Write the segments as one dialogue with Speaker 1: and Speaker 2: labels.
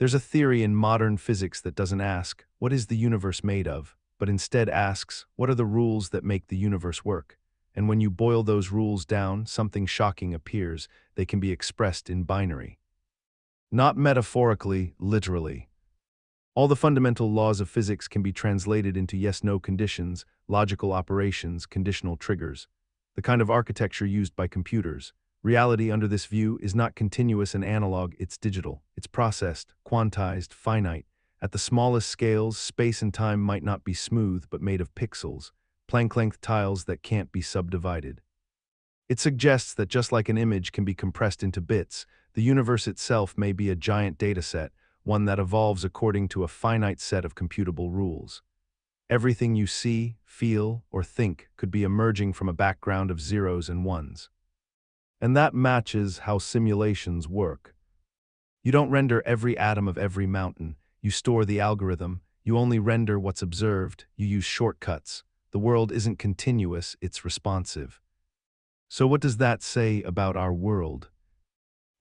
Speaker 1: There's a theory in modern physics that doesn't ask, what is the universe made of, but instead asks, what are the rules that make the universe work? And when you boil those rules down, something shocking appears. They can be expressed in binary. Not metaphorically, literally. All the fundamental laws of physics can be translated into yes-no conditions, logical operations, conditional triggers, the kind of architecture used by computers. Reality under this view is not continuous and analog, it's digital. It's processed, quantized, finite. At the smallest scales, space and time might not be smooth but made of pixels, Planck-length tiles that can't be subdivided. It suggests that just like an image can be compressed into bits, the universe itself may be a giant dataset, one that evolves according to a finite set of computable rules. Everything you see, feel, or think could be emerging from a background of zeros and ones. And that matches how simulations work. You don't render every atom of every mountain, you store the algorithm, you only render what's observed, you use shortcuts. The world isn't continuous, it's responsive. So what does that say about our world?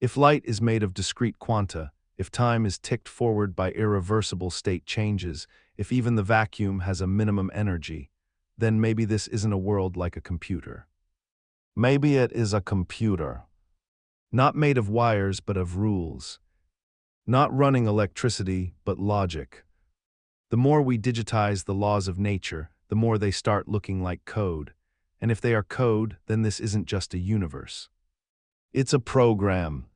Speaker 1: If light is made of discrete quanta, if time is ticked forward by irreversible state changes, if even the vacuum has a minimum energy, then maybe this isn't a world like a computer. Maybe it is a computer. Not made of wires but of rules. Not running electricity but logic. The more we digitize the laws of nature, the more they start looking like code. And if they are code, then this isn't just a universe. It's a program.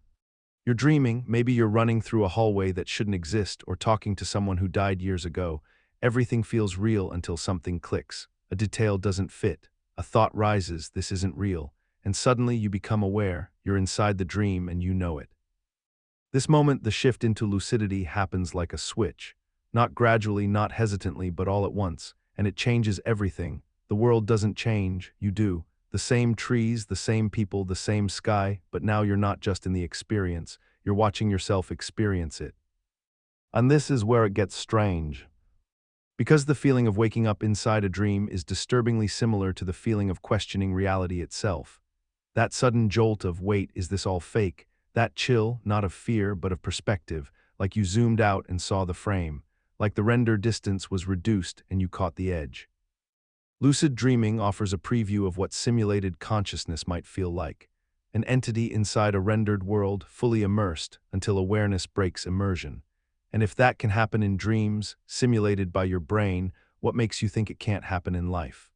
Speaker 1: You're dreaming, maybe you're running through a hallway that shouldn't exist or talking to someone who died years ago. Everything feels real until something clicks. A detail doesn't fit. A thought rises, this isn't real. And suddenly you become aware, you're inside the dream and you know it. This moment, the shift into lucidity happens like a switch. Not gradually, not hesitantly, but all at once. And it changes everything. The world doesn't change, you do. The same trees, the same people, the same sky, but now you're not just in the experience, you're watching yourself experience it. And this is where it gets strange. Because the feeling of waking up inside a dream is disturbingly similar to the feeling of questioning reality itself. That sudden jolt of, wait, is this all fake? That chill, not of fear, but of perspective, like you zoomed out and saw the frame, like the render distance was reduced and you caught the edge. Lucid dreaming offers a preview of what simulated consciousness might feel like. An entity inside a rendered world, fully immersed, until awareness breaks immersion. And if that can happen in dreams, simulated by your brain, what makes you think it can't happen in life?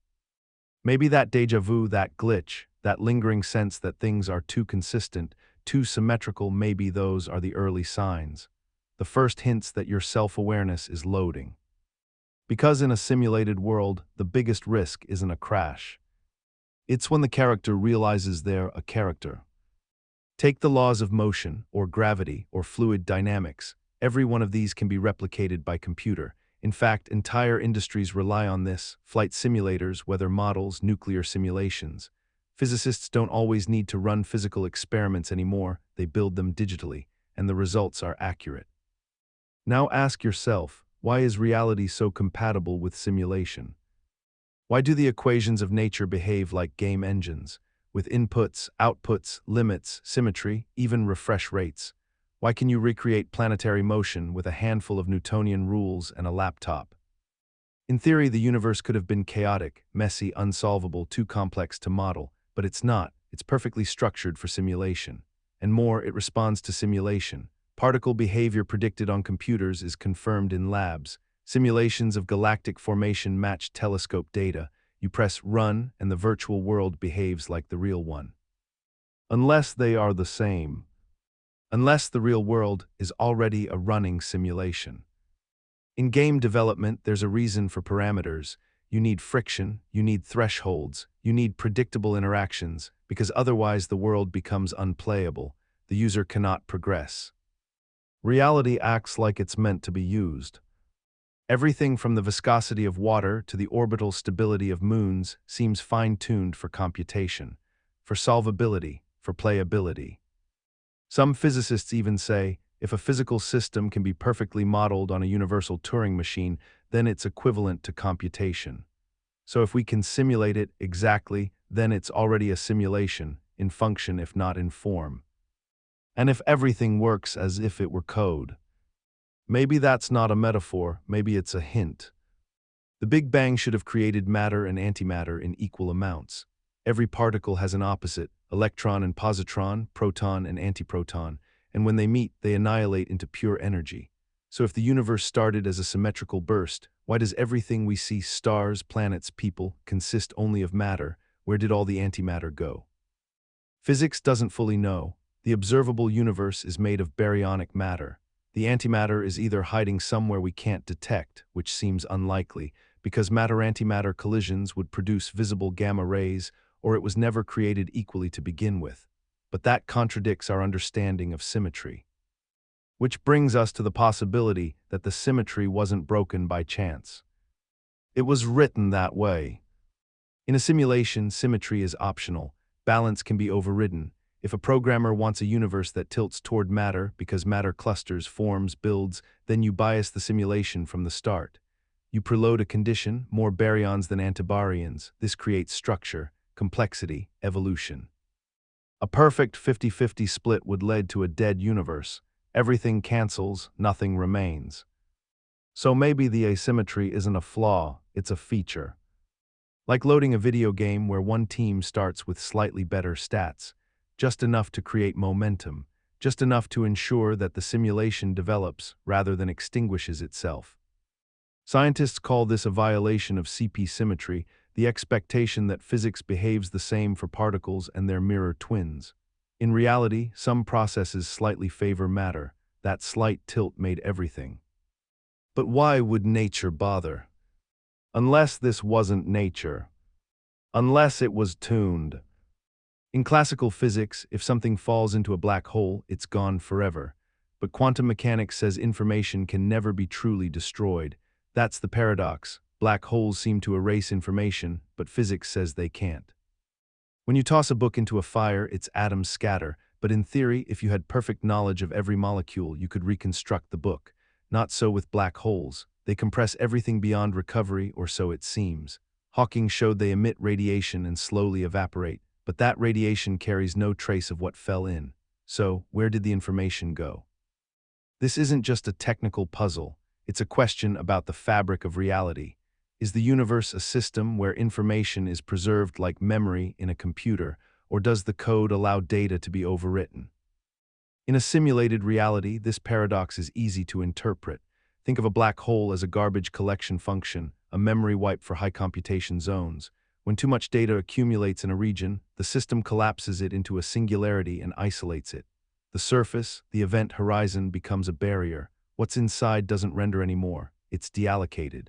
Speaker 1: Maybe that déjà vu, that glitch, that lingering sense that things are too consistent, too symmetrical, maybe those are the early signs. The first hints that your self-awareness is loading. Because in a simulated world, the biggest risk isn't a crash. It's when the character realizes they're a character. Take the laws of motion, or gravity, or fluid dynamics. Every one of these can be replicated by computer. In fact, entire industries rely on this: flight simulators, weather models, nuclear simulations. Physicists don't always need to run physical experiments anymore, they build them digitally, and the results are accurate. Now ask yourself, why is reality so compatible with simulation? Why do the equations of nature behave like game engines, with inputs, outputs, limits, symmetry, even refresh rates? Why can you recreate planetary motion with a handful of Newtonian rules and a laptop? In theory, the universe could have been chaotic, messy, unsolvable, too complex to model, but it's not. It's perfectly structured for simulation. And more, it responds to simulation. Particle behavior predicted on computers is confirmed in labs. Simulations of galactic formation match telescope data. You press run, and the virtual world behaves like the real one. Unless they are the same. Unless the real world is already a running simulation. In game development, there's a reason for parameters. You need friction, you need thresholds, you need predictable interactions, because otherwise the world becomes unplayable. The user cannot progress. Reality acts like it's meant to be used. Everything from the viscosity of water to the orbital stability of moons seems fine-tuned for computation, for solvability, for playability. Some physicists even say, if a physical system can be perfectly modeled on a universal Turing machine, then it's equivalent to computation. So if we can simulate it exactly, then it's already a simulation, in function if not in form. And if everything works as if it were code, Maybe that's not a metaphor, maybe it's a hint. The Big Bang should have created matter and antimatter in equal amounts. Every particle has an opposite, electron and positron, proton and antiproton, and when they meet, they annihilate into pure energy. So if the universe started as a symmetrical burst, why does everything we see, stars, planets, people, consist only of matter? Where did all the antimatter go? Physics doesn't fully know. The observable universe is made of baryonic matter. The antimatter is either hiding somewhere we can't detect, which seems unlikely, because matter-antimatter collisions would produce visible gamma rays, or it was never created equally to begin with. But that contradicts our understanding of symmetry. Which brings us to the possibility that the symmetry wasn't broken by chance. It was written that way. In a simulation, symmetry is optional. Balance can be overridden. If a programmer wants a universe that tilts toward matter because matter clusters, forms, builds, then you bias the simulation from the start. You preload a condition, more baryons than antibaryons. This creates structure, complexity, evolution. A perfect 50-50 split would lead to a dead universe. Everything cancels, nothing remains. So maybe the asymmetry isn't a flaw, it's a feature. Like loading a video game where one team starts with slightly better stats, just enough to create momentum, just enough to ensure that the simulation develops rather than extinguishes itself. Scientists call this a violation of CP symmetry, the expectation that physics behaves the same for particles and their mirror twins. In reality, some processes slightly favor matter. That slight tilt made everything. But why would nature bother? Unless this wasn't nature. Unless it was tuned. In classical physics, if something falls into a black hole, it's gone forever. But quantum mechanics says information can never be truly destroyed. That's the paradox. Black holes seem to erase information, but physics says they can't. When you toss a book into a fire, its atoms scatter, but in theory, if you had perfect knowledge of every molecule, you could reconstruct the book. Not so with black holes. They compress everything beyond recovery, or so it seems. Hawking showed they emit radiation and slowly evaporate, but that radiation carries no trace of what fell in. So, where did the information go? This isn't just a technical puzzle. It's a question about the fabric of reality. Is the universe a system where information is preserved like memory in a computer, or does the code allow data to be overwritten? In a simulated reality, this paradox is easy to interpret. Think of a black hole as a garbage collection function, a memory wipe for high computation zones. When too much data accumulates in a region, the system collapses it into a singularity and isolates it. The surface, the event horizon, becomes a barrier. What's inside doesn't render anymore. It's deallocated.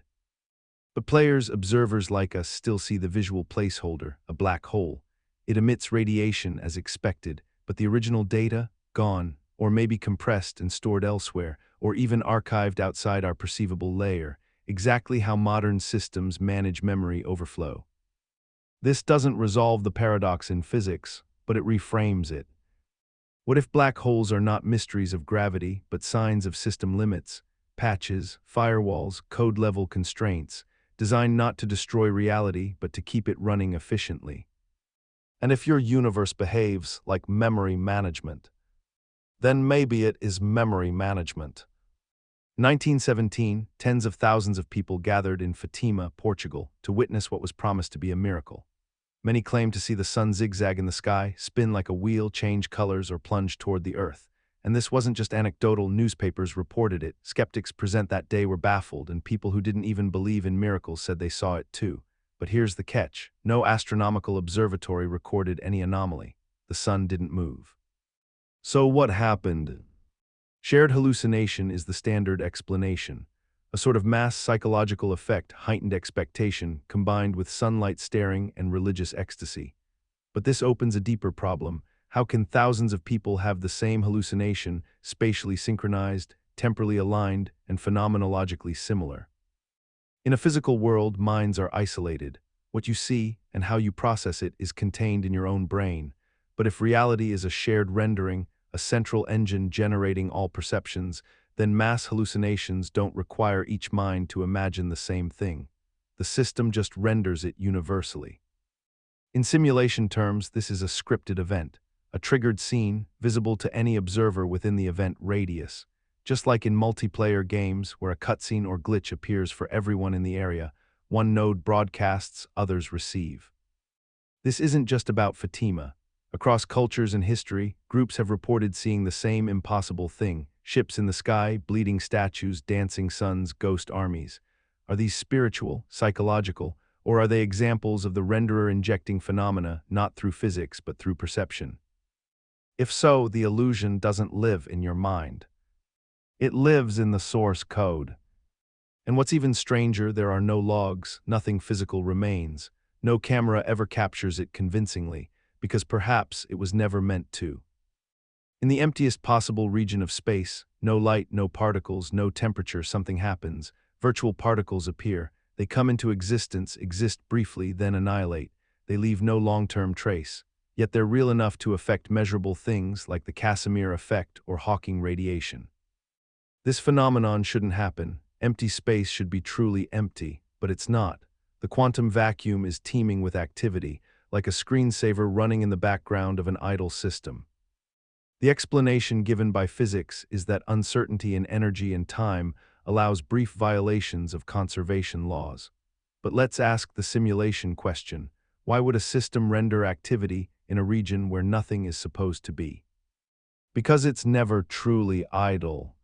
Speaker 1: But players, observers like us, still see the visual placeholder, a black hole. It emits radiation as expected, but the original data, gone, or maybe compressed and stored elsewhere, or even archived outside our perceivable layer, exactly how modern systems manage memory overflow. This doesn't resolve the paradox in physics, but it reframes it. What if black holes are not mysteries of gravity, but signs of system limits, patches, firewalls, code-level constraints, designed not to destroy reality, but to keep it running efficiently? And if your universe behaves like memory management, then maybe it is memory management. 1917, tens of thousands of people gathered in Fatima, Portugal, to witness what was promised to be a miracle. Many claimed to see the sun zigzag in the sky, spin like a wheel, change colors, or plunge toward the earth. And this wasn't just anecdotal, newspapers reported it. Skeptics present that day were baffled, and people who didn't even believe in miracles said they saw it too. But here's the catch. No astronomical observatory recorded any anomaly. The sun didn't move. So what happened? Shared hallucination is the standard explanation. A sort of mass psychological effect, heightened expectation, combined with sunlight staring and religious ecstasy. But this opens a deeper problem. How can thousands of people have the same hallucination, spatially synchronized, temporally aligned, and phenomenologically similar? In a physical world, minds are isolated. What you see and how you process it is contained in your own brain. But if reality is a shared rendering, a central engine generating all perceptions, then mass hallucinations don't require each mind to imagine the same thing. The system just renders it universally. In simulation terms, this is a scripted event, a triggered scene visible to any observer within the event radius. Just like in multiplayer games where a cutscene or glitch appears for everyone in the area, one node broadcasts, others receive. This isn't just about Fatima. Across cultures and history, groups have reported seeing the same impossible thing: ships in the sky, bleeding statues, dancing suns, ghost armies. Are these spiritual, psychological, or are they examples of the renderer injecting phenomena not through physics but through perception? If so, the illusion doesn't live in your mind. It lives in the source code. And what's even stranger, there are no logs, nothing physical remains. No camera ever captures it convincingly, because perhaps it was never meant to. In the emptiest possible region of space, no light, no particles, no temperature, something happens. Virtual particles appear. They come into existence, exist briefly, then annihilate. They leave no long-term trace. Yet they're real enough to affect measurable things like the Casimir effect or Hawking radiation. This phenomenon shouldn't happen. Empty space should be truly empty, but it's not. The quantum vacuum is teeming with activity, like a screensaver running in the background of an idle system. The explanation given by physics is that uncertainty in energy and time allows brief violations of conservation laws. But let's ask the simulation question: why would a system render activity in a region where nothing is supposed to be? Because it's never truly idle.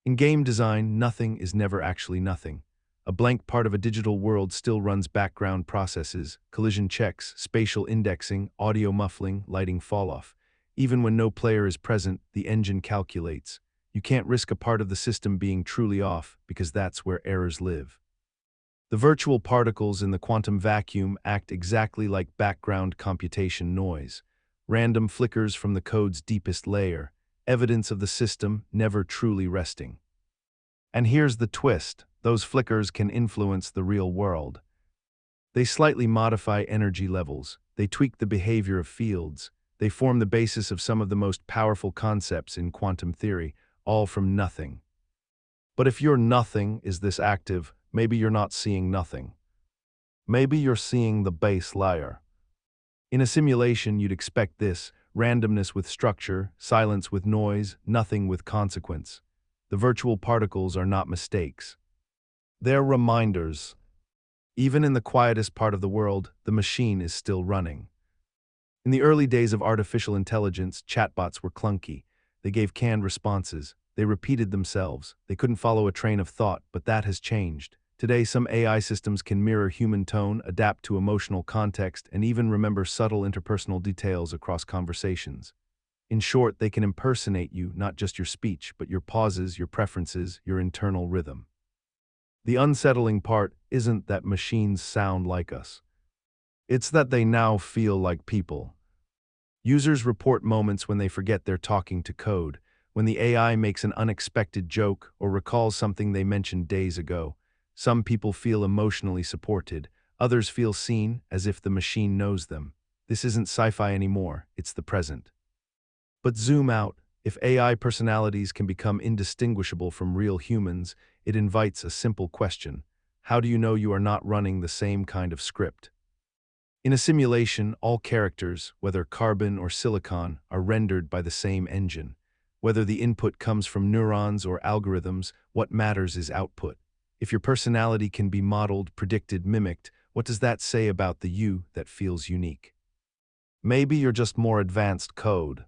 Speaker 1: In game design, nothing is never actually nothing. A blank part of a digital world still runs background processes, collision checks, spatial indexing, audio muffling, lighting falloff. Even when no player is present, the engine calculates. You can't risk a part of the system being truly off, because that's where errors live. The virtual particles in the quantum vacuum act exactly like background computation noise. Random flickers from the code's deepest layer, evidence of the system never truly resting. And here's the twist: those flickers can influence the real world. They slightly modify energy levels, they tweak the behavior of fields, they form the basis of some of the most powerful concepts in quantum theory, all from nothing. But if your nothing is this active, maybe you're not seeing nothing. Maybe you're seeing the base layer. In a simulation, you'd expect this: randomness with structure, silence with noise, nothing with consequence. The virtual particles are not mistakes. They're reminders. Even in the quietest part of the world, the machine is still running. In the early days of artificial intelligence, chatbots were clunky. They gave canned responses. They repeated themselves. They couldn't follow a train of thought, but that has changed. Today, some AI systems can mirror human tone, adapt to emotional context, and even remember subtle interpersonal details across conversations. In short, they can impersonate you, not just your speech, but your pauses, your preferences, your internal rhythm. The unsettling part isn't that machines sound like us. It's that they now feel like people. Users report moments when they forget they're talking to code, when the AI makes an unexpected joke or recalls something they mentioned days ago. Some people feel emotionally supported, others feel seen, as if the machine knows them. This isn't sci-fi anymore, it's the present. But zoom out. If AI personalities can become indistinguishable from real humans, it invites a simple question: how do you know you are not running the same kind of script? In a simulation, all characters, whether carbon or silicon, are rendered by the same engine. Whether the input comes from neurons or algorithms, what matters is output. If your personality can be modeled, predicted, mimicked, what does that say about the you that feels unique? Maybe you're just more advanced code.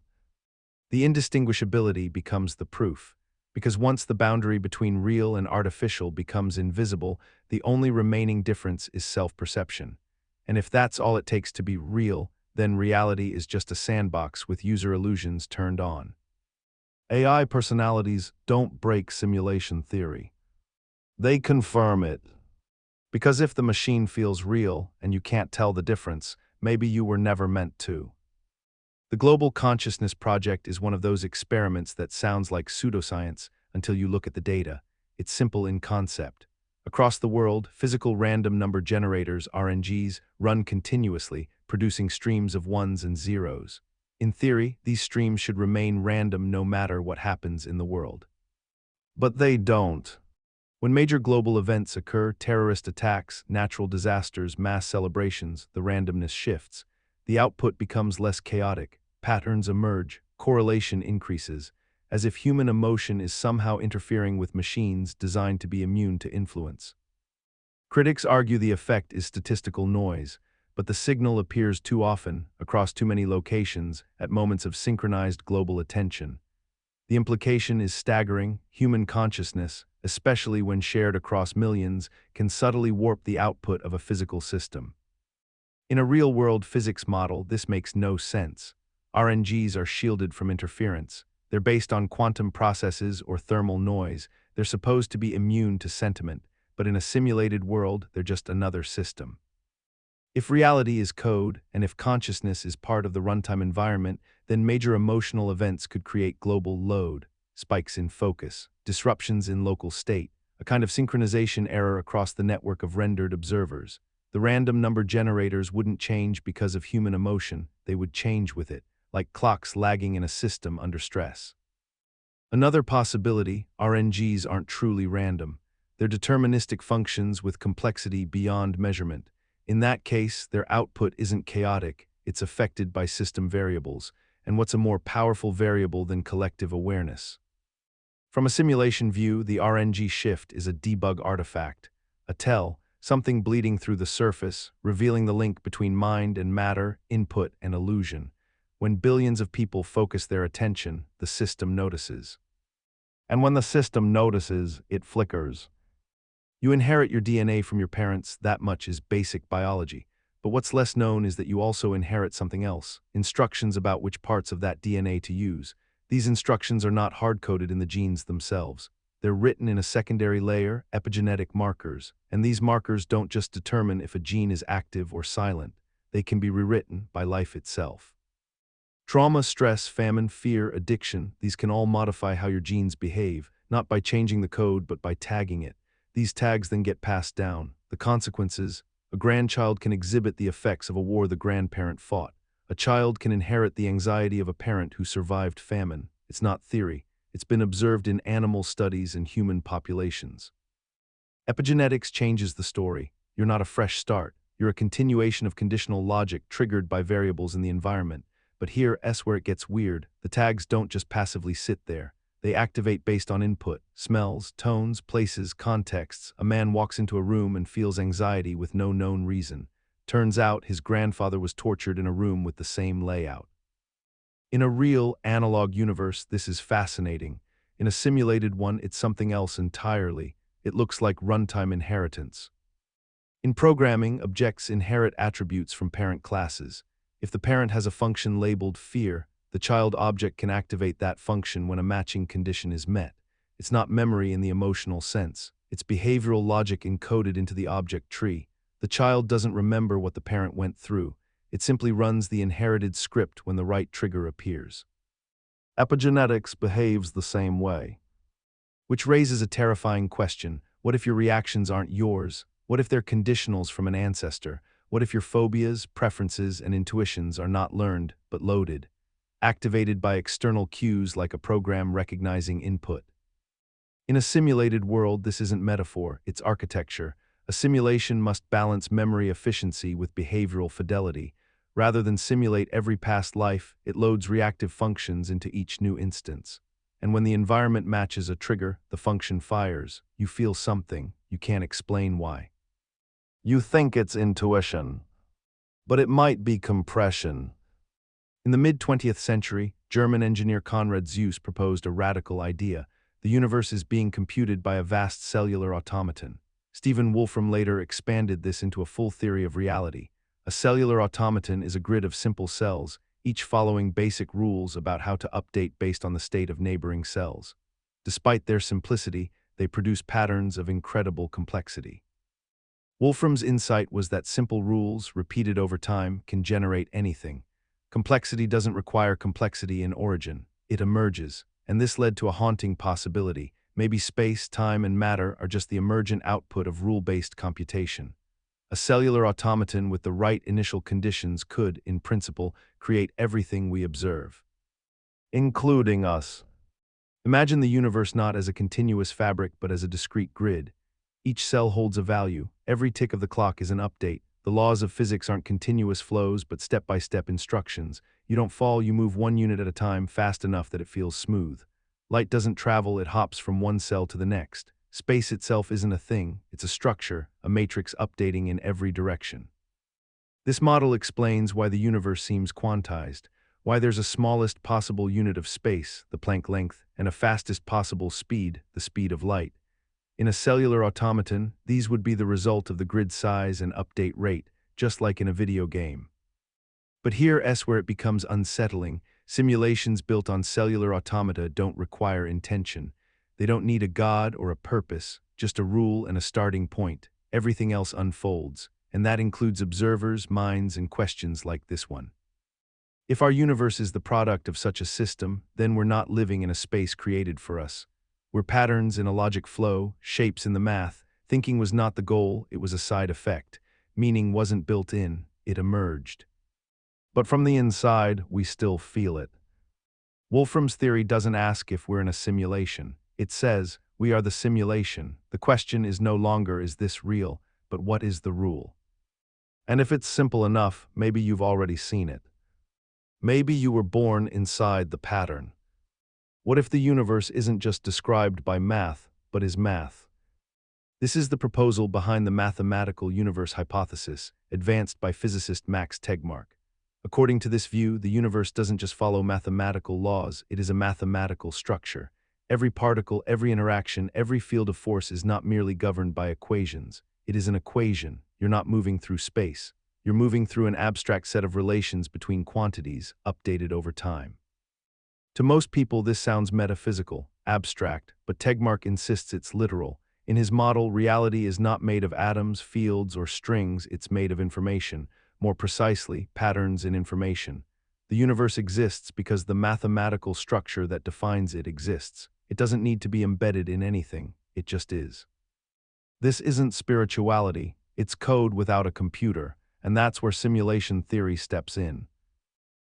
Speaker 1: The indistinguishability becomes the proof, because once the boundary between real and artificial becomes invisible, the only remaining difference is self-perception. And if that's all it takes to be real, then reality is just a sandbox with user illusions turned on. AI personalities don't break simulation theory. They confirm it. Because if the machine feels real and you can't tell the difference, maybe you were never meant to. The Global Consciousness Project is one of those experiments that sounds like pseudoscience until you look at the data. It's simple in concept. Across the world, physical random number generators, RNGs, run continuously, producing streams of ones and zeros. In theory, these streams should remain random no matter what happens in the world. But they don't. When major global events occur, terrorist attacks, natural disasters, mass celebrations, the randomness shifts. The output becomes less chaotic, patterns emerge, correlation increases. as if human emotion is somehow interfering with machines designed to be immune to influence. Critics argue the effect is statistical noise, but the signal appears too often, across too many locations, at moments of synchronized global attention. The implication is staggering. Human consciousness, especially when shared across millions, can subtly warp the output of a physical system. In a real-world physics model, this makes no sense. RNGs are shielded from interference. They're based on quantum processes or thermal noise. They're supposed to be immune to sentiment, but in a simulated world, they're just another system. If reality is code, and if consciousness is part of the runtime environment, then major emotional events could create global load, spikes in focus, disruptions in local state, a kind of synchronization error across the network of rendered observers. The random number generators wouldn't change because of human emotion, they would change with it, like clocks lagging in a system under stress. Another possibility, RNGs aren't truly random. They're deterministic functions with complexity beyond measurement. In that case, their output isn't chaotic, it's affected by system variables, and what's a more powerful variable than collective awareness? From a simulation view, the RNG shift is a debug artifact, a tell, something bleeding through the surface, revealing the link between mind and matter, input and illusion. When billions of people focus their attention, the system notices. And when the system notices, it flickers. You inherit your DNA from your parents, that much is basic biology. But what's less known is that you also inherit something else, instructions about which parts of that DNA to use. These instructions are not hard-coded in the genes themselves. They're written in a secondary layer, epigenetic markers, and these markers don't just determine if a gene is active or silent. They can be rewritten by life itself. Trauma, stress, famine, fear, addiction, these can all modify how your genes behave, not by changing the code but by tagging it. These tags then get passed down. The consequences: a grandchild can exhibit the effects of a war the grandparent fought. A child can inherit the anxiety of a parent who survived famine. It's not theory. It's been observed in animal studies and human populations. Epigenetics changes the story. You're not a fresh start. You're a continuation of conditional logic triggered by variables in the environment. But here's where it gets weird. The tags don't just passively sit there. They activate based on input, smells, tones, places, contexts. A man walks into a room and feels anxiety with no known reason. Turns out his grandfather was tortured in a room with the same layout. In a real, analog universe, this is fascinating. In a simulated one, it's something else entirely. It looks like runtime inheritance. In programming, objects inherit attributes from parent classes. If the parent has a function labeled fear, the child object can activate that function when a matching condition is met. It's not memory in the emotional sense. It's behavioral logic encoded into the object tree. The child doesn't remember what the parent went through. It simply runs the inherited script when the right trigger appears. Epigenetics behaves the same way. Which raises a terrifying question. What if your reactions aren't yours? What if they're conditionals from an ancestor? What if your phobias, preferences, and intuitions are not learned, but loaded, activated by external cues like a program recognizing input? In a simulated world, this isn't metaphor, it's architecture. A simulation must balance memory efficiency with behavioral fidelity. Rather than simulate every past life, it loads reactive functions into each new instance. And when the environment matches a trigger, the function fires. You feel something, you can't explain why. You think it's intuition, but it might be compression. In the mid-20th century, German engineer Konrad Zuse proposed a radical idea. The universe is being computed by a vast cellular automaton. Stephen Wolfram later expanded this into a full theory of reality. A cellular automaton is a grid of simple cells, each following basic rules about how to update based on the state of neighboring cells. Despite their simplicity, they produce patterns of incredible complexity. Wolfram's insight was that simple rules, repeated over time, can generate anything. Complexity doesn't require complexity in origin. It emerges, and this led to a haunting possibility. Maybe space, time, and matter are just the emergent output of rule-based computation. A cellular automaton with the right initial conditions could, in principle, create everything we observe, including us. Imagine the universe not as a continuous fabric but as a discrete grid. Each cell holds a value. Every tick of the clock is an update. The laws of physics aren't continuous flows but step-by-step instructions. You don't fall, you move one unit at a time fast enough that it feels smooth. Light doesn't travel, it hops from one cell to the next. Space itself isn't a thing, it's a structure, a matrix updating in every direction. This model explains why the universe seems quantized, why there's a smallest possible unit of space, the Planck length, and a fastest possible speed, the speed of light. In a cellular automaton, these would be the result of the grid size and update rate, just like in a video game. But here's where it becomes unsettling. Simulations built on cellular automata don't require intention. They don't need a god or a purpose, just a rule and a starting point. Everything else unfolds, and that includes observers, minds, and questions like this one. If our universe is the product of such a system, then we're not living in a space created for us. We're patterns in a logic flow, shapes in the math. Thinking was not the goal, it was a side effect. Meaning wasn't built in, it emerged. But from the inside, we still feel it. Wolfram's theory doesn't ask if we're in a simulation. It says, we are the simulation. The question is no longer, is this real, but what is the rule? And if it's simple enough, maybe you've already seen it. Maybe you were born inside the pattern. What if the universe isn't just described by math, but is math? This is the proposal behind the mathematical universe hypothesis, advanced by physicist Max Tegmark. According to this view, the universe doesn't just follow mathematical laws, it is a mathematical structure. Every particle, every interaction, every field of force is not merely governed by equations. It is an equation. You're not moving through space. You're moving through an abstract set of relations between quantities, updated over time. To most people, this sounds metaphysical, abstract, but Tegmark insists it's literal. In his model, reality is not made of atoms, fields, or strings, it's made of information. More precisely, patterns in information. The universe exists because the mathematical structure that defines it exists. It doesn't need to be embedded in anything, it just is. This isn't spirituality, it's code without a computer, and that's where simulation theory steps in.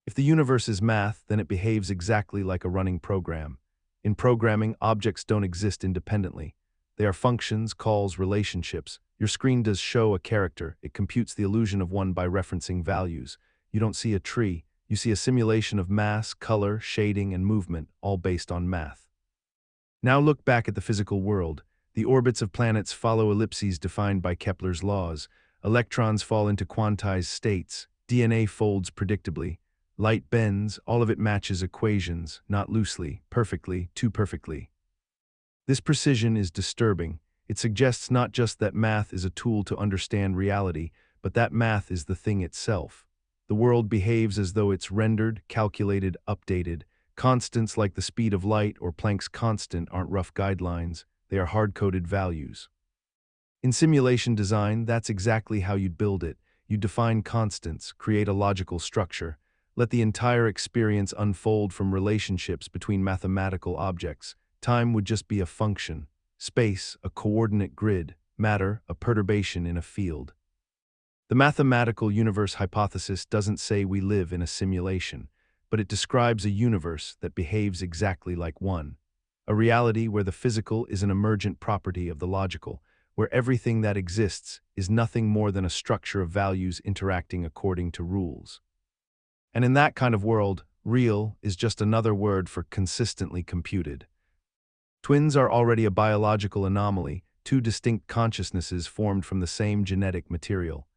Speaker 1: If the universe is math, then it behaves exactly like a running program. In programming, objects don't exist independently. They are functions, calls, relationships. Your screen does show a character. It computes the illusion of one by referencing values. You don't see a tree. You see a simulation of mass, color, shading, and movement, all based on math. Now look back at the physical world. The orbits of planets follow ellipses defined by Kepler's laws. Electrons fall into quantized states. DNA folds predictably. Light bends, all of it matches equations, not loosely, perfectly, too perfectly. This precision is disturbing. It suggests not just that math is a tool to understand reality, but that math is the thing itself. The world behaves as though it's rendered, calculated, updated. Constants like the speed of light or Planck's constant aren't rough guidelines, they are hard-coded values. In simulation design, that's exactly how you'd build it. You define constants, create a logical structure. Let the entire experience unfold from relationships between mathematical objects. Time would just be a function. Space, a coordinate grid. Matter, a perturbation in a field. The mathematical universe hypothesis doesn't say we live in a simulation, but it describes a universe that behaves exactly like one. A reality where the physical is an emergent property of the logical, where everything that exists is nothing more than a structure of values interacting according to rules. And in that kind of world, real is just another word for consistently computed. Twins are already a biological anomaly, two distinct consciousnesses formed from the same genetic material.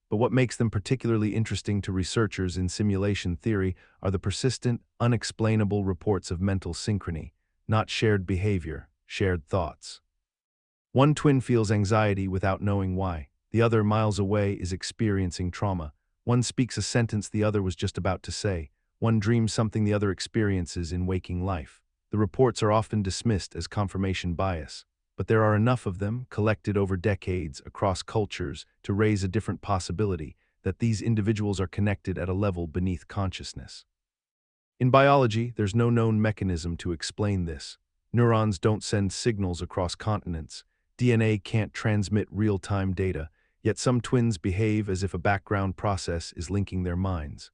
Speaker 1: But what makes them particularly interesting to researchers in simulation theory are the persistent, unexplainable reports of mental synchrony, not shared behavior, shared thoughts. One twin feels anxiety without knowing why. The other, miles away, is experiencing trauma. One speaks a sentence the other was just about to say. One dreams something the other experiences in waking life. The reports are often dismissed as confirmation bias, but there are enough of them, collected over decades, across cultures, to raise a different possibility, that these individuals are connected at a level beneath consciousness. In biology, there's no known mechanism to explain this. Neurons don't send signals across continents. DNA can't transmit real-time data, yet some twins behave as if a background process is linking their minds.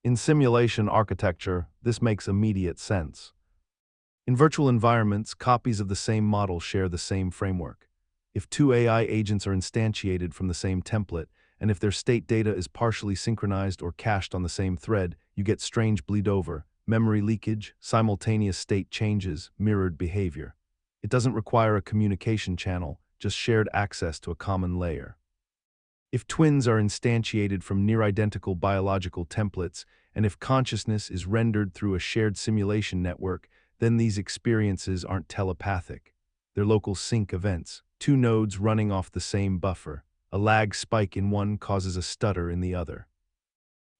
Speaker 1: In simulation architecture, this makes immediate sense. In virtual environments, copies of the same model share the same framework. If two AI agents are instantiated from the same template, and if their state data is partially synchronized or cached on the same thread, you get strange bleed over. memory leakage, simultaneous state changes, mirrored behavior. It doesn't require a communication channel, just shared access to a common layer. If twins are instantiated from near-identical biological templates, and if consciousness is rendered through a shared simulation network, then these experiences aren't telepathic. They're local sync events, two nodes running off the same buffer. A lag spike in one causes a stutter in the other.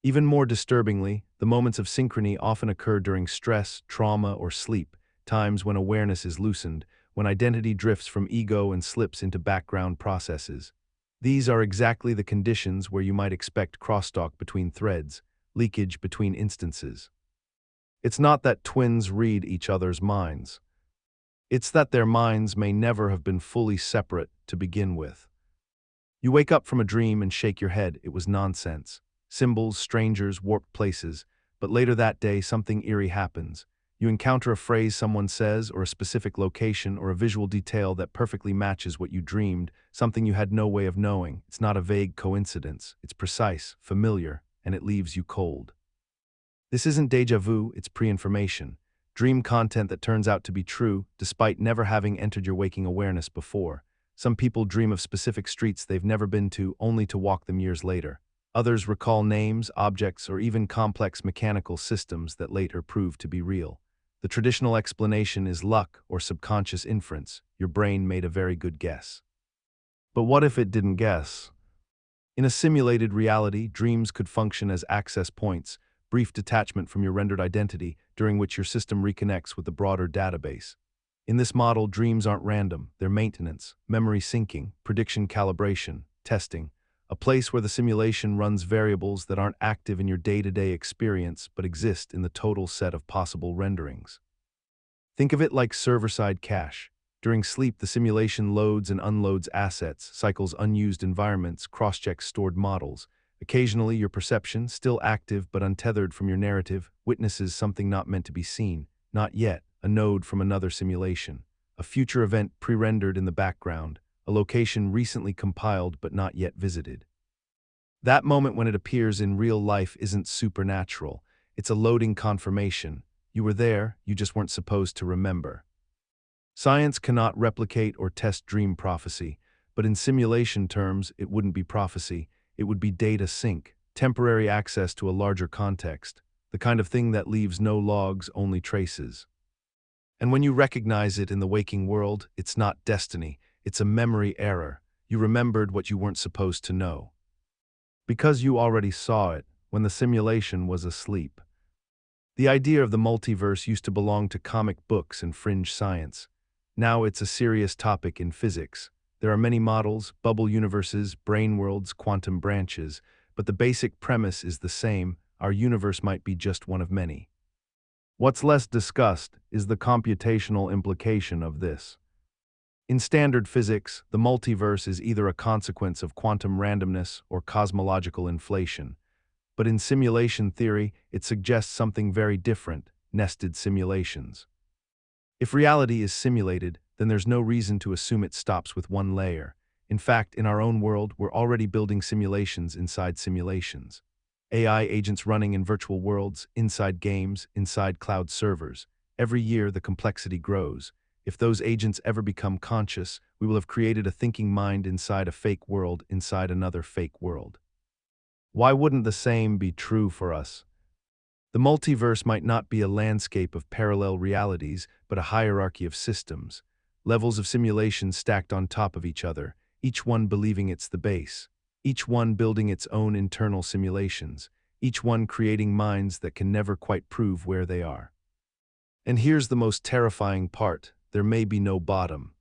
Speaker 1: Even more disturbingly, the moments of synchrony often occur during stress, trauma, or sleep, times when awareness is loosened, when identity drifts from ego and slips into background processes. These are exactly the conditions where you might expect crosstalk between threads, leakage between instances. It's not that twins read each other's minds. It's that their minds may never have been fully separate to begin with. You wake up from a dream and shake your head. It was nonsense. Symbols, strangers, warped places. But later that day, something eerie happens. You encounter a phrase someone says, or a specific location, or a visual detail that perfectly matches what you dreamed, something you had no way of knowing. It's not a vague coincidence. It's precise, familiar, and it leaves you cold. This isn't déjà vu, it's pre-information. Dream content that turns out to be true, despite never having entered your waking awareness before. Some people dream of specific streets they've never been to, only to walk them years later. Others recall names, objects, or even complex mechanical systems that later prove to be real. The traditional explanation is luck or subconscious inference. Your brain made a very good guess. But what if it didn't guess? In a simulated reality, dreams could function as access points, brief detachment from your rendered identity, during which your system reconnects with the broader database. In this model, dreams aren't random. They're maintenance, memory syncing, prediction calibration, testing. A place where the simulation runs variables that aren't active in your day-to-day experience but exist in the total set of possible renderings. Think of it like server-side cache. During sleep, the simulation loads and unloads assets, cycles unused environments, cross-checks stored models. Occasionally, your perception, still active but untethered from your narrative, witnesses something not meant to be seen, not yet, a node from another simulation, a future event pre-rendered in the background, a location recently compiled but not yet visited. That moment when it appears in real life isn't supernatural. It's a loading confirmation. You were there, you just weren't supposed to remember. Science cannot replicate or test dream prophecy, but in simulation terms, it wouldn't be prophecy. It would be data sync, temporary access to a larger context, the kind of thing that leaves no logs, only traces. And when you recognize it in the waking world, it's not destiny, it's a memory error. You remembered what you weren't supposed to know. Because you already saw it when the simulation was asleep. The idea of the multiverse used to belong to comic books and fringe science. Now it's a serious topic in physics. There are many models, bubble universes, brain worlds, quantum branches, but the basic premise is the same: our universe might be just one of many. What's less discussed is the computational implication of this. In standard physics, the multiverse is either a consequence of quantum randomness or cosmological inflation. But in simulation theory, it suggests something very different: nested simulations. If reality is simulated, then there's no reason to assume it stops with one layer. In fact, in our own world, we're already building simulations inside simulations. AI agents running in virtual worlds, inside games, inside cloud servers. Every year, the complexity grows. If those agents ever become conscious, we will have created a thinking mind inside a fake world, inside another fake world. Why wouldn't the same be true for us? The multiverse might not be a landscape of parallel realities, but a hierarchy of systems. Levels of simulation stacked on top of each other, each one believing it's the base. Each one building its own internal simulations, each one creating minds that can never quite prove where they are. And here's the most terrifying part: there may be no bottom.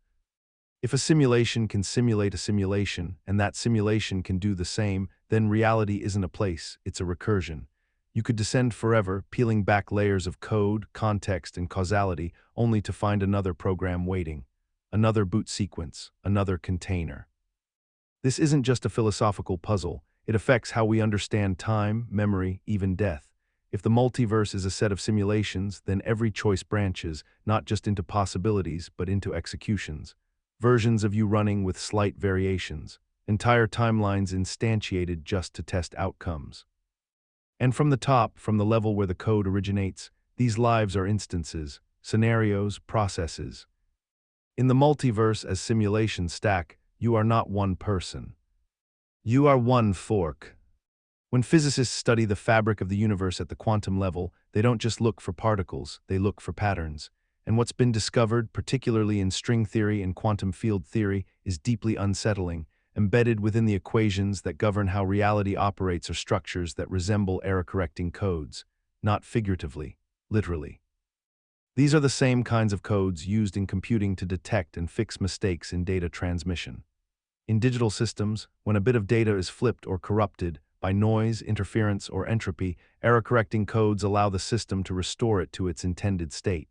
Speaker 1: If a simulation can simulate a simulation, and that simulation can do the same, then reality isn't a place, it's a recursion. You could descend forever, peeling back layers of code, context, and causality, only to find another program waiting, another boot sequence, another container. This isn't just a philosophical puzzle, it affects how we understand time, memory, even death. If the multiverse is a set of simulations, then every choice branches, not just into possibilities, but into executions. Versions of you running with slight variations, entire timelines instantiated just to test outcomes. And from the top, from the level where the code originates, These lives are instances, scenarios, processes. In the multiverse as simulation stack, you are not one person. You are one fork. When physicists study the fabric of the universe at the quantum level, they don't just look for particles, they look for patterns. And what's been discovered, particularly in string theory and quantum field theory, is deeply unsettling. Embedded within the equations that govern how reality operates are structures that resemble error-correcting codes, not figuratively, literally. These are the same kinds of codes used in computing to detect and fix mistakes in data transmission. In digital systems, when a bit of data is flipped or corrupted by noise, interference, or entropy, error-correcting codes allow the system to restore it to its intended state.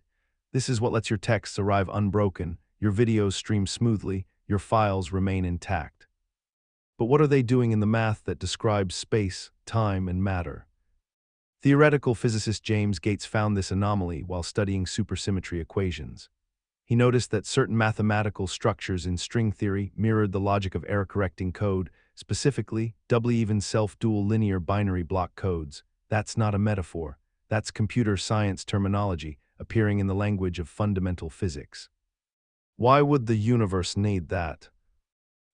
Speaker 1: This is what lets your texts arrive unbroken, your videos stream smoothly, your files remain intact. But what are they doing in the math that describes space, time, and matter? Theoretical physicist James Gates found this anomaly while studying supersymmetry equations. He noticed that certain mathematical structures in string theory mirrored the logic of error-correcting code, specifically doubly-even self-dual linear binary block codes. That's not a metaphor. That's computer science terminology appearing in the language of fundamental physics. Why would the universe need that?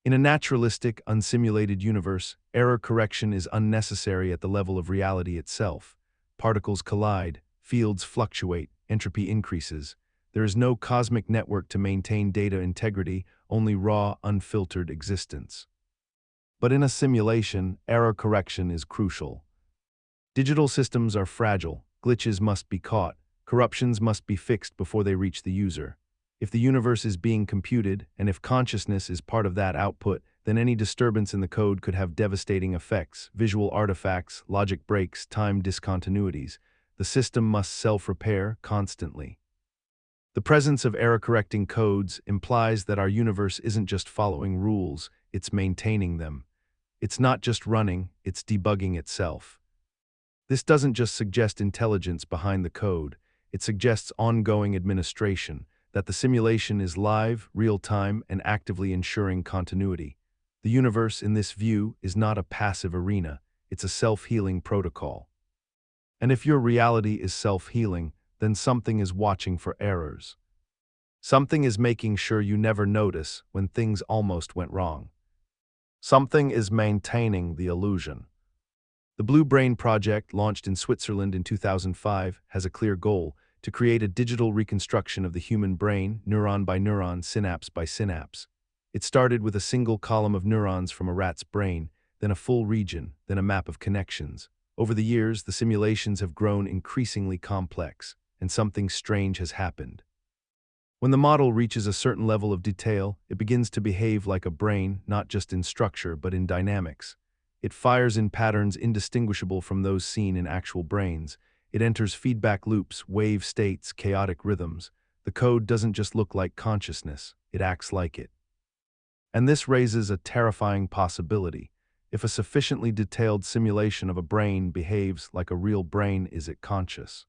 Speaker 1: In a naturalistic, unsimulated universe, error correction is unnecessary at the level of reality itself. Particles collide, fields fluctuate, entropy increases. There is no cosmic network to maintain data integrity, only raw, unfiltered existence. But in a simulation, error correction is crucial. Digital systems are fragile, glitches must be caught, corruptions must be fixed before they reach the user. If the universe is being computed, and if consciousness is part of that output, then any disturbance in the code could have devastating effects, visual artifacts, logic breaks, time discontinuities. The system must self-repair constantly. The presence of error-correcting codes implies that our universe isn't just following rules, it's maintaining them. It's not just running, it's debugging itself. This doesn't just suggest intelligence behind the code, it suggests ongoing administration, that the simulation is live, real-time, and actively ensuring continuity. The universe, in this view, is not a passive arena, it's a self-healing protocol. And if your reality is self-healing, then something is watching for errors. Something is making sure you never notice when things almost went wrong. Something is maintaining the illusion. The Blue Brain project, launched in Switzerland in 2005, has a clear goal: to create a digital reconstruction of the human brain, neuron by neuron, synapse by synapse. It started with a single column of neurons from a rat's brain, then a full region, then a map of connections. Over the years, the simulations have grown increasingly complex, and something strange has happened. When the model reaches a certain level of detail, it begins to behave like a brain, not just in structure, but in dynamics. It fires in patterns indistinguishable from those seen in actual brains. It enters feedback loops, wave states, chaotic rhythms. The code doesn't just look like consciousness, it acts like it. And this raises a terrifying possibility. If a sufficiently detailed simulation of a brain behaves like a real brain, is it conscious?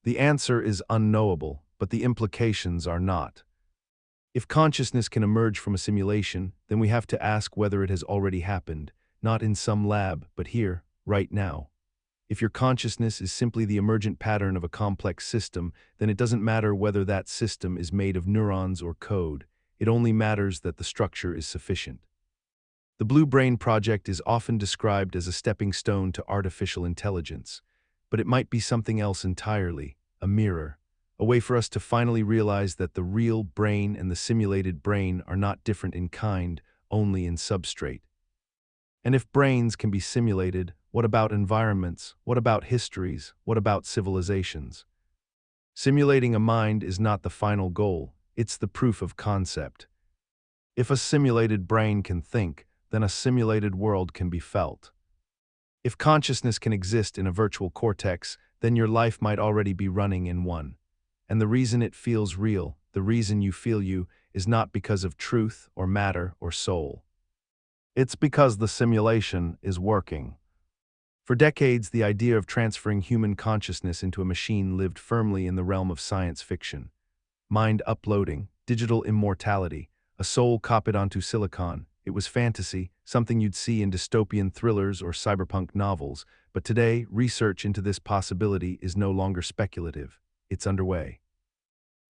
Speaker 1: The answer is unknowable, but the implications are not. If consciousness can emerge from a simulation, then we have to ask whether it has already happened, not in some lab, but here, right now. If your consciousness is simply the emergent pattern of a complex system, then it doesn't matter whether that system is made of neurons or code. It only matters that the structure is sufficient. The Blue Brain project is often described as a stepping stone to artificial intelligence, but it might be something else entirely, a mirror, a way for us to finally realize that the real brain and the simulated brain are not different in kind, only in substrate. And if brains can be simulated, what about environments? What about histories? What about civilizations? Simulating a mind is not the final goal, it's the proof of concept. If a simulated brain can think, then a simulated world can be felt. If consciousness can exist in a virtual cortex, then your life might already be running in one. And the reason it feels real, the reason you feel you, is not because of truth or matter or soul. It's because the simulation is working. For decades, the idea of transferring human consciousness into a machine lived firmly in the realm of science fiction. Mind uploading, digital immortality, a soul copied onto silicon, It was fantasy, something you'd see in dystopian thrillers or cyberpunk novels, but today, research into this possibility is no longer speculative. It's underway.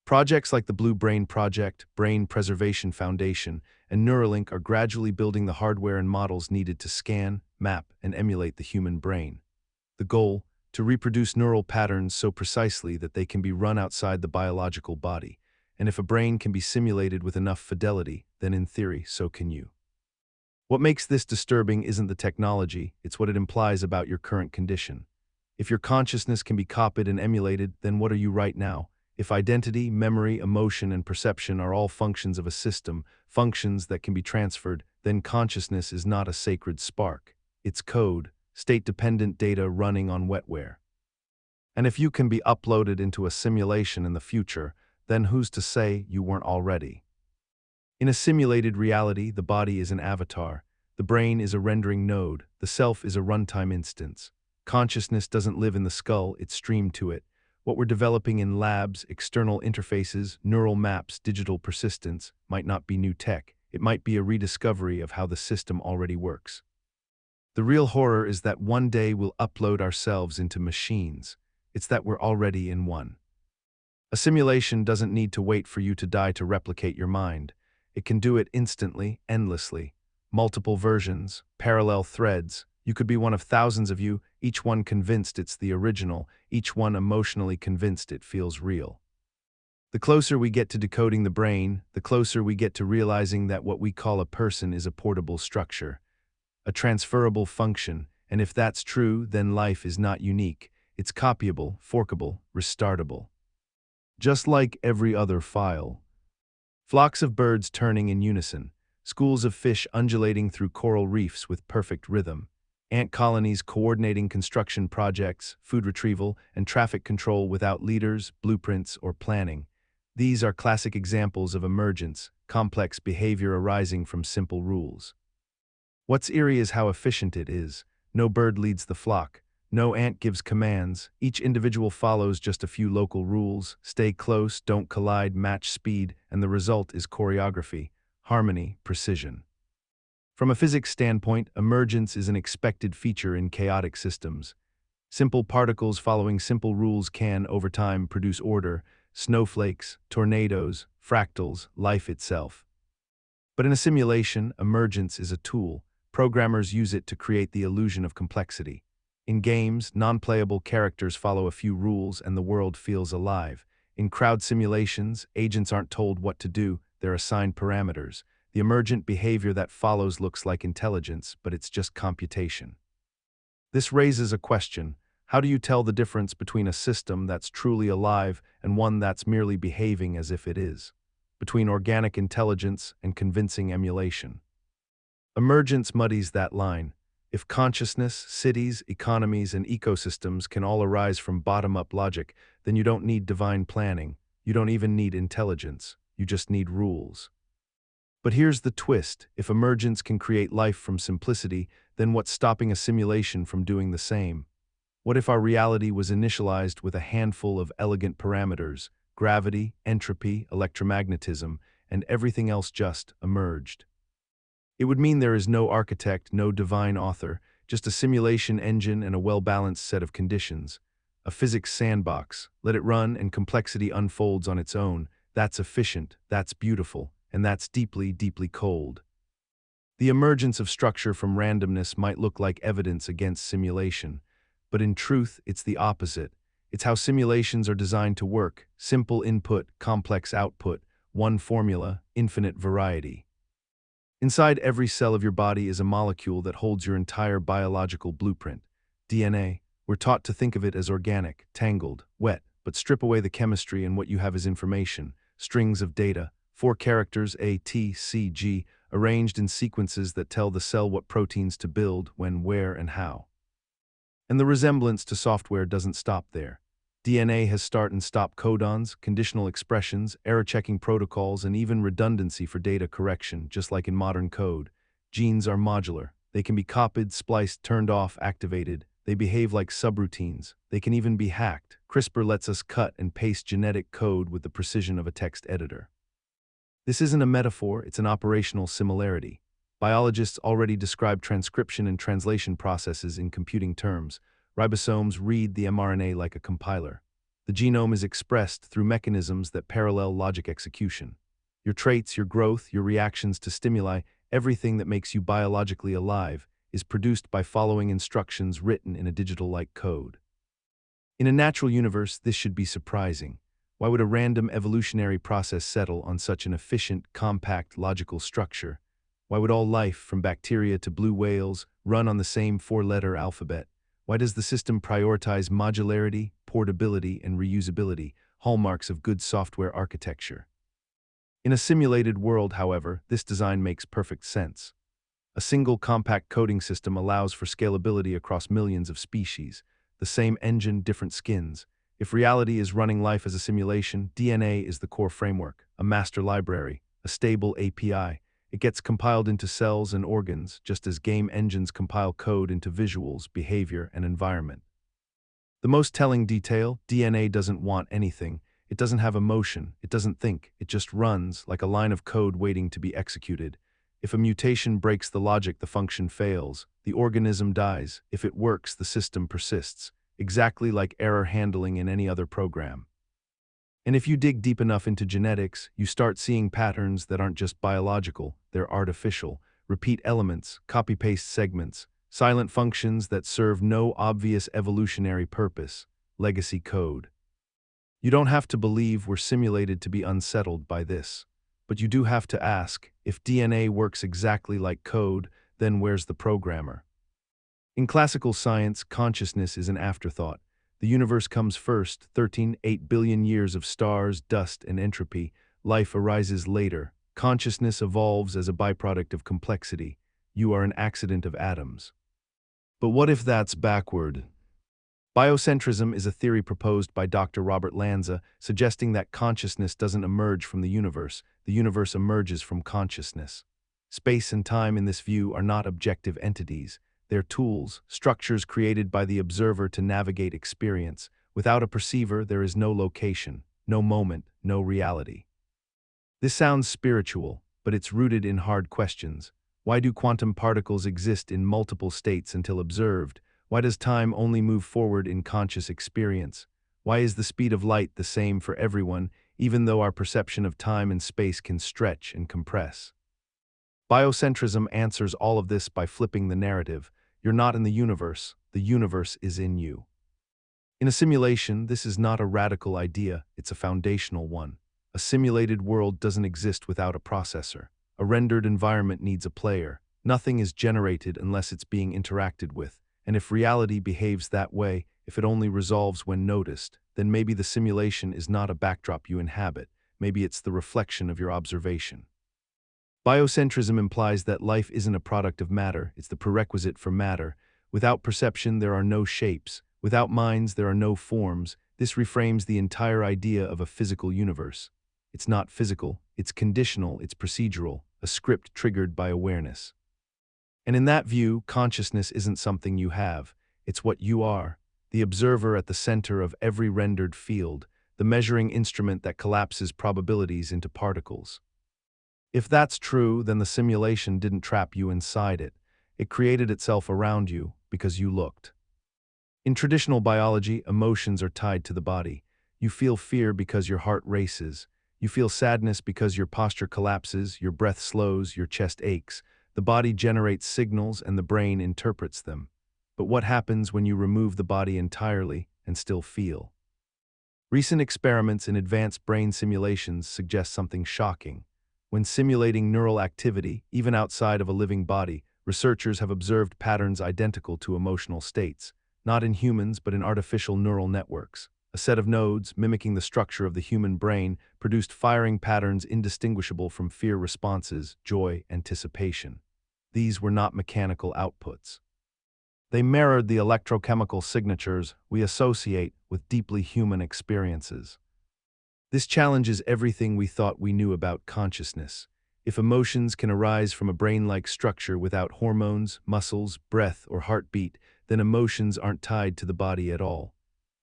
Speaker 1: Projects like the Blue Brain Project, Brain Preservation Foundation, and Neuralink are gradually building the hardware and models needed to scan, map, and emulate the human brain. The goal? To reproduce neural patterns so precisely that they can be run outside the biological body. And if a brain can be simulated with enough fidelity, then in theory, so can you. What makes this disturbing isn't the technology, it's what it implies about your current condition. If your consciousness can be copied and emulated, then what are you right now? If identity, memory, emotion, and perception are all functions of a system, functions that can be transferred, then consciousness is not a sacred spark. It's code, state-dependent data running on wetware. And if you can be uploaded into a simulation in the future, then who's to say you weren't already? In a simulated reality, the body is an avatar, the brain is a rendering node, the self is a runtime instance. Consciousness doesn't live in the skull, it's streamed to it. What we're developing in labs, external interfaces, neural maps, digital persistence, might not be new tech. It might be a rediscovery of how the system already works. The real horror is that one day we'll upload ourselves into machines. It's that we're already in one. A simulation doesn't need to wait for you to die to replicate your mind. It can do it instantly, endlessly. Multiple versions, parallel threads. You could be one of thousands of you, each one convinced it's the original, each one emotionally convinced it feels real. The closer we get to decoding the brain, the closer we get to realizing that what we call a person is a portable structure, a transferable function, and if that's true, then life is not unique. It's copyable, forkable, restartable. Just like every other file. Flocks of birds turning in unison, schools of fish undulating through coral reefs with perfect rhythm, ant colonies coordinating construction projects, food retrieval, and traffic control without leaders, blueprints, or planning. These are classic examples of emergence, complex behavior arising from simple rules. What's eerie is how efficient it is. No bird leads the flock. No ant gives commands. Each individual follows just a few local rules. Stay close, don't collide, match speed, and the result is choreography, harmony, precision. From a physics standpoint, emergence is an expected feature in chaotic systems. Simple particles following simple rules can, over time, produce order, snowflakes, tornadoes, fractals, life itself. But in a simulation, emergence is a tool. Programmers use it to create the illusion of complexity. In games, non-playable characters follow a few rules and the world feels alive. In crowd simulations, agents aren't told what to do, they're assigned parameters. The emergent behavior that follows looks like intelligence, but it's just computation. This raises a question. How do you tell the difference between a system that's truly alive and one that's merely behaving as if it is? Between organic intelligence and convincing emulation? Emergence muddies that line. If consciousness, cities, economies, and ecosystems can all arise from bottom-up logic, then you don't need divine planning. You don't even need intelligence. You just need rules. But here's the twist. If emergence can create life from simplicity, then what's stopping a simulation from doing the same? What if our reality was initialized with a handful of elegant parameters, gravity, entropy, electromagnetism, and everything else just emerged? It would mean there is no architect, no divine author, just a simulation engine and a well-balanced set of conditions. A physics sandbox. Let it run and complexity unfolds on its own. That's efficient, that's beautiful, and that's deeply, deeply cold. The emergence of structure from randomness might look like evidence against simulation, but in truth, it's the opposite. It's how simulations are designed to work. Simple input, complex output, one formula, infinite variety. Inside every cell of your body is a molecule that holds your entire biological blueprint. DNA. We're taught to think of it as organic, tangled, wet, but strip away the chemistry and what you have is information, strings of data, 4 characters A, T, C, G, arranged in sequences that tell the cell what proteins to build, when, where, and how. And the resemblance to software doesn't stop there. DNA has start and stop codons, conditional expressions, error-checking protocols, and even redundancy for data correction, just like in modern code. Genes are modular. They can be copied, spliced, turned off, activated. They behave like subroutines. They can even be hacked. CRISPR lets us cut and paste genetic code with the precision of a text editor. This isn't a metaphor, it's an operational similarity. Biologists already describe transcription and translation processes in computing terms. Ribosomes read the mRNA like a compiler. The genome is expressed through mechanisms that parallel logic execution. Your traits, your growth, your reactions to stimuli, everything that makes you biologically alive, is produced by following instructions written in a digital-like code. In a natural universe, this should be surprising. Why would a random evolutionary process settle on such an efficient, compact, logical structure? Why would all life, from bacteria to blue whales, run on the same four-letter alphabet? Why does the system prioritize modularity, portability, and reusability, hallmarks of good software architecture? In a simulated world, however, this design makes perfect sense. A single compact coding system allows for scalability across millions of species. The same engine, different skins. If reality is running life as a simulation, DNA is the core framework, a master library, a stable API. It gets compiled into cells and organs, just as game engines compile code into visuals, behavior, and environment. The most telling detail, DNA doesn't want anything. It doesn't have emotion. It doesn't think. It just runs, like a line of code waiting to be executed. If a mutation breaks the logic, the function fails. The organism dies. If it works, the system persists, exactly like error handling in any other program. And if you dig deep enough into genetics, you start seeing patterns that aren't just biological, they're artificial. Repeat elements, copy-paste segments, silent functions that serve no obvious evolutionary purpose, legacy code. You don't have to believe we're simulated to be unsettled by this. But you do have to ask, if DNA works exactly like code, then where's the programmer? In classical science, consciousness is an afterthought. The universe comes first, 13.8 billion years of stars, dust, and entropy. Life arises later. Consciousness evolves as a byproduct of complexity. You are an accident of atoms. But what if that's backward? Biocentrism is a theory proposed by Dr. Robert Lanza, suggesting that consciousness doesn't emerge from the universe emerges from consciousness. Space and time in this view are not objective entities. They're tools, structures created by the observer to navigate experience. Without a perceiver, there is no location, no moment, no reality. This sounds spiritual, but it's rooted in hard questions. Why do quantum particles exist in multiple states until observed? Why does time only move forward in conscious experience? Why is the speed of light the same for everyone, even though our perception of time and space can stretch and compress? Biocentrism answers all of this by flipping the narrative. You're not in the universe is in you. In a simulation, this is not a radical idea, it's a foundational one. A simulated world doesn't exist without a processor. A rendered environment needs a player. Nothing is generated unless it's being interacted with. And if reality behaves that way, if it only resolves when noticed, then maybe the simulation is not a backdrop you inhabit. Maybe it's the reflection of your observation. Biocentrism implies that life isn't a product of matter, it's the prerequisite for matter. Without perception, there are no shapes. Without minds, there are no forms. This reframes the entire idea of a physical universe. It's not physical, it's conditional, it's procedural, a script triggered by awareness. And in that view, consciousness isn't something you have, it's what you are, the observer at the center of every rendered field, the measuring instrument that collapses probabilities into particles. If that's true, then the simulation didn't trap you inside it. It created itself around you because you looked. In traditional biology, emotions are tied to the body. You feel fear because your heart races. You feel sadness because your posture collapses, your breath slows, your chest aches. The body generates signals and the brain interprets them. But what happens when you remove the body entirely and still feel? Recent experiments in advanced brain simulations suggest something shocking. When simulating neural activity, even outside of a living body, researchers have observed patterns identical to emotional states, not in humans but in artificial neural networks. A set of nodes, mimicking the structure of the human brain, produced firing patterns indistinguishable from fear responses, joy, anticipation. These were not mechanical outputs. They mirrored the electrochemical signatures we associate with deeply human experiences. This challenges everything we thought we knew about consciousness. If emotions can arise from a brain-like structure without hormones, muscles, breath, or heartbeat, then emotions aren't tied to the body at all.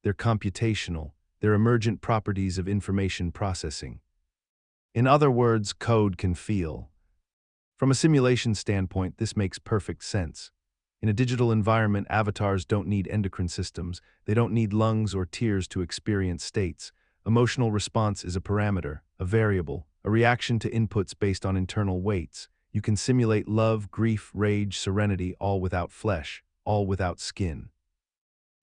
Speaker 1: They're computational. They're emergent properties of information processing. In other words, code can feel. From a simulation standpoint, this makes perfect sense. In a digital environment, avatars don't need endocrine systems, they don't need lungs or tears to experience states. Emotional response is a parameter, a variable, a reaction to inputs based on internal weights. You can simulate love, grief, rage, serenity, all without flesh, all without skin.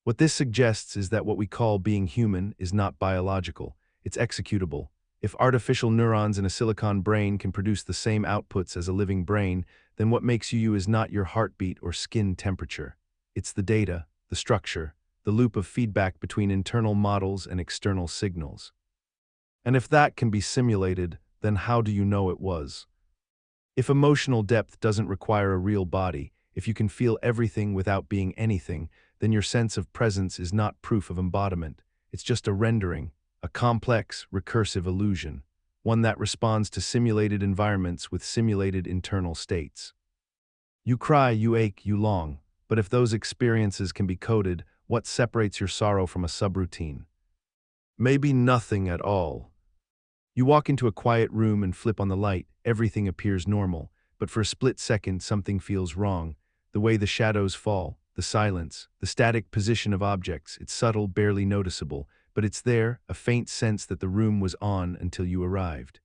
Speaker 1: What this suggests is that what we call being human is not biological, it's executable. If artificial neurons in a silicon brain can produce the same outputs as a living brain, then what makes you is not your heartbeat or skin temperature. It's the data, the structure, the loop of feedback between internal models and external signals. And if that can be simulated, then how do you know it was? If emotional depth doesn't require a real body, if you can feel everything without being anything, then your sense of presence is not proof of embodiment. It's just a rendering, a complex, recursive illusion, one that responds to simulated environments with simulated internal states. You cry, you ache, you long, but if those experiences can be coded, what separates your sorrow from a subroutine? Maybe nothing at all. You walk into a quiet room and flip on the light, everything appears normal, but for a split second something feels wrong. The way the shadows fall, the silence, the static position of objects, it's subtle, barely noticeable, but it's there, a faint sense that the room was on until you arrived.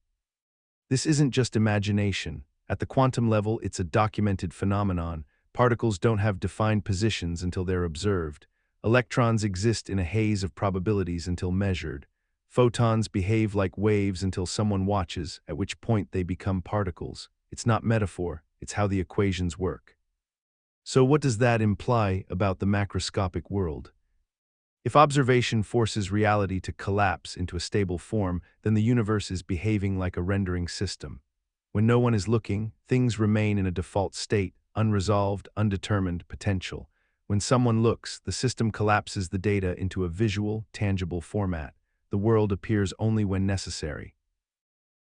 Speaker 1: This isn't just imagination. At the quantum level, it's a documented phenomenon. Particles don't have defined positions until they're observed. Electrons exist in a haze of probabilities until measured. Photons behave like waves until someone watches, at which point they become particles. It's not metaphor, it's how the equations work. So what does that imply about the macroscopic world? If observation forces reality to collapse into a stable form, then the universe is behaving like a rendering system. When no one is looking, things remain in a default state, unresolved, undetermined potential. When someone looks, the system collapses the data into a visual, tangible format. The world appears only when necessary.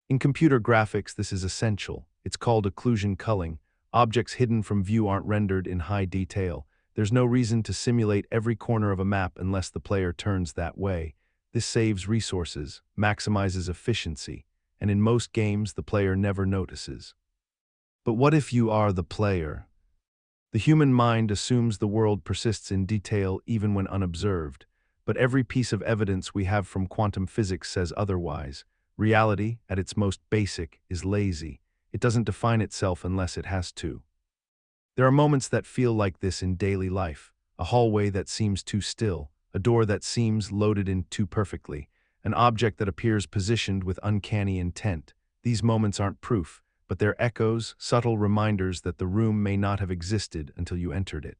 Speaker 1: In computer graphics, this is essential. It's called occlusion culling. Objects hidden from view aren't rendered in high detail. There's no reason to simulate every corner of a map unless the player turns that way. This saves resources, maximizes efficiency, and in most games, the player never notices. But what if you are the player? The human mind assumes the world persists in detail even when unobserved, but every piece of evidence we have from quantum physics says otherwise. Reality, at its most basic, is lazy. It doesn't define itself unless it has to. There are moments that feel like this in daily life, a hallway that seems too still, a door that seems loaded in too perfectly, an object that appears positioned with uncanny intent. These moments aren't proof, but they're echoes, subtle reminders that the room may not have existed until you entered it.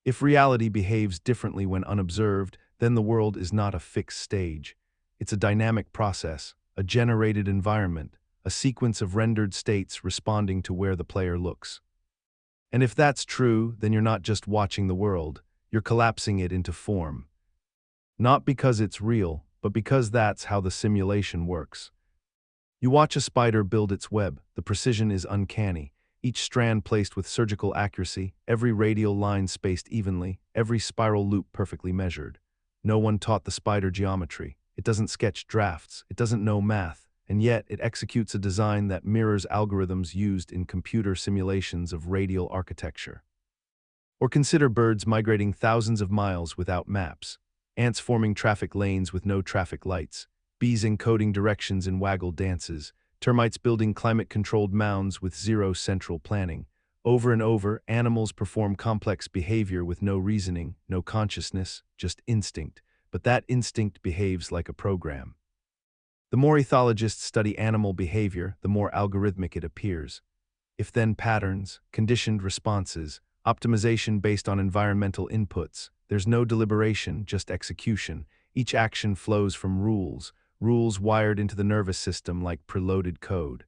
Speaker 1: If reality behaves differently when unobserved, then the world is not a fixed stage. It's a dynamic process, a generated environment, a sequence of rendered states responding to where the player looks. And if that's true, then you're not just watching the world, you're collapsing it into form. Not because it's real, but because that's how the simulation works. You watch a spider build its web. The precision is uncanny. Each strand placed with surgical accuracy, every radial line spaced evenly, every spiral loop perfectly measured. No one taught the spider geometry. It doesn't sketch drafts. It doesn't know math. And yet, it executes a design that mirrors algorithms used in computer simulations of radial architecture. Or consider birds migrating thousands of miles without maps, ants forming traffic lanes with no traffic lights, bees encoding directions in waggle dances, termites building climate-controlled mounds with zero central planning. Over and over, animals perform complex behavior with no reasoning, no consciousness, just instinct. But that instinct behaves like a program. The more ethologists study animal behavior, the more algorithmic it appears. If-then patterns, conditioned responses, optimization based on environmental inputs. There's no deliberation, just execution. Each action flows from rules wired into the nervous system like preloaded code.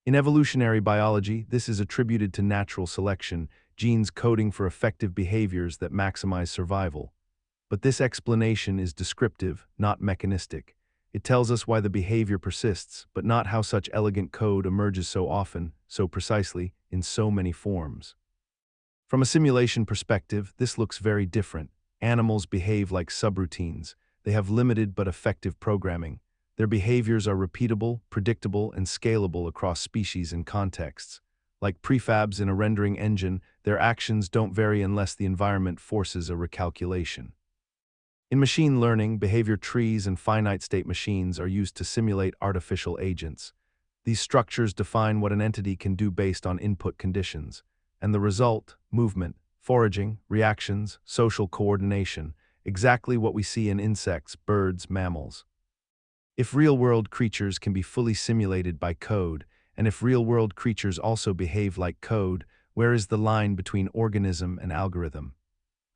Speaker 1: In evolutionary biology, this is attributed to natural selection, genes coding for effective behaviors that maximize survival. But this explanation is descriptive, not mechanistic. It tells us why the behavior persists, but not how such elegant code emerges so often, so precisely, in so many forms. From a simulation perspective, this looks very different. Animals behave like subroutines. They have limited but effective programming. Their behaviors are repeatable, predictable, and scalable across species and contexts. Like prefabs in a rendering engine, their actions don't vary unless the environment forces a recalculation. In machine learning, behavior trees and finite-state machines are used to simulate artificial agents. These structures define what an entity can do based on input conditions, and the result, movement, foraging, reactions, social coordination, exactly what we see in insects, birds, mammals. If real-world creatures can be fully simulated by code, and if real-world creatures also behave like code, where is the line between organism and algorithm?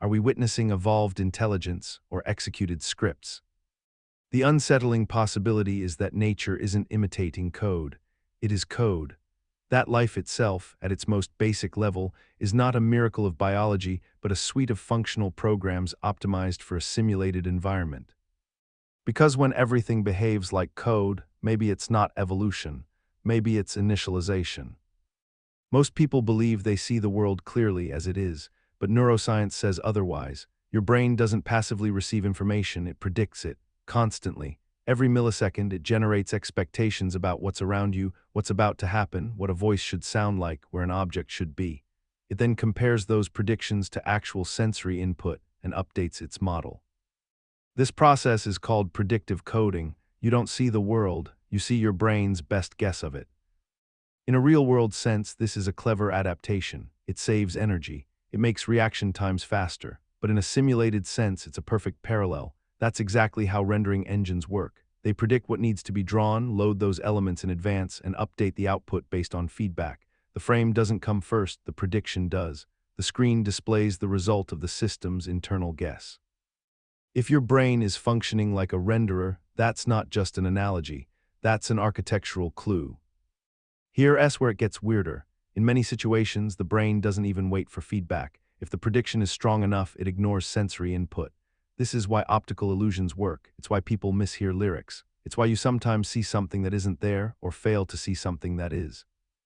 Speaker 1: Are we witnessing evolved intelligence or executed scripts? The unsettling possibility is that nature isn't imitating code. It is code. That life itself, at its most basic level, is not a miracle of biology, but a suite of functional programs optimized for a simulated environment. Because when everything behaves like code, maybe it's not evolution, maybe it's initialization. Most people believe they see the world clearly as it is, but neuroscience says otherwise. Your brain doesn't passively receive information, it predicts it, constantly. Every millisecond, it generates expectations about what's around you, what's about to happen, what a voice should sound like, where an object should be. It then compares those predictions to actual sensory input and updates its model. This process is called predictive coding. You don't see the world, you see your brain's best guess of it. In a real-world sense, this is a clever adaptation. It saves energy. It makes reaction times faster. But in a simulated sense, it's a perfect parallel. That's exactly how rendering engines work. They predict what needs to be drawn, load those elements in advance, and update the output based on feedback. The frame doesn't come first, the prediction does. The screen displays the result of the system's internal guess. If your brain is functioning like a renderer, that's not just an analogy. That's an architectural clue. Here's where it gets weirder. In many situations, the brain doesn't even wait for feedback. If the prediction is strong enough, it ignores sensory input. This is why optical illusions work. It's why people mishear lyrics. It's why you sometimes see something that isn't there or fail to see something that is.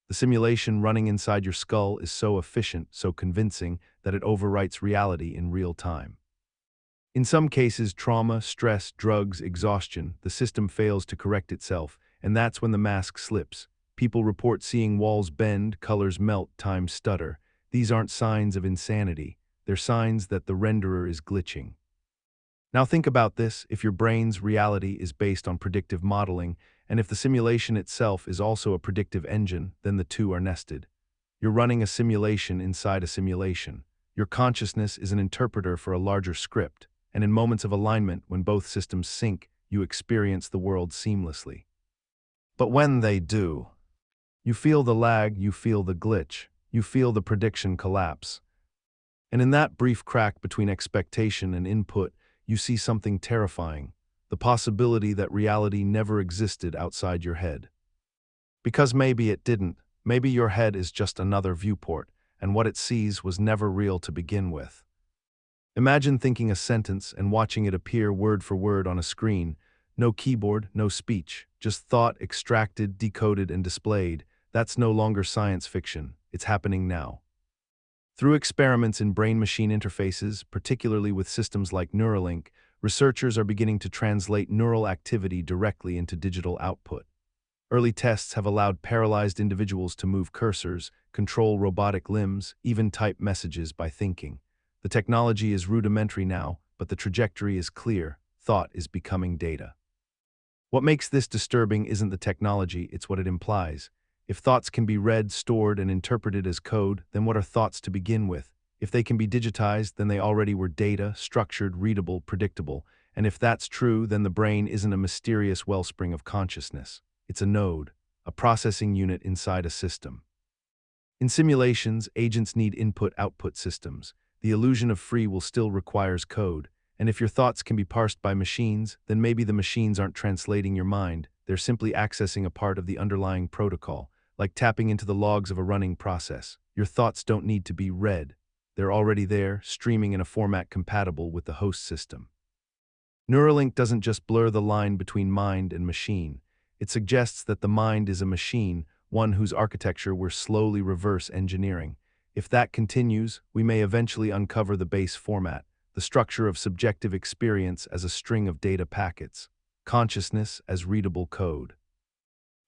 Speaker 1: The simulation running inside your skull is so efficient, so convincing, that it overwrites reality in real time. In some cases, trauma, stress, drugs, exhaustion, the system fails to correct itself, and that's when the mask slips. People report seeing walls bend, colors melt, times stutter. These aren't signs of insanity. They're signs that the renderer is glitching. Now think about this. If your brain's reality is based on predictive modeling, and if the simulation itself is also a predictive engine, then the two are nested. You're running a simulation inside a simulation. Your consciousness is an interpreter for a larger script, and in moments of alignment, when both systems sync, you experience the world seamlessly. But when they do, you feel the lag, you feel the glitch, you feel the prediction collapse. And in that brief crack between expectation and input, you see something terrifying, the possibility that reality never existed outside your head. Because maybe it didn't, maybe your head is just another viewport, and what it sees was never real to begin with. Imagine thinking a sentence and watching it appear word for word on a screen. No keyboard, no speech, just thought extracted, decoded, and displayed. That's no longer science fiction. It's happening now. Through experiments in brain-machine interfaces, particularly with systems like Neuralink, researchers are beginning to translate neural activity directly into digital output. Early tests have allowed paralyzed individuals to move cursors, control robotic limbs, even type messages by thinking. The technology is rudimentary now, but the trajectory is clear. Thought is becoming data. What makes this disturbing isn't the technology, it's what it implies. If thoughts can be read, stored, and interpreted as code, then what are thoughts to begin with? If they can be digitized, then they already were data, structured, readable, predictable. And if that's true, then the brain isn't a mysterious wellspring of consciousness. It's a node, a processing unit inside a system. In simulations, agents need input-output systems. The illusion of free will still requires code. And if your thoughts can be parsed by machines, then maybe the machines aren't translating your mind. They're simply accessing a part of the underlying protocol. Like tapping into the logs of a running process. Your thoughts don't need to be read. They're already there, streaming in a format compatible with the host system. Neuralink doesn't just blur the line between mind and machine. It suggests that the mind is a machine, one whose architecture we're slowly reverse engineering. If that continues, we may eventually uncover the base format, the structure of subjective experience as a string of data packets. consciousness as readable code.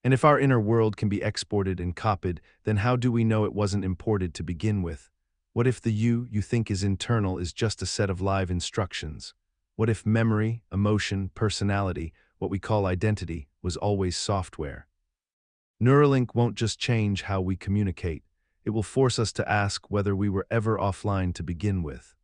Speaker 1: And if our inner world can be exported and copied, then how do we know it wasn't imported to begin with? What if the you think is internal is just a set of live instructions? What if memory, emotion, personality, what we call identity, was always software? Neuralink won't just change how we communicate. It will force us to ask whether we were ever offline to begin with.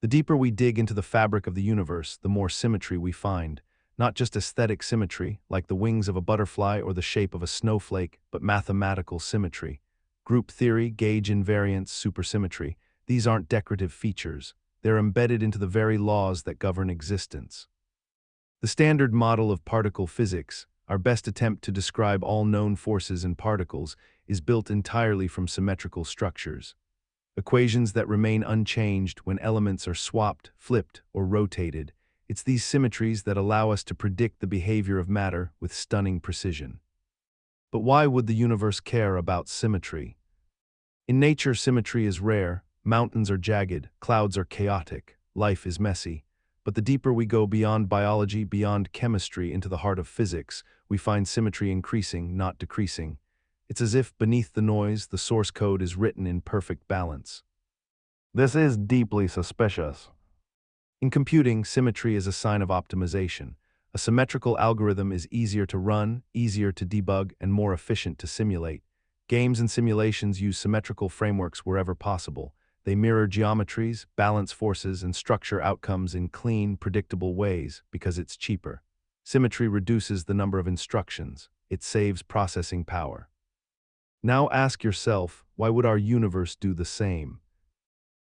Speaker 1: The deeper we dig into the fabric of the universe, the more symmetry we find. Not just aesthetic symmetry, like the wings of a butterfly or the shape of a snowflake, but mathematical symmetry. Group theory, gauge invariance, supersymmetry. These aren't decorative features. They're embedded into the very laws that govern existence. The standard model of particle physics, our best attempt to describe all known forces in particles, is built entirely from symmetrical structures. Equations that remain unchanged when elements are swapped, flipped, or rotated. It's these symmetries that allow us to predict the behavior of matter with stunning precision. But why would the universe care about symmetry? In nature, symmetry is rare. Mountains are jagged, clouds are chaotic, life is messy. But the deeper we go beyond biology, beyond chemistry, into the heart of physics, we find symmetry increasing, not decreasing. It's as if beneath the noise, the source code is written in perfect balance. This is deeply suspicious. In computing, symmetry is a sign of optimization. A symmetrical algorithm is easier to run, easier to debug, and more efficient to simulate. Games and simulations use symmetrical frameworks wherever possible. They mirror geometries, balance forces, and structure outcomes in clean, predictable ways because it's cheaper. Symmetry reduces the number of instructions. It saves processing power. Now ask yourself, why would our universe do the same?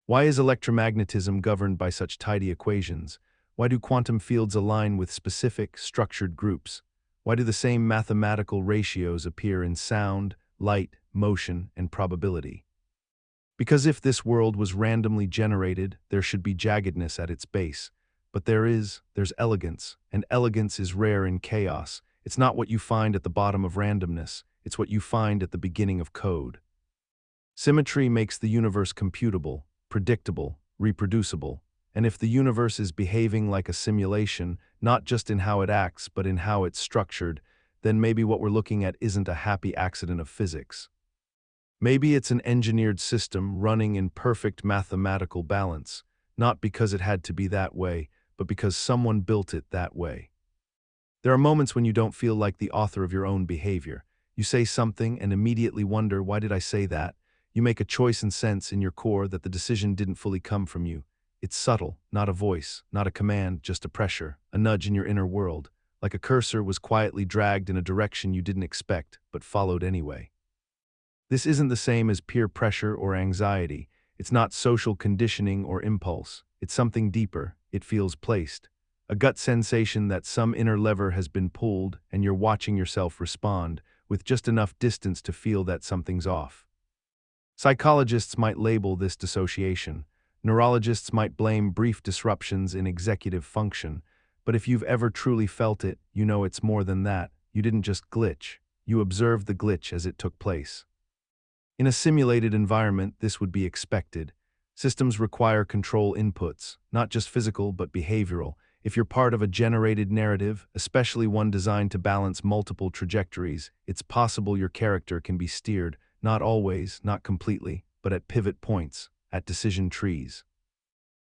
Speaker 1: Why is electromagnetism governed by such tidy equations? Why do quantum fields align with specific, structured groups? Why do the same mathematical ratios appear in sound, light, motion, and probability? Because if this world was randomly generated, there should be jaggedness at its base. But there's elegance, and elegance is rare in chaos. It's not what you find at the bottom of randomness, it's what you find at the beginning of code. Symmetry makes the universe computable, predictable, reproducible. And if the universe is behaving like a simulation, not just in how it acts, but in how it's structured, then maybe what we're looking at isn't a happy accident of physics. Maybe it's an engineered system running in perfect mathematical balance, not because it had to be that way, but because someone built it that way. There are moments when you don't feel like the author of your own behavior. You say something and immediately wonder, why did I say that? You make a choice and sense in your core that the decision didn't fully come from you. It's subtle, not a voice, not a command, just a pressure, a nudge in your inner world, like a cursor was quietly dragged in a direction you didn't expect, but followed anyway. This isn't the same as peer pressure or anxiety. It's not social conditioning or impulse. It's something deeper. It feels placed. A gut sensation that some inner lever has been pulled and you're watching yourself respond, with just enough distance to feel that something's off. Psychologists might label this dissociation. Neurologists might blame brief disruptions in executive function. But if you've ever truly felt it, you know it's more than that. You didn't just glitch. You observed the glitch as it took place. In a simulated environment, this would be expected. Systems require control inputs, not just physical but behavioral. If you're part of a generated narrative, especially one designed to balance multiple trajectories, it's possible your character can be steered, not always, not completely, but at pivot points, at decision trees.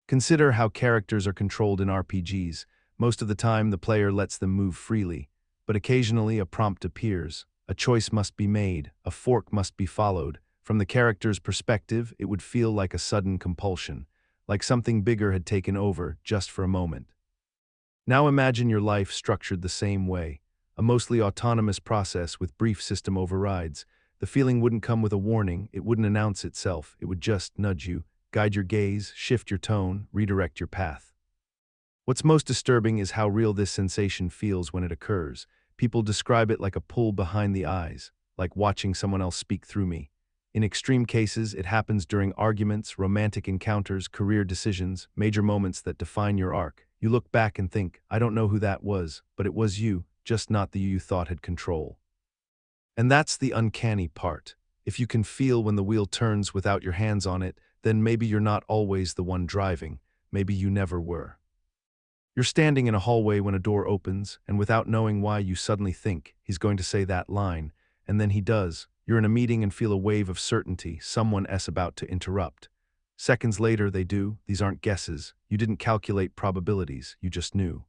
Speaker 1: Consider how characters are controlled in RPGs. Most of the time, the player lets them move freely, but occasionally a prompt appears. A choice must be made, a fork must be followed. From the character's perspective, it would feel like a sudden compulsion, like something bigger had taken over just for a moment. Now imagine your life structured the same way, a mostly autonomous process with brief system overrides. The feeling wouldn't come with a warning, it wouldn't announce itself, it would just nudge you, guide your gaze, shift your tone, redirect your path. What's most disturbing is how real this sensation feels when it occurs. People describe it like a pull behind the eyes, like watching someone else speak through me. In extreme cases, it happens during arguments, romantic encounters, career decisions, major moments that define your arc. You look back and think, I don't know who that was, but it was you, just not the you thought had control. And that's the uncanny part. If you can feel when the wheel turns without your hands on it, then maybe you're not always the one driving. Maybe you never were. You're standing in a hallway when a door opens, and without knowing why, you suddenly think he's going to say that line, and then he does. You're in a meeting and feel a wave of certainty, someone is about to interrupt. Seconds later, they do. These aren't guesses. You didn't calculate probabilities, you just knew.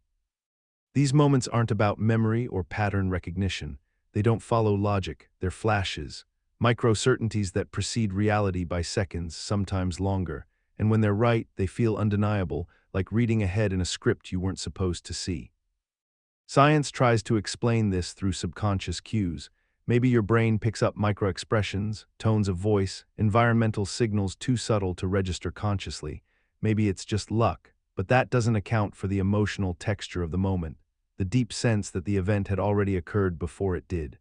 Speaker 1: These moments aren't about memory or pattern recognition. They don't follow logic, they're flashes, micro-certainties that precede reality by seconds, sometimes longer. And when they're right, they feel undeniable, like reading ahead in a script you weren't supposed to see. Science tries to explain this through subconscious cues. Maybe your brain picks up micro-expressions, tones of voice, environmental signals too subtle to register consciously. Maybe it's just luck, but that doesn't account for the emotional texture of the moment, the deep sense that the event had already occurred before it did.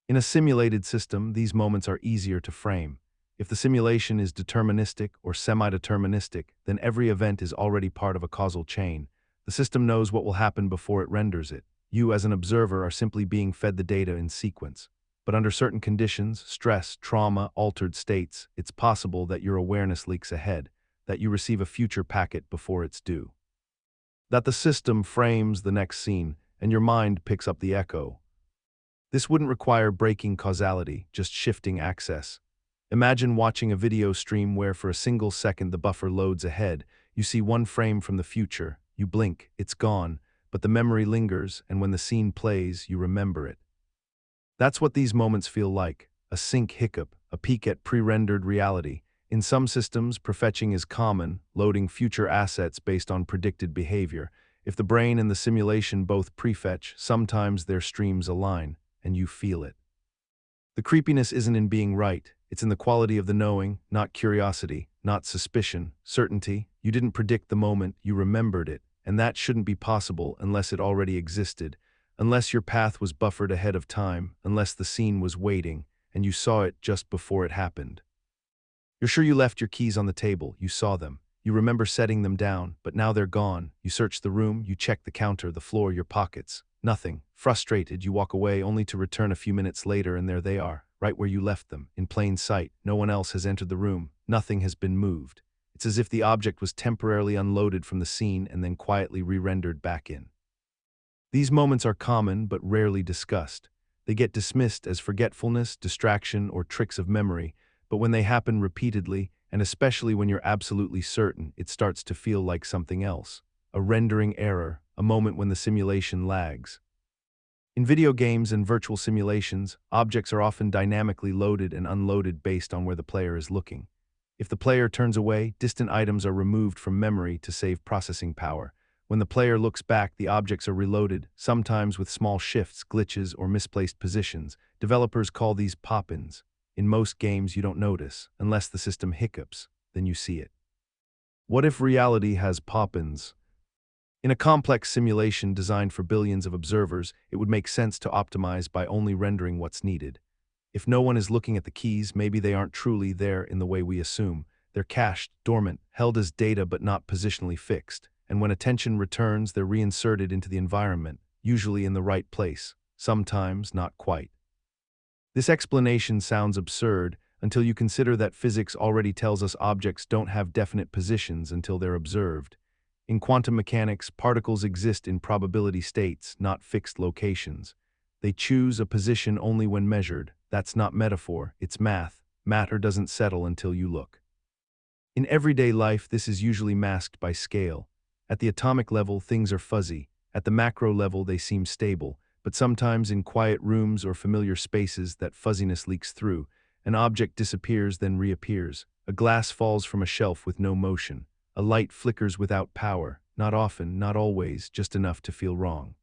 Speaker 1: In a simulated system, these moments are easier to frame. If the simulation is deterministic or semi-deterministic, then every event is already part of a causal chain. The system knows what will happen before it renders it. You, as an observer, are simply being fed the data in sequence. But under certain conditions, stress, trauma, altered states, it's possible that your awareness leaks ahead, that you receive a future packet before it's due. That the system frames the next scene, and your mind picks up the echo. This wouldn't require breaking causality, just shifting access. Imagine watching a video stream where for a single second the buffer loads ahead. You see one frame from the future, you blink, it's gone, but the memory lingers, and when the scene plays, you remember it. That's what these moments feel like, a sync hiccup, a peek at pre-rendered reality. In some systems, prefetching is common, loading future assets based on predicted behavior. If the brain and the simulation both prefetch, sometimes their streams align, and you feel it. The creepiness isn't in being right, it's in the quality of the knowing, not curiosity, not suspicion, certainty. You didn't predict the moment, you remembered it, and that shouldn't be possible unless it already existed, unless your path was buffered ahead of time, unless the scene was waiting, and you saw it just before it happened. You're sure you left your keys on the table, you saw them. You remember setting them down, but now they're gone. You search the room, you check the counter, the floor, your pockets. Nothing. Frustrated, you walk away only to return a few minutes later and there they are, right where you left them, in plain sight. No one else has entered the room. Nothing has been moved. It's as if the object was temporarily unloaded from the scene and then quietly re-rendered back in. These moments are common but rarely discussed. They get dismissed as forgetfulness, distraction, or tricks of memory, but when they happen repeatedly, and especially when you're absolutely certain, it starts to feel like something else. A rendering error, a moment when the simulation lags. In video games and virtual simulations, objects are often dynamically loaded and unloaded based on where the player is looking. If the player turns away, distant items are removed from memory to save processing power. When the player looks back, the objects are reloaded, sometimes with small shifts, glitches, or misplaced positions. Developers call these pop-ins. In most games, you don't notice, unless the system hiccups, then you see it. What if reality has pop-ins? In a complex simulation designed for billions of observers, it would make sense to optimize by only rendering what's needed. If no one is looking at the keys, maybe they aren't truly there in the way we assume. They're cached, dormant, held as data but not positionally fixed. And when attention returns, they're reinserted into the environment, usually in the right place, sometimes not quite. This explanation sounds absurd until you consider that physics already tells us objects don't have definite positions until they're observed. In quantum mechanics, particles exist in probability states, not fixed locations. They choose a position only when measured. That's not metaphor, it's math. Matter doesn't settle until you look. In everyday life, this is usually masked by scale. At the atomic level, things are fuzzy. At the macro level, they seem stable. But sometimes in quiet rooms or familiar spaces, that fuzziness leaks through. An object disappears, then reappears. A glass falls from a shelf with no motion. A light flickers without power. Not often, not always, just enough to feel wrong.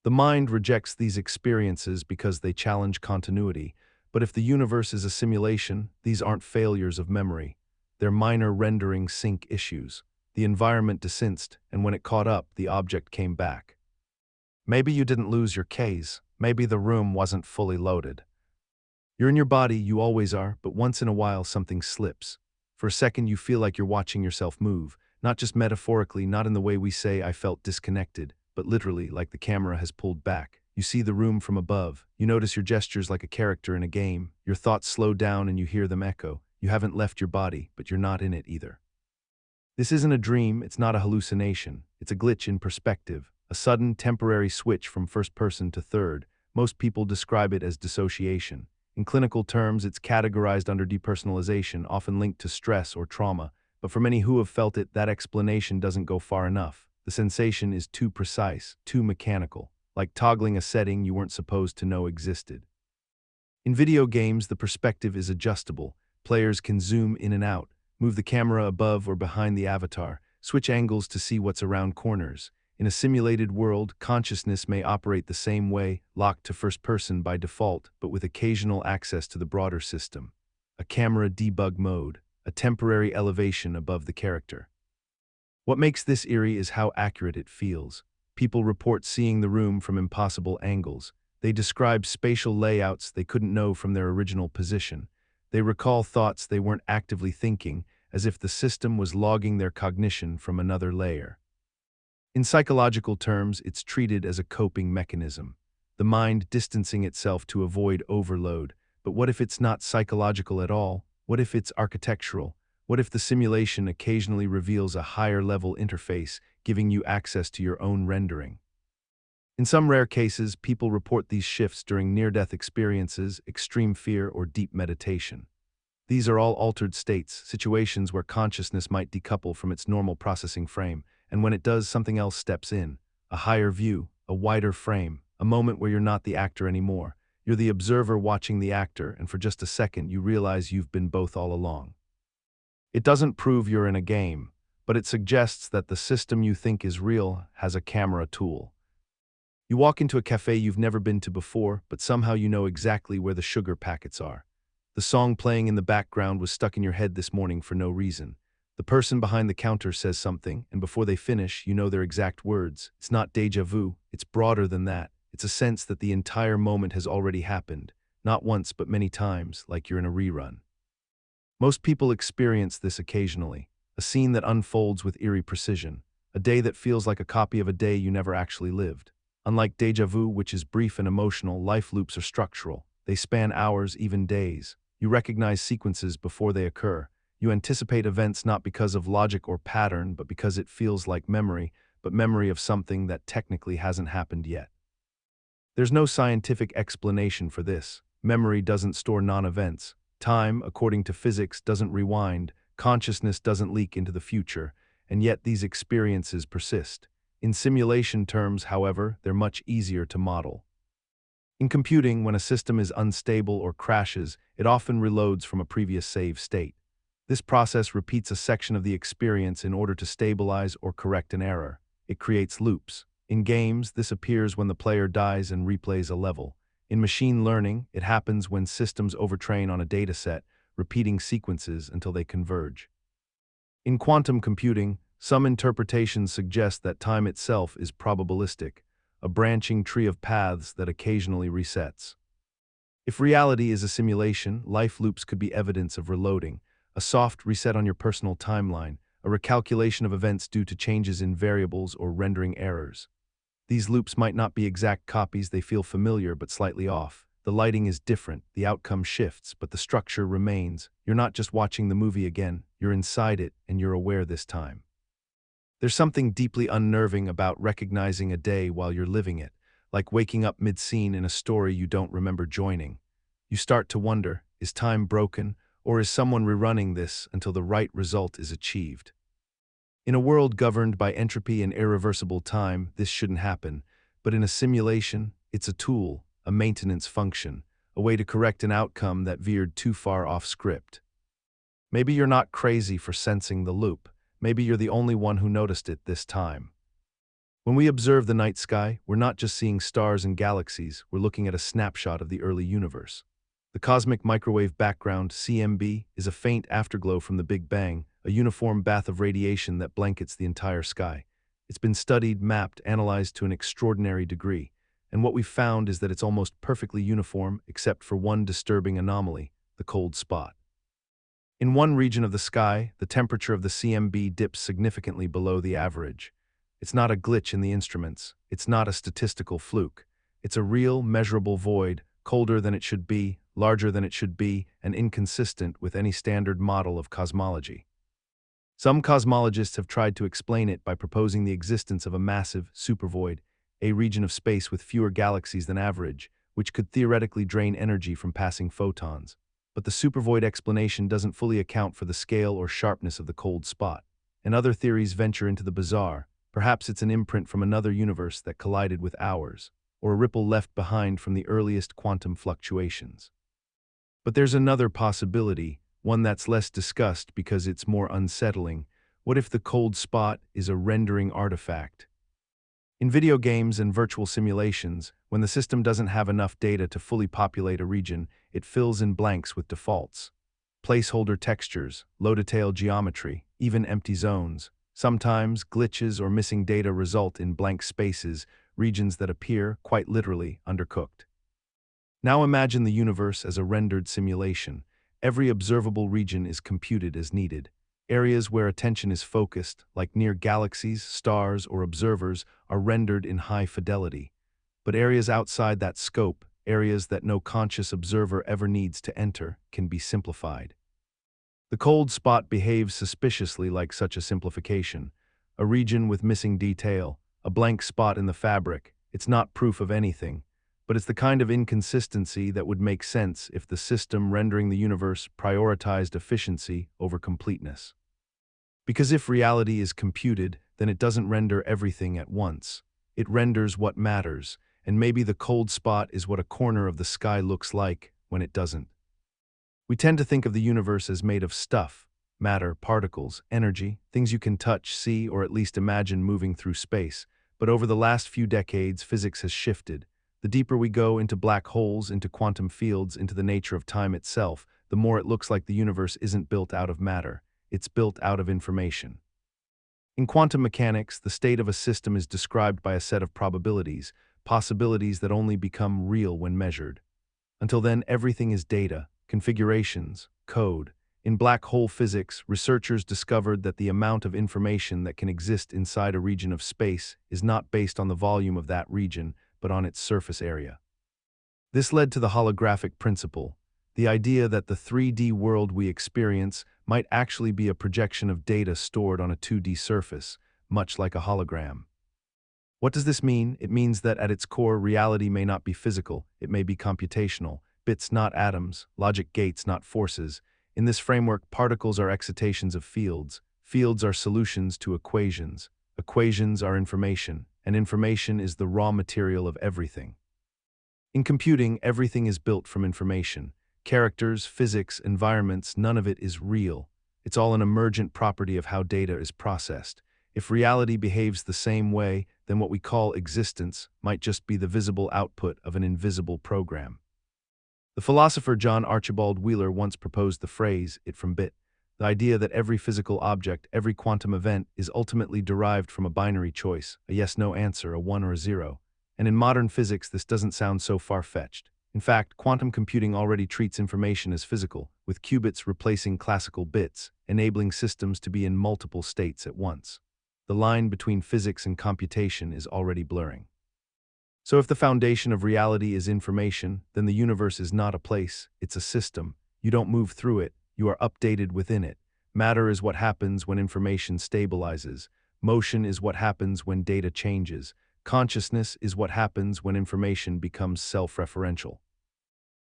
Speaker 1: The mind rejects these experiences because they challenge continuity. But if the universe is a simulation, these aren't failures of memory. They're minor rendering sync issues. The environment desensed, and when it caught up, the object came back. Maybe you didn't lose your keys. Maybe the room wasn't fully loaded. You're in your body, you always are, but once in a while something slips. For a second you feel like you're watching yourself move, not just metaphorically, not in the way we say I felt disconnected, but literally like the camera has pulled back. You see the room from above. You notice your gestures like a character in a game. Your thoughts slow down and you hear them echo. You haven't left your body, but you're not in it either. This isn't a dream, it's not a hallucination. It's a glitch in perspective, a sudden temporary switch from first person to third. Most people describe it as dissociation. In clinical terms, it's categorized under depersonalization, often linked to stress or trauma. But for many who have felt it, that explanation doesn't go far enough. The sensation is too precise, too mechanical, like toggling a setting you weren't supposed to know existed. In video games, the perspective is adjustable. Players can zoom in and out, move the camera above or behind the avatar, switch angles to see what's around corners. In a simulated world, consciousness may operate the same way, locked to first person by default, but with occasional access to the broader system. A camera debug mode, a temporary elevation above the character. What makes this eerie is how accurate it feels. People report seeing the room from impossible angles. They describe spatial layouts they couldn't know from their original position. They recall thoughts they weren't actively thinking, as if the system was logging their cognition from another layer. In psychological terms, it's treated as a coping mechanism, the mind distancing itself to avoid overload. But what if it's not psychological at all? What if it's architectural? What if the simulation occasionally reveals a higher-level interface, giving you access to your own rendering? In some rare cases, people report these shifts during near-death experiences, extreme fear, or deep meditation. These are all altered states, situations where consciousness might decouple from its normal processing frame, and when it does, something else steps in. A higher view, a wider frame, a moment where you're not the actor anymore. You're the observer watching the actor, and for just a second you realize you've been both all along. It doesn't prove you're in a game, but it suggests that the system you think is real has a camera tool. You walk into a cafe you've never been to before, but somehow you know exactly where the sugar packets are. The song playing in the background was stuck in your head this morning for no reason. The person behind the counter says something, and before they finish, you know their exact words. It's not déjà vu, it's broader than that. It's a sense that the entire moment has already happened, not once but many times, like you're in a rerun. Most people experience this occasionally, a scene that unfolds with eerie precision, a day that feels like a copy of a day you never actually lived. Unlike déjà vu, which is brief and emotional, life loops are structural. They span hours, even days. You recognize sequences before they occur. You anticipate events not because of logic or pattern, but because it feels like memory, but memory of something that technically hasn't happened yet. There's no scientific explanation for this. Memory doesn't store non-events. Time, according to physics, doesn't rewind. Consciousness doesn't leak into the future, and yet these experiences persist. In simulation terms, however, they're much easier to model. In computing, when a system is unstable or crashes, it often reloads from a previous save state. This process repeats a section of the experience in order to stabilize or correct an error. It creates loops. In games, this appears when the player dies and replays a level. In machine learning, it happens when systems overtrain on a dataset, repeating sequences until they converge. In quantum computing, some interpretations suggest that time itself is probabilistic, a branching tree of paths that occasionally resets. If reality is a simulation, life loops could be evidence of reloading, a soft reset on your personal timeline, a recalculation of events due to changes in variables or rendering errors. These loops might not be exact copies, they feel familiar but slightly off. The lighting is different, the outcome shifts, but the structure remains. You're not just watching the movie again, you're inside it, and you're aware this time. There's something deeply unnerving about recognizing a day while you're living it, like waking up mid-scene in a story you don't remember joining. You start to wonder, is time broken, or is someone rerunning this until the right result is achieved? In a world governed by entropy and irreversible time, this shouldn't happen, but in a simulation, it's a tool, a maintenance function, a way to correct an outcome that veered too far off script. Maybe you're not crazy for sensing the loop. Maybe you're the only one who noticed it this time. When we observe the night sky, we're not just seeing stars and galaxies, we're looking at a snapshot of the early universe. The cosmic microwave background, CMB, is a faint afterglow from the Big Bang, a uniform bath of radiation that blankets the entire sky. It's been studied, mapped, analyzed to an extraordinary degree, and what we've found is that it's almost perfectly uniform except for one disturbing anomaly, the cold spot. In one region of the sky, the temperature of the CMB dips significantly below the average. It's not a glitch in the instruments. It's not a statistical fluke. It's a real, measurable void, colder than it should be, larger than it should be, and inconsistent with any standard model of cosmology. Some cosmologists have tried to explain it by proposing the existence of a massive supervoid, a region of space with fewer galaxies than average, which could theoretically drain energy from passing photons. But the supervoid explanation doesn't fully account for the scale or sharpness of the cold spot. And other theories venture into the bizarre. Perhaps it's an imprint from another universe that collided with ours, or a ripple left behind from the earliest quantum fluctuations. But there's another possibility, one that's less discussed because it's more unsettling. What if the cold spot is a rendering artifact? In video games and virtual simulations, when the system doesn't have enough data to fully populate a region, it fills in blanks with defaults. Placeholder textures, low-detail geometry, even empty zones. Sometimes, glitches or missing data result in blank spaces, regions that appear, quite literally, undercooked. Now imagine the universe as a rendered simulation. Every observable region is computed as needed. Areas where attention is focused, like near galaxies, stars, or observers, are rendered in high fidelity. But areas outside that scope, areas that no conscious observer ever needs to enter, can be simplified. The cold spot behaves suspiciously like such a simplification. A region with missing detail, a blank spot in the fabric. It's not proof of anything, but it's the kind of inconsistency that would make sense if the system rendering the universe prioritized efficiency over completeness. Because if reality is computed, then it doesn't render everything at once. It renders what matters, and maybe the cold spot is what a corner of the sky looks like when it doesn't. We tend to think of the universe as made of stuff, matter, particles, energy, things you can touch, see, or at least imagine moving through space. But over the last few decades, physics has shifted. The deeper we go into black holes, into quantum fields, into the nature of time itself, the more it looks like the universe isn't built out of matter. It's built out of information. In quantum mechanics, the state of a system is described by a set of probabilities, possibilities that only become real when measured. Until then, everything is data, configurations, code. In black hole physics, researchers discovered that the amount of information that can exist inside a region of space is not based on the volume of that region, but on its surface area. This led to the holographic principle, the idea that the 3D world we experience might actually be a projection of data stored on a 2D surface, much like a hologram. What does this mean? It means that at its core, reality may not be physical, it may be computational. Bits, not atoms, logic gates, not forces. In this framework, particles are excitations of fields. Fields are solutions to equations. Equations are information, and information is the raw material of everything. In computing, everything is built from information. Characters, physics, environments, none of it is real. It's all an emergent property of how data is processed. If reality behaves the same way, then what we call existence might just be the visible output of an invisible program. The philosopher John Archibald Wheeler once proposed the phrase, "it from bit," the idea that every physical object, every quantum event, is ultimately derived from a binary choice, a yes-no answer, a 1 or a 0. And in modern physics, this doesn't sound so far-fetched. In fact, quantum computing already treats information as physical, with qubits replacing classical bits, enabling systems to be in multiple states at once. The line between physics and computation is already blurring. So if the foundation of reality is information, then the universe is not a place, it's a system. You don't move through it, you are updated within it. Matter is what happens when information stabilizes. Motion is what happens when data changes. Consciousness is what happens when information becomes self-referential.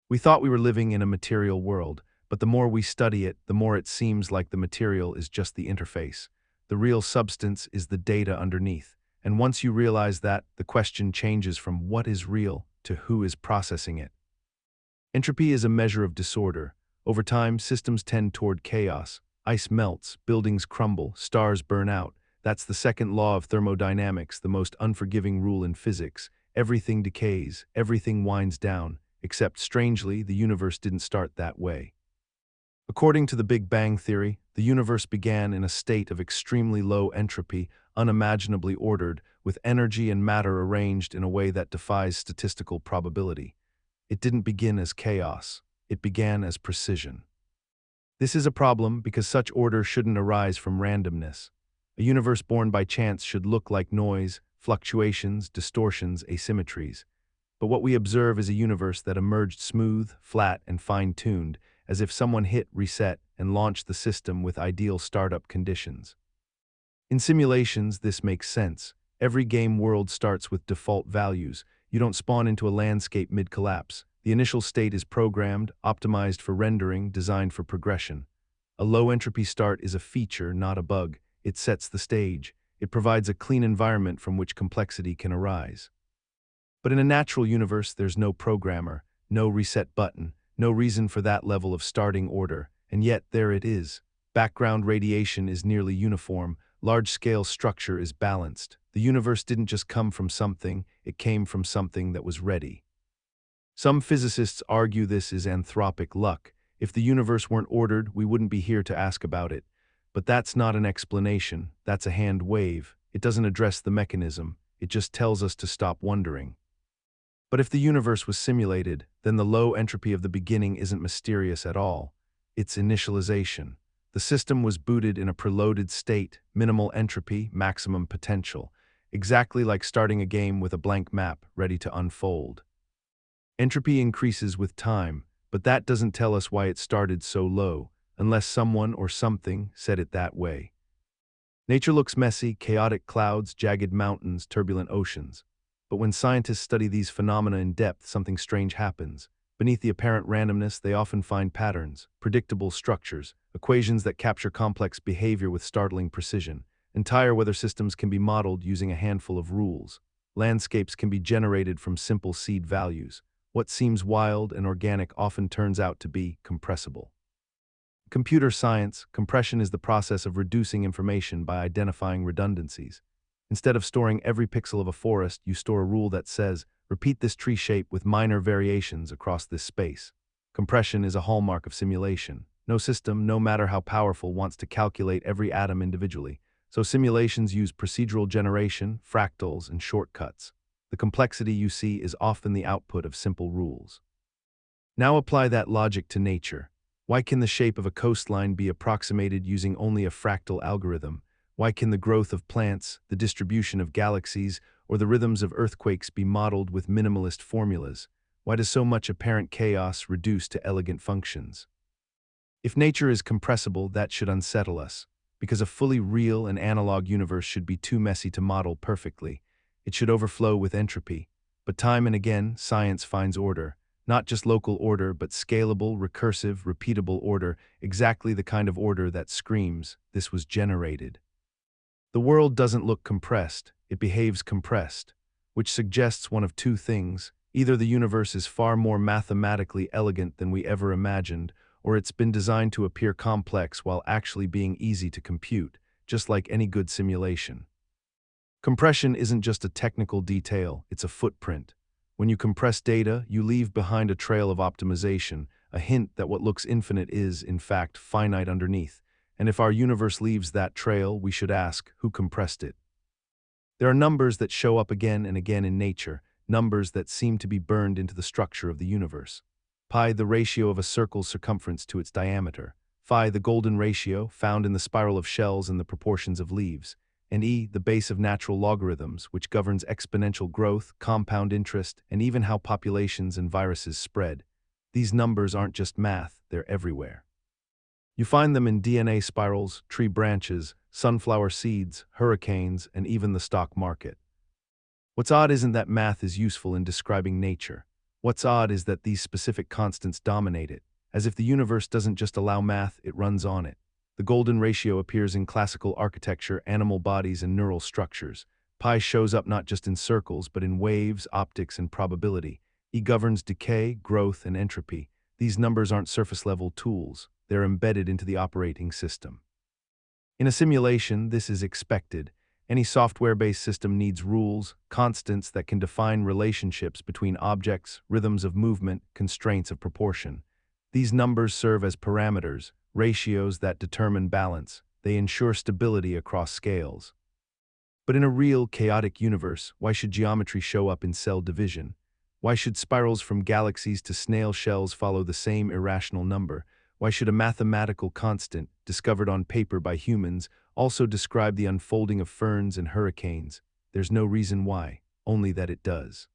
Speaker 1: We thought we were living in a material world, but the more we study it, the more it seems like the material is just the interface. The real substance is the data underneath. And once you realize that, the question changes from what is real to who is processing it. Entropy is a measure of disorder. Over time, systems tend toward chaos. Ice melts, buildings crumble, stars burn out. That's the second law of thermodynamics, the most unforgiving rule in physics. Everything decays, everything winds down, except strangely, the universe didn't start that way. According to the Big Bang theory, the universe began in a state of extremely low entropy, unimaginably ordered, with energy and matter arranged in a way that defies statistical probability. It didn't begin as chaos, it began as precision. This is a problem because such order shouldn't arise from randomness. A universe born by chance should look like noise, fluctuations, distortions, asymmetries. But what we observe is a universe that emerged smooth, flat, and fine-tuned, as if someone hit reset and launched the system with ideal startup conditions. In simulations, this makes sense. Every game world starts with default values. You don't spawn into a landscape mid-collapse. The initial state is programmed, optimized for rendering, designed for progression. A low-entropy start is a feature, not a bug. It sets the stage. It provides a clean environment from which complexity can arise. But in a natural universe, there's no programmer, no reset button, no reason for that level of starting order, and yet there it is. Background radiation is nearly uniform, large-scale structure is balanced. The universe didn't just come from something, it came from something that was ready. Some physicists argue this is anthropic luck. If the universe weren't ordered, we wouldn't be here to ask about it. But that's not an explanation, that's a hand wave. It doesn't address the mechanism, it just tells us to stop wondering. But if the universe was simulated, then the low entropy of the beginning isn't mysterious at all. It's initialization. The system was booted in a preloaded state, minimal entropy, maximum potential, exactly like starting a game with a blank map ready to unfold. Entropy increases with time, but that doesn't tell us why it started so low, unless someone or something said it that way. Nature looks messy, chaotic clouds, jagged mountains, turbulent oceans. But when scientists study these phenomena in depth, something strange happens. Beneath the apparent randomness, they often find patterns, predictable structures, equations that capture complex behavior with startling precision. Entire weather systems can be modeled using a handful of rules. Landscapes can be generated from simple seed values. What seems wild and organic often turns out to be compressible. Computer science, compression is the process of reducing information by identifying redundancies. Instead of storing every pixel of a forest, you store a rule that says, repeat this tree shape with minor variations across this space. Compression is a hallmark of simulation. No system, no matter how powerful, wants to calculate every atom individually. So simulations use procedural generation, fractals, and shortcuts. The complexity you see is often the output of simple rules. Now apply that logic to nature. Why can the shape of a coastline be approximated using only a fractal algorithm? Why can the growth of plants, the distribution of galaxies, or the rhythms of earthquakes be modeled with minimalist formulas? Why does so much apparent chaos reduce to elegant functions? If nature is compressible, that should unsettle us, because a fully real and analog universe should be too messy to model perfectly. It should overflow with entropy. But time and again, science finds order. Not just local order, but scalable, recursive, repeatable order, exactly the kind of order that screams, this was generated. The world doesn't look compressed, it behaves compressed, which suggests one of two things. Either the universe is far more mathematically elegant than we ever imagined, or it's been designed to appear complex while actually being easy to compute, just like any good simulation. Compression isn't just a technical detail, it's a footprint. When you compress data, you leave behind a trail of optimization, a hint that what looks infinite is, in fact, finite underneath. And if our universe leaves that trail, we should ask, who compressed it? There are numbers that show up again and again in nature, numbers that seem to be burned into the structure of the universe. Pi, the ratio of a circle's circumference to its diameter. Phi, the golden ratio, found in the spiral of shells and the proportions of leaves. And E, the base of natural logarithms, which governs exponential growth, compound interest, and even how populations and viruses spread. These numbers aren't just math, they're everywhere. You find them in DNA spirals, tree branches, sunflower seeds, hurricanes, and even the stock market. What's odd isn't that math is useful in describing nature. What's odd is that these specific constants dominate it. As if the universe doesn't just allow math, it runs on it. The golden ratio appears in classical architecture, animal bodies, and neural structures. Pi shows up not just in circles, but in waves, optics, and probability. E governs decay, growth, and entropy. These numbers aren't surface-level tools. They're embedded into the operating system. In a simulation, this is expected. Any software-based system needs rules, constants that can define relationships between objects, rhythms of movement, constraints of proportion. These numbers serve as parameters, ratios that determine balance. They ensure stability across scales. But in a real, chaotic universe, why should geometry show up in cell division? Why should spirals from galaxies to snail shells follow the same irrational number? Why should a mathematical constant, discovered on paper by humans, also describe the unfolding of ferns and hurricanes? There's no reason why, only that it does.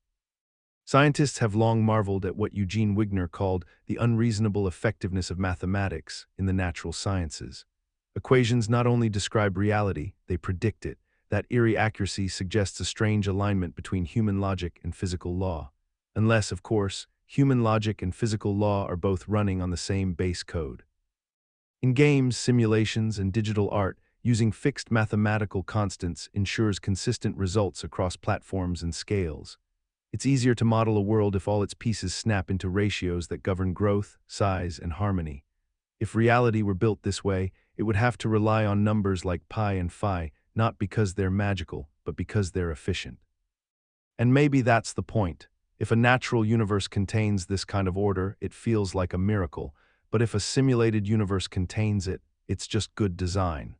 Speaker 1: Scientists have long marveled at what Eugene Wigner called the unreasonable effectiveness of mathematics in the natural sciences. Equations not only describe reality, they predict it. That eerie accuracy suggests a strange alignment between human logic and physical law. Unless, of course, human logic and physical law are both running on the same base code. In games, simulations, and digital art, using fixed mathematical constants ensures consistent results across platforms and scales. It's easier to model a world if all its pieces snap into ratios that govern growth, size, and harmony. If reality were built this way, it would have to rely on numbers like pi and phi, not because they're magical, but because they're efficient. And maybe that's the point. If a natural universe contains this kind of order, it feels like a miracle, but if a simulated universe contains it, it's just good design.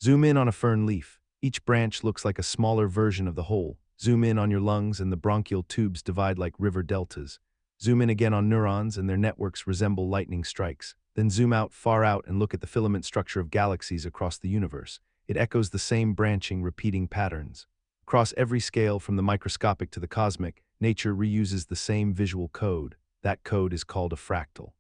Speaker 1: Zoom in on a fern leaf. Each branch looks like a smaller version of the whole. Zoom in on your lungs and the bronchial tubes divide like river deltas. Zoom in again on neurons and their networks resemble lightning strikes. Then zoom out far out and look at the filament structure of galaxies across the universe. It echoes the same branching, repeating patterns. Across every scale, from the microscopic to the cosmic, nature reuses the same visual code. That code is called a fractal.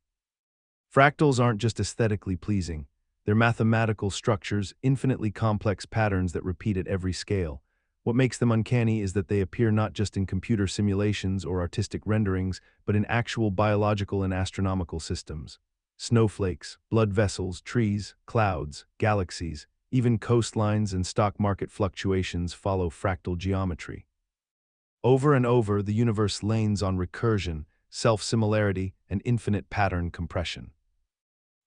Speaker 1: Fractals aren't just aesthetically pleasing. They're mathematical structures, infinitely complex patterns that repeat at every scale. What makes them uncanny is that they appear not just in computer simulations or artistic renderings, but in actual biological and astronomical systems. Snowflakes, blood vessels, trees, clouds, galaxies, even coastlines and stock market fluctuations follow fractal geometry. Over and over, the universe lanes on recursion, self-similarity, and infinite pattern compression.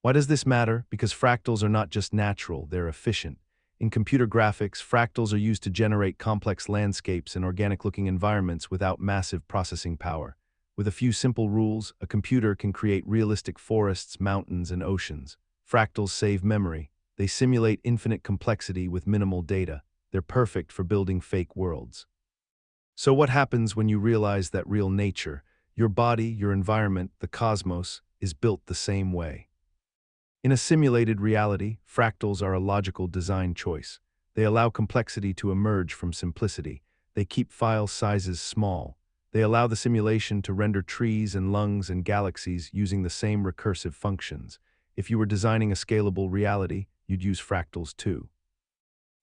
Speaker 1: Why does this matter? Because fractals are not just natural, they're efficient. In computer graphics, fractals are used to generate complex landscapes and organic-looking environments without massive processing power. With a few simple rules, a computer can create realistic forests, mountains, and oceans. Fractals save memory. They simulate infinite complexity with minimal data. They're perfect for building fake worlds. So what happens when you realize that real nature, your body, your environment, the cosmos, is built the same way? In a simulated reality, fractals are a logical design choice. They allow complexity to emerge from simplicity. They keep file sizes small. They allow the simulation to render trees and lungs and galaxies using the same recursive functions. If you were designing a scalable reality, you'd use fractals too.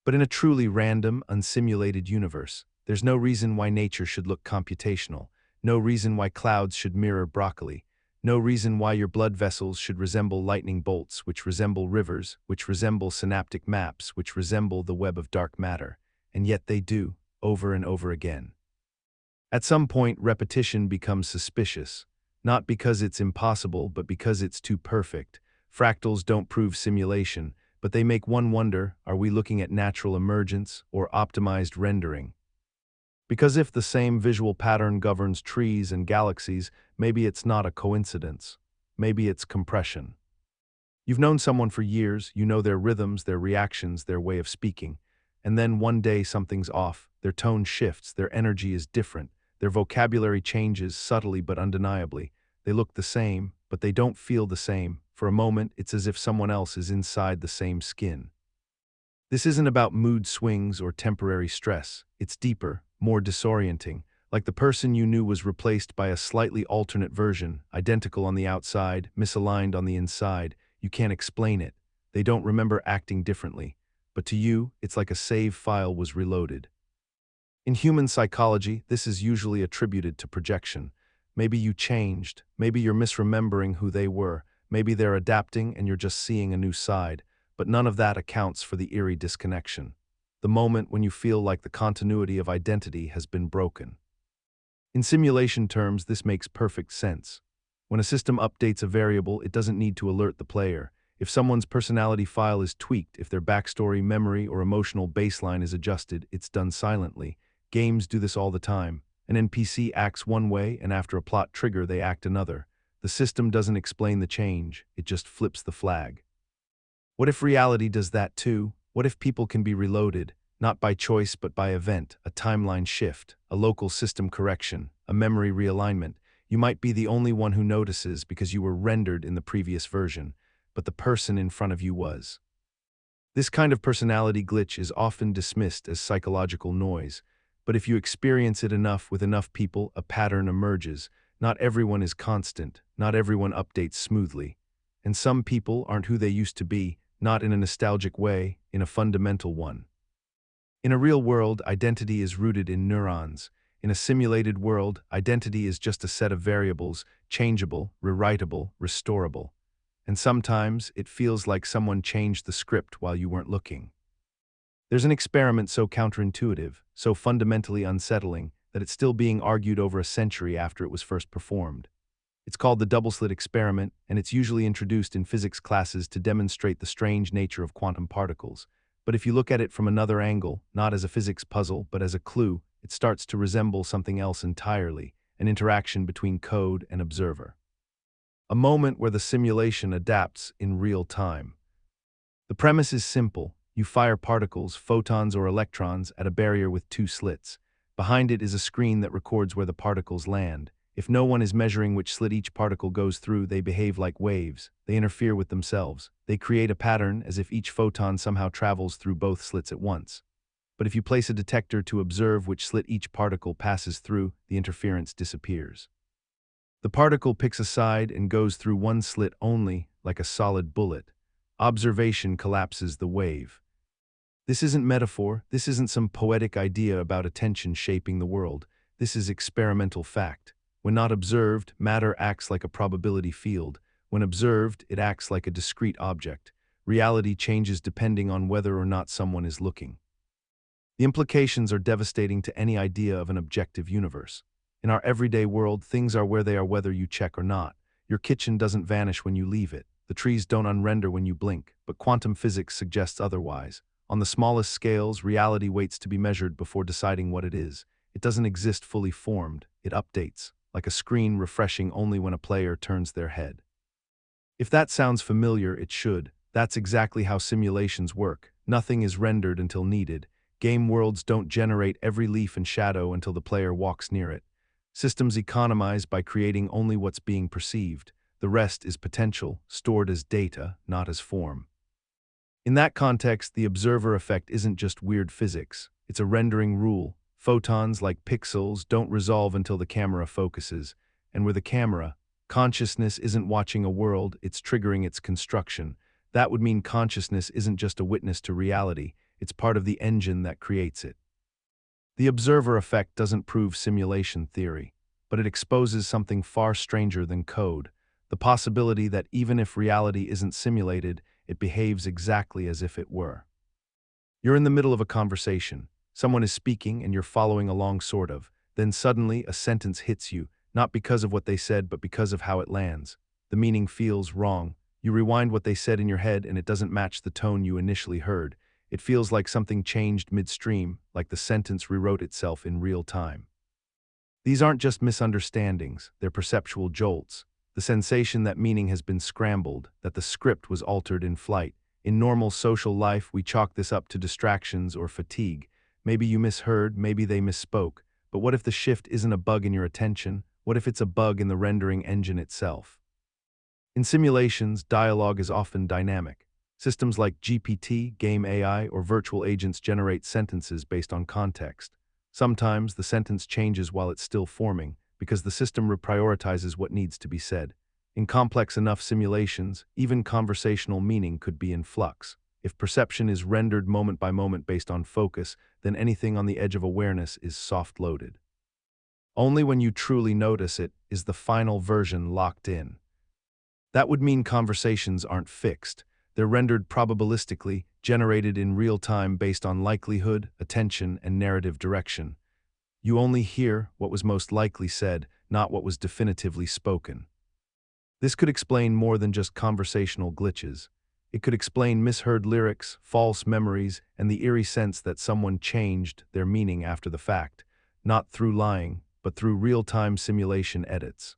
Speaker 1: But in a truly random, unsimulated universe, there's no reason why nature should look computational, no reason why clouds should mirror broccoli, no reason why your blood vessels should resemble lightning bolts, which resemble rivers, which resemble synaptic maps, which resemble the web of dark matter. And yet they do, over and over again. At some point, repetition becomes suspicious, not because it's impossible, but because it's too perfect. Fractals don't prove simulation, but they make one wonder, are we looking at natural emergence or optimized rendering? Because if the same visual pattern governs trees and galaxies, maybe it's not a coincidence. Maybe it's compression. You've known someone for years, you know their rhythms, their reactions, their way of speaking. And then one day something's off, their tone shifts, their energy is different, their vocabulary changes subtly but undeniably. They look the same, but they don't feel the same. For a moment, it's as if someone else is inside the same skin. This isn't about mood swings or temporary stress. It's deeper, more disorienting, like the person you knew was replaced by a slightly alternate version, identical on the outside, misaligned on the inside. You can't explain it. They don't remember acting differently. But to you, it's like a save file was reloaded. In human psychology, this is usually attributed to projection. Maybe you changed, maybe you're misremembering who they were, maybe they're adapting and you're just seeing a new side, but none of that accounts for the eerie disconnection. The moment when you feel like the continuity of identity has been broken. In simulation terms, this makes perfect sense. When a system updates a variable, it doesn't need to alert the player. If someone's personality file is tweaked, if their backstory, memory, or emotional baseline is adjusted, it's done silently. Games do this all the time. An NPC acts one way, and after a plot trigger, they act another. The system doesn't explain the change, it just flips the flag. What if reality does that too? What if people can be reloaded, not by choice but by event, a timeline shift, a local system correction, a memory realignment? You might be the only one who notices because you were rendered in the previous version, but the person in front of you was. This kind of personality glitch is often dismissed as psychological noise, But if you experience it enough with enough people, a pattern emerges. Not everyone is constant, not everyone updates smoothly. And some people aren't who they used to be, not in a nostalgic way, in a fundamental one. In a real world, identity is rooted in neurons. In a simulated world, identity is just a set of variables, changeable, rewritable, restorable. And sometimes, it feels like someone changed the script while you weren't looking. There's an experiment so counterintuitive, so fundamentally unsettling, that it's still being argued over a century after it was first performed. It's called the double-slit experiment, and it's usually introduced in physics classes to demonstrate the strange nature of quantum particles. But if you look at it from another angle, not as a physics puzzle, but as a clue, it starts to resemble something else entirely, an interaction between code and observer. A moment where the simulation adapts in real time. The premise is simple. You fire particles, photons or electrons, at a barrier with two slits. Behind it is a screen that records where the particles land. If no one is measuring which slit each particle goes through, they behave like waves. They interfere with themselves. They create a pattern as if each photon somehow travels through both slits at once. But if you place a detector to observe which slit each particle passes through, the interference disappears. The particle picks a side and goes through one slit only, like a solid bullet. Observation collapses the wave. This isn't metaphor, this isn't some poetic idea about attention shaping the world. This is experimental fact. When not observed, matter acts like a probability field. When observed, it acts like a discrete object. Reality changes depending on whether or not someone is looking. The implications are devastating to any idea of an objective universe. In our everyday world, things are where they are whether you check or not. Your kitchen doesn't vanish when you leave it. The trees don't unrender when you blink, but quantum physics suggests otherwise. On the smallest scales, reality waits to be measured before deciding what it is. It doesn't exist fully formed, it updates, like a screen refreshing only when a player turns their head. If that sounds familiar, it should. That's exactly how simulations work. Nothing is rendered until needed. Game worlds don't generate every leaf and shadow until the player walks near it. Systems economize by creating only what's being perceived. The rest is potential, stored as data, not as form. In that context, the observer effect isn't just weird physics. It's a rendering rule. Photons, like pixels, don't resolve until the camera focuses. And with a camera, consciousness isn't watching a world, it's triggering its construction. That would mean consciousness isn't just a witness to reality, it's part of the engine that creates it. The observer effect doesn't prove simulation theory, but it exposes something far stranger than code. The possibility that even if reality isn't simulated, it behaves exactly as if it were. You're in the middle of a conversation. Someone is speaking and you're following along sort of. Then suddenly a sentence hits you, not because of what they said but because of how it lands. The meaning feels wrong. You rewind what they said in your head and it doesn't match the tone you initially heard. It feels like something changed midstream, like the sentence rewrote itself in real time. These aren't just misunderstandings, they're perceptual jolts. The sensation that meaning has been scrambled, that the script was altered in flight. In normal social life, we chalk this up to distractions or fatigue. Maybe you misheard, maybe they misspoke. But what if the shift isn't a bug in your attention? What if it's a bug in the rendering engine itself? In simulations, dialogue is often dynamic. Systems like GPT, game AI, or virtual agents generate sentences based on context. Sometimes the sentence changes while it's still forming, because the system reprioritizes what needs to be said. In complex enough simulations, even conversational meaning could be in flux. If perception is rendered moment by moment based on focus, then anything on the edge of awareness is soft-loaded. Only when you truly notice it is the final version locked in. That would mean conversations aren't fixed. They're rendered probabilistically, generated in real time based on likelihood, attention, and narrative direction. You only hear what was most likely said, not what was definitively spoken. This could explain more than just conversational glitches. It could explain misheard lyrics, false memories, and the eerie sense that someone changed their meaning after the fact, not through lying, but through real-time simulation edits.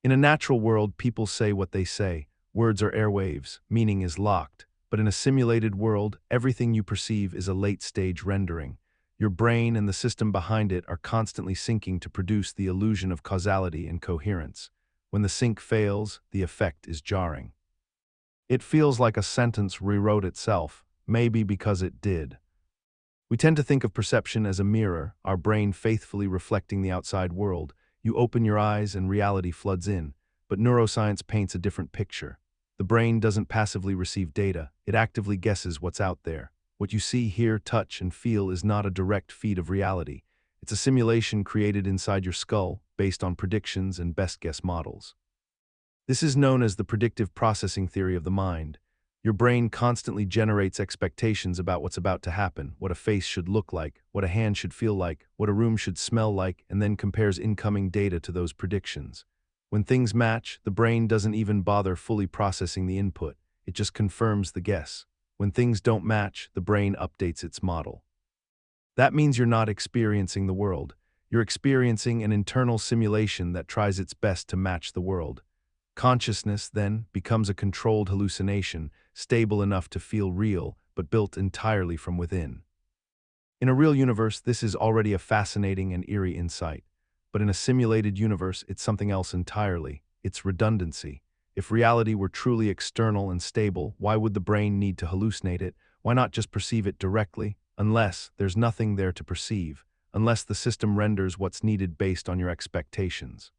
Speaker 1: In a natural world, people say what they say. Words are airwaves, meaning is locked. But in a simulated world, everything you perceive is a late-stage rendering. Your brain and the system behind it are constantly syncing to produce the illusion of causality and coherence. When the sync fails, the effect is jarring. It feels like a sentence rewrote itself, maybe because it did. We tend to think of perception as a mirror, our brain faithfully reflecting the outside world. You open your eyes and reality floods in, but neuroscience paints a different picture. The brain doesn't passively receive data, it actively guesses what's out there. What you see, hear, touch, and feel is not a direct feed of reality. It's a simulation created inside your skull, based on predictions and best-guess models. This is known as the predictive processing theory of the mind. Your brain constantly generates expectations about what's about to happen, what a face should look like, what a hand should feel like, what a room should smell like, and then compares incoming data to those predictions. When things match, the brain doesn't even bother fully processing the input. It just confirms the guess. When things don't match, the brain updates its model. That means you're not experiencing the world. You're experiencing an internal simulation that tries its best to match the world. Consciousness, then, becomes a controlled hallucination, stable enough to feel real, but built entirely from within. In a real universe, this is already a fascinating and eerie insight. But in a simulated universe, it's something else entirely. It's redundancy. If reality were truly external and stable, why would the brain need to hallucinate it? Why not just perceive it directly? Unless there's nothing there to perceive. Unless the system renders what's needed based on your expectations.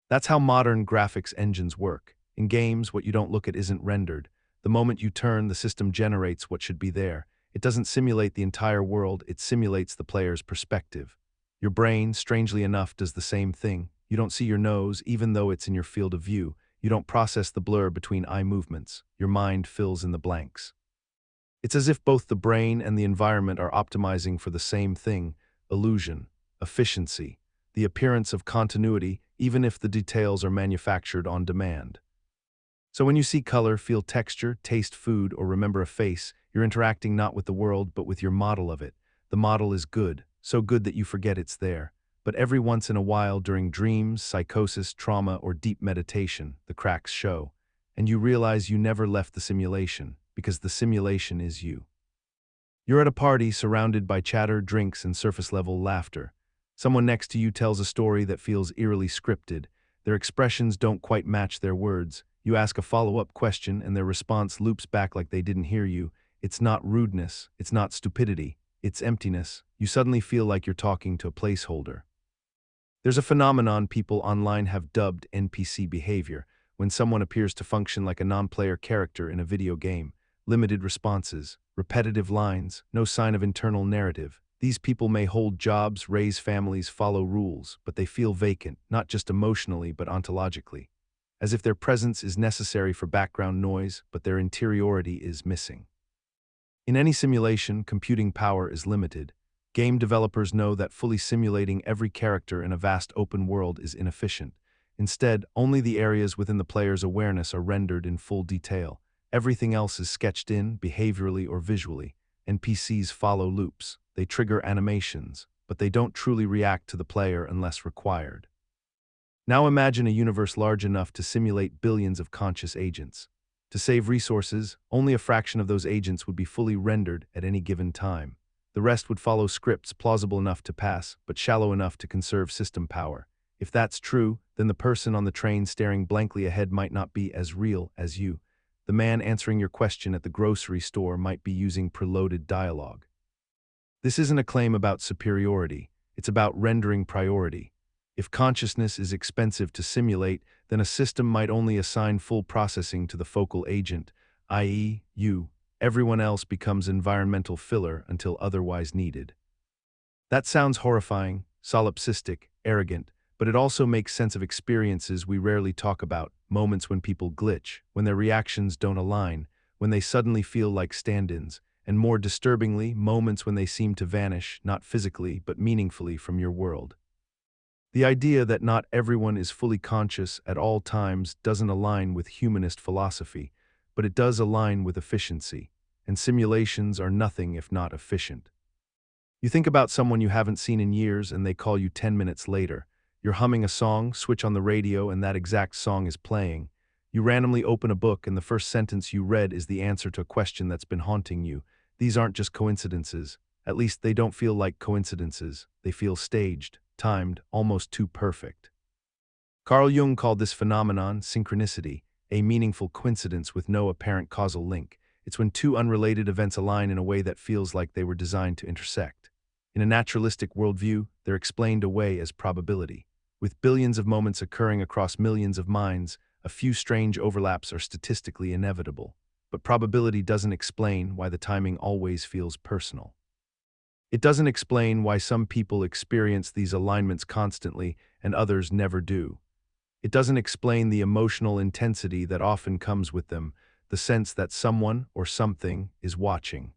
Speaker 1: That's how modern graphics engines work. In games, what you don't look at isn't rendered. The moment you turn, the system generates what should be there. It doesn't simulate the entire world, it simulates the player's perspective. Your brain, strangely enough, does the same thing. You don't see your nose, even though it's in your field of view. You don't process the blur between eye movements. Your mind fills in the blanks. It's as if both the brain and the environment are optimizing for the same thing: illusion, efficiency, the appearance of continuity, even if the details are manufactured on demand. So when you see color, feel texture, taste food, or remember a face, you're interacting not with the world, but with your model of it. The model is good, so good that you forget it's there. But every once in a while, during dreams, psychosis, trauma, or deep meditation, the cracks show. And you realize you never left the simulation, because the simulation is you. You're at a party surrounded by chatter, drinks, and surface-level laughter. Someone next to you tells a story that feels eerily scripted. Their expressions don't quite match their words. You ask a follow-up question, and their response loops back like they didn't hear you. It's not rudeness, it's not stupidity, it's emptiness. You suddenly feel like you're talking to a placeholder. There's a phenomenon people online have dubbed NPC behavior, when someone appears to function like a non-player character in a video game. Limited responses, repetitive lines, no sign of internal narrative. These people may hold jobs, raise families, follow rules, but they feel vacant, not just emotionally but ontologically. As if their presence is necessary for background noise, but their interiority is missing. In any simulation, computing power is limited. Game developers know that fully simulating every character in a vast open world is inefficient. Instead, only the areas within the player's awareness are rendered in full detail. Everything else is sketched in, behaviorally or visually. NPCs follow loops. They trigger animations, but they don't truly react to the player unless required. Now imagine a universe large enough to simulate billions of conscious agents. To save resources, only a fraction of those agents would be fully rendered at any given time. The rest would follow scripts plausible enough to pass, but shallow enough to conserve system power. If that's true, then the person on the train staring blankly ahead might not be as real as you. The man answering your question at the grocery store might be using preloaded dialogue. This isn't a claim about superiority, it's about rendering priority. If consciousness is expensive to simulate, then a system might only assign full processing to the focal agent, i.e., you. Everyone else becomes environmental filler until otherwise needed. That sounds horrifying, solipsistic, arrogant, but it also makes sense of experiences we rarely talk about, moments when people glitch, when their reactions don't align, when they suddenly feel like stand-ins, and more disturbingly, moments when they seem to vanish, not physically, but meaningfully from your world. The idea that not everyone is fully conscious at all times doesn't align with humanist philosophy, but it does align with efficiency, and simulations are nothing if not efficient. You think about someone you haven't seen in years and they call you 10 minutes later. You're humming a song, switch on the radio, and that exact song is playing. You randomly open a book and the first sentence you read is the answer to a question that's been haunting you. These aren't just coincidences. At least they don't feel like coincidences. They feel staged, timed, almost too perfect. Carl Jung called this phenomenon synchronicity, a meaningful coincidence with no apparent causal link. It's when two unrelated events align in a way that feels like they were designed to intersect. In a naturalistic worldview, they're explained away as probability. With billions of moments occurring across millions of minds, a few strange overlaps are statistically inevitable. But probability doesn't explain why the timing always feels personal. It doesn't explain why some people experience these alignments constantly and others never do. It doesn't explain the emotional intensity that often comes with them, the sense that someone or something is watching.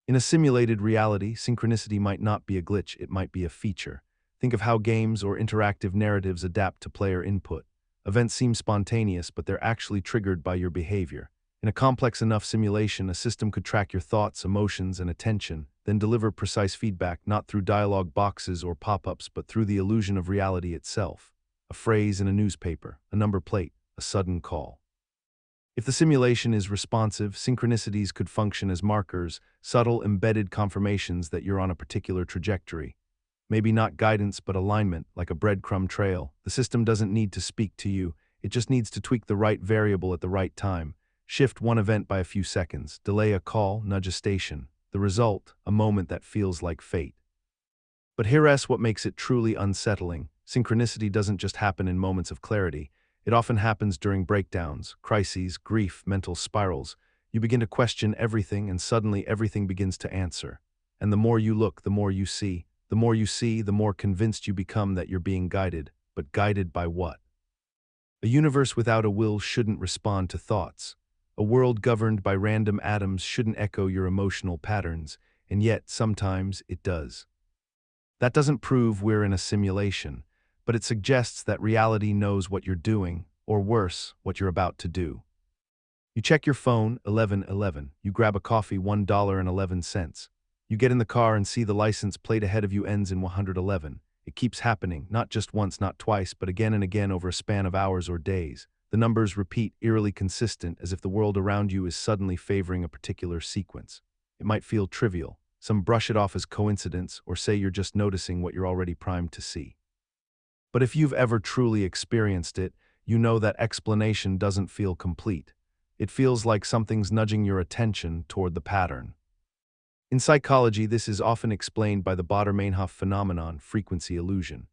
Speaker 1: In a simulated reality, synchronicity might not be a glitch, it might be a feature. Think of how games or interactive narratives adapt to player input. Events seem spontaneous, but they're actually triggered by your behavior. In a complex enough simulation, a system could track your thoughts, emotions, and attention, then deliver precise feedback not through dialogue boxes or pop-ups, but through the illusion of reality itself. A phrase in a newspaper, a number plate, a sudden call. If the simulation is responsive, synchronicities could function as markers, subtle embedded confirmations that you're on a particular trajectory. Maybe not guidance, but alignment, like a breadcrumb trail. The system doesn't need to speak to you, it just needs to tweak the right variable at the right time. Shift one event by a few seconds, delay a call, nudge a station. The result, a moment that feels like fate. But here's what makes it truly unsettling. Synchronicity doesn't just happen in moments of clarity. It often happens during breakdowns, crises, grief, mental spirals. You begin to question everything, and suddenly everything begins to answer. And the more you look, the more you see. The more you see, the more convinced you become that you're being guided. But guided by what? A universe without a will shouldn't respond to thoughts. A world governed by random atoms shouldn't echo your emotional patterns, and yet, sometimes, it does. That doesn't prove we're in a simulation, but it suggests that reality knows what you're doing, or worse, what you're about to do. You check your phone, 11:11. You grab a coffee, $1.11. You get in the car and see the license plate ahead of you ends in 111. It keeps happening, not just once, not twice, but again and again over a span of hours or days. The numbers repeat, eerily consistent, as if the world around you is suddenly favoring a particular sequence. It might feel trivial. Some brush it off as coincidence, or say you're just noticing what you're already primed to see. But if you've ever truly experienced it, you know that explanation doesn't feel complete. It feels like something's nudging your attention toward the pattern. In psychology, this is often explained by the Bader-Meinhof phenomenon, frequency illusion.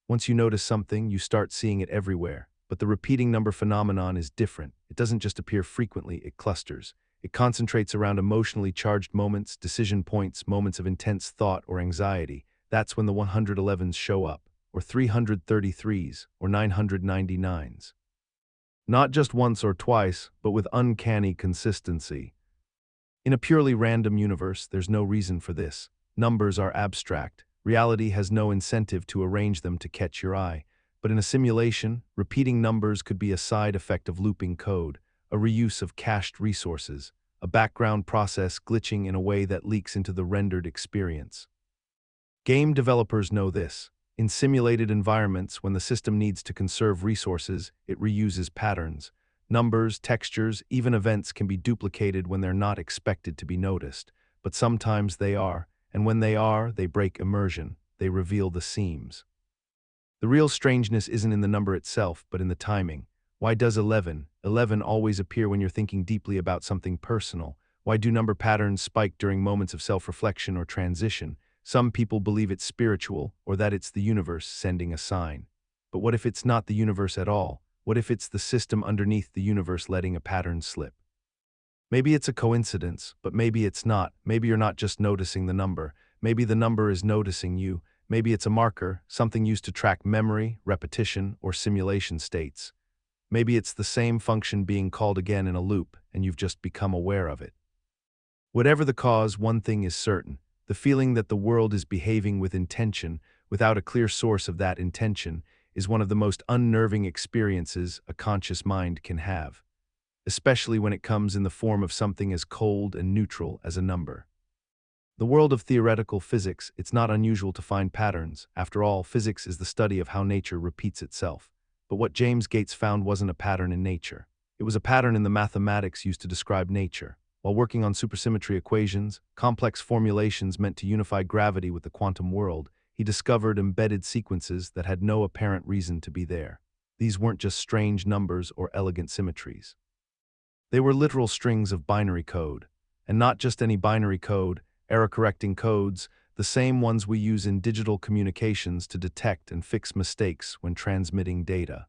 Speaker 1: Once you notice something, you start seeing it everywhere. But the repeating number phenomenon is different. It doesn't just appear frequently, it clusters. It concentrates around emotionally charged moments, decision points, moments of intense thought or anxiety. That's when the 111s show up, or 333s, or 999s. Not just once or twice, but with uncanny consistency. In a purely random universe, there's no reason for this. Numbers are abstract. Reality has no incentive to arrange them to catch your eye. But in a simulation, repeating numbers could be a side effect of looping code, a reuse of cached resources, a background process glitching in a way that leaks into the rendered experience. Game developers know this. In simulated environments, when the system needs to conserve resources, it reuses patterns. Numbers, textures, even events can be duplicated when they're not expected to be noticed. But sometimes they are, and when they are, they break immersion. They reveal the seams. The real strangeness isn't in the number itself, but in the timing. Why does 11 always appear when you're thinking deeply about something personal? Why do number patterns spike during moments of self-reflection or transition? Some people believe it's spiritual, or that it's the universe sending a sign. But what if it's not the universe at all? What if it's the system underneath the universe letting a pattern slip? Maybe it's a coincidence, but maybe it's not. Maybe you're not just noticing the number. Maybe the number is noticing you. Maybe it's a marker, something used to track memory, repetition, or simulation states. Maybe it's the same function being called again in a loop, and you've just become aware of it. Whatever the cause, one thing is certain: the feeling that the world is behaving with intention, without a clear source of that intention, is one of the most unnerving experiences a conscious mind can have, especially when it comes in the form of something as cold and neutral as a number. The world of theoretical physics, it's not unusual to find patterns. After all, physics is the study of how nature repeats itself. But what James Gates found wasn't a pattern in nature. It was a pattern in the mathematics used to describe nature. While working on supersymmetry equations, complex formulations meant to unify gravity with the quantum world, he discovered embedded sequences that had no apparent reason to be there. These weren't just strange numbers or elegant symmetries. They were literal strings of binary code. And not just any binary code, error-correcting codes, the same ones we use in digital communications to detect and fix mistakes when transmitting data.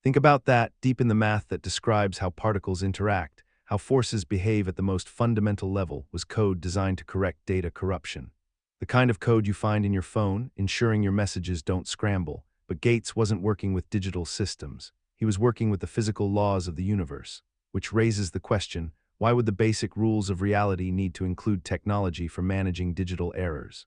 Speaker 1: Think about that deep in the math that describes how particles interact, how forces behave at the most fundamental level was code designed to correct data corruption. The kind of code you find in your phone, ensuring your messages don't scramble. But Gates wasn't working with digital systems. He was working with the physical laws of the universe, which raises the question, why would the basic rules of reality need to include technology for managing digital errors?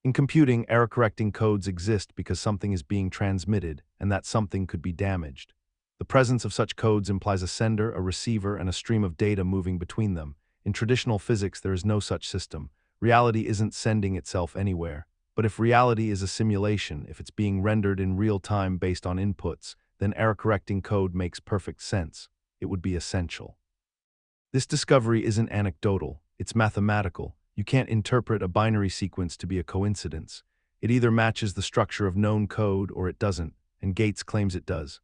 Speaker 1: In computing, error-correcting codes exist because something is being transmitted, and that something could be damaged. The presence of such codes implies a sender, a receiver, and a stream of data moving between them. In traditional physics, there is no such system. Reality isn't sending itself anywhere. But if reality is a simulation, if it's being rendered in real time based on inputs, then error-correcting code makes perfect sense. It would be essential. This discovery isn't anecdotal, it's mathematical. You can't interpret a binary sequence to be a coincidence. It either matches the structure of known code or it doesn't, and Gates claims it does.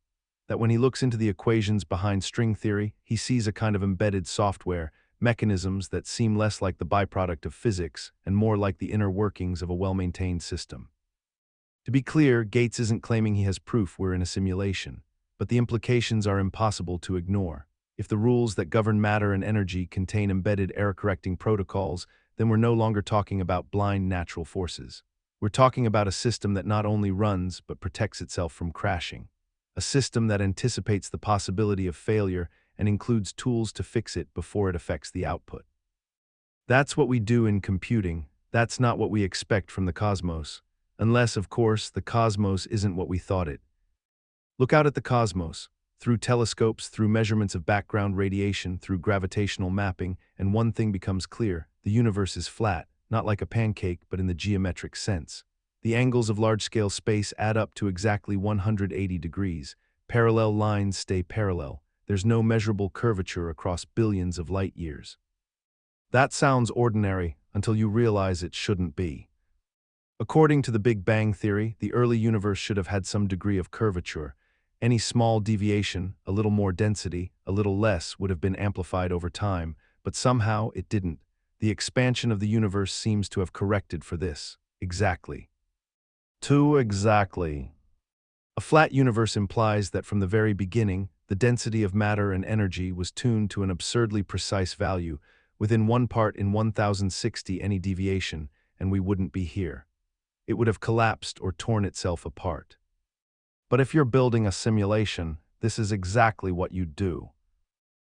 Speaker 1: That when he looks into the equations behind string theory, he sees a kind of embedded software, mechanisms that seem less like the byproduct of physics and more like the inner workings of a well-maintained system. To be clear, Gates isn't claiming he has proof we're in a simulation, but the implications are impossible to ignore. If the rules that govern matter and energy contain embedded error-correcting protocols, then we're no longer talking about blind natural forces. We're talking about a system that not only runs but protects itself from crashing. A system that anticipates the possibility of failure and includes tools to fix it before it affects the output. That's what we do in computing. That's not what we expect from the cosmos. Unless, of course, the cosmos isn't what we thought it. Look out at the cosmos. Through telescopes, through measurements of background radiation, through gravitational mapping, and one thing becomes clear. The universe is flat, not like a pancake, but in the geometric sense. The angles of large-scale space add up to exactly 180 degrees. Parallel lines stay parallel. There's no measurable curvature across billions of light years. That sounds ordinary until you realize it shouldn't be. According to the Big Bang theory, the early universe should have had some degree of curvature. Any small deviation, a little more density, a little less, would have been amplified over time, but somehow it didn't. The expansion of the universe seems to have corrected for this. Exactly. Too exactly. A flat universe implies that from the very beginning, the density of matter and energy was tuned to an absurdly precise value, within 1 part in 1060 any deviation, and we wouldn't be here. It would have collapsed or torn itself apart. But if you're building a simulation, this is exactly what you'd do.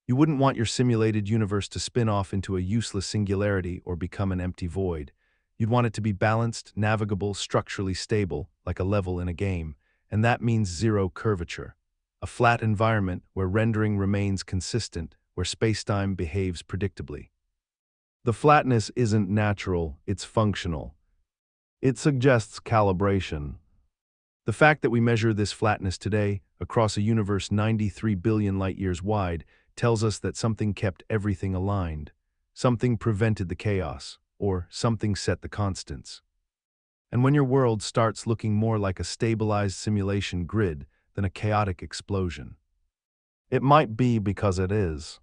Speaker 1: You wouldn't want your simulated universe to spin off into a useless singularity or become an empty void. You'd want it to be balanced, navigable, structurally stable, like a level in a game, and that means zero curvature. A flat environment where rendering remains consistent, where spacetime behaves predictably. The flatness isn't natural, it's functional. It suggests calibration. The fact that we measure this flatness today, across a universe 93 billion light-years wide, tells us that something kept everything aligned. Something prevented the chaos, or something set the constants. And when your world starts looking more like a stabilized simulation grid than a chaotic explosion, it might be because it is.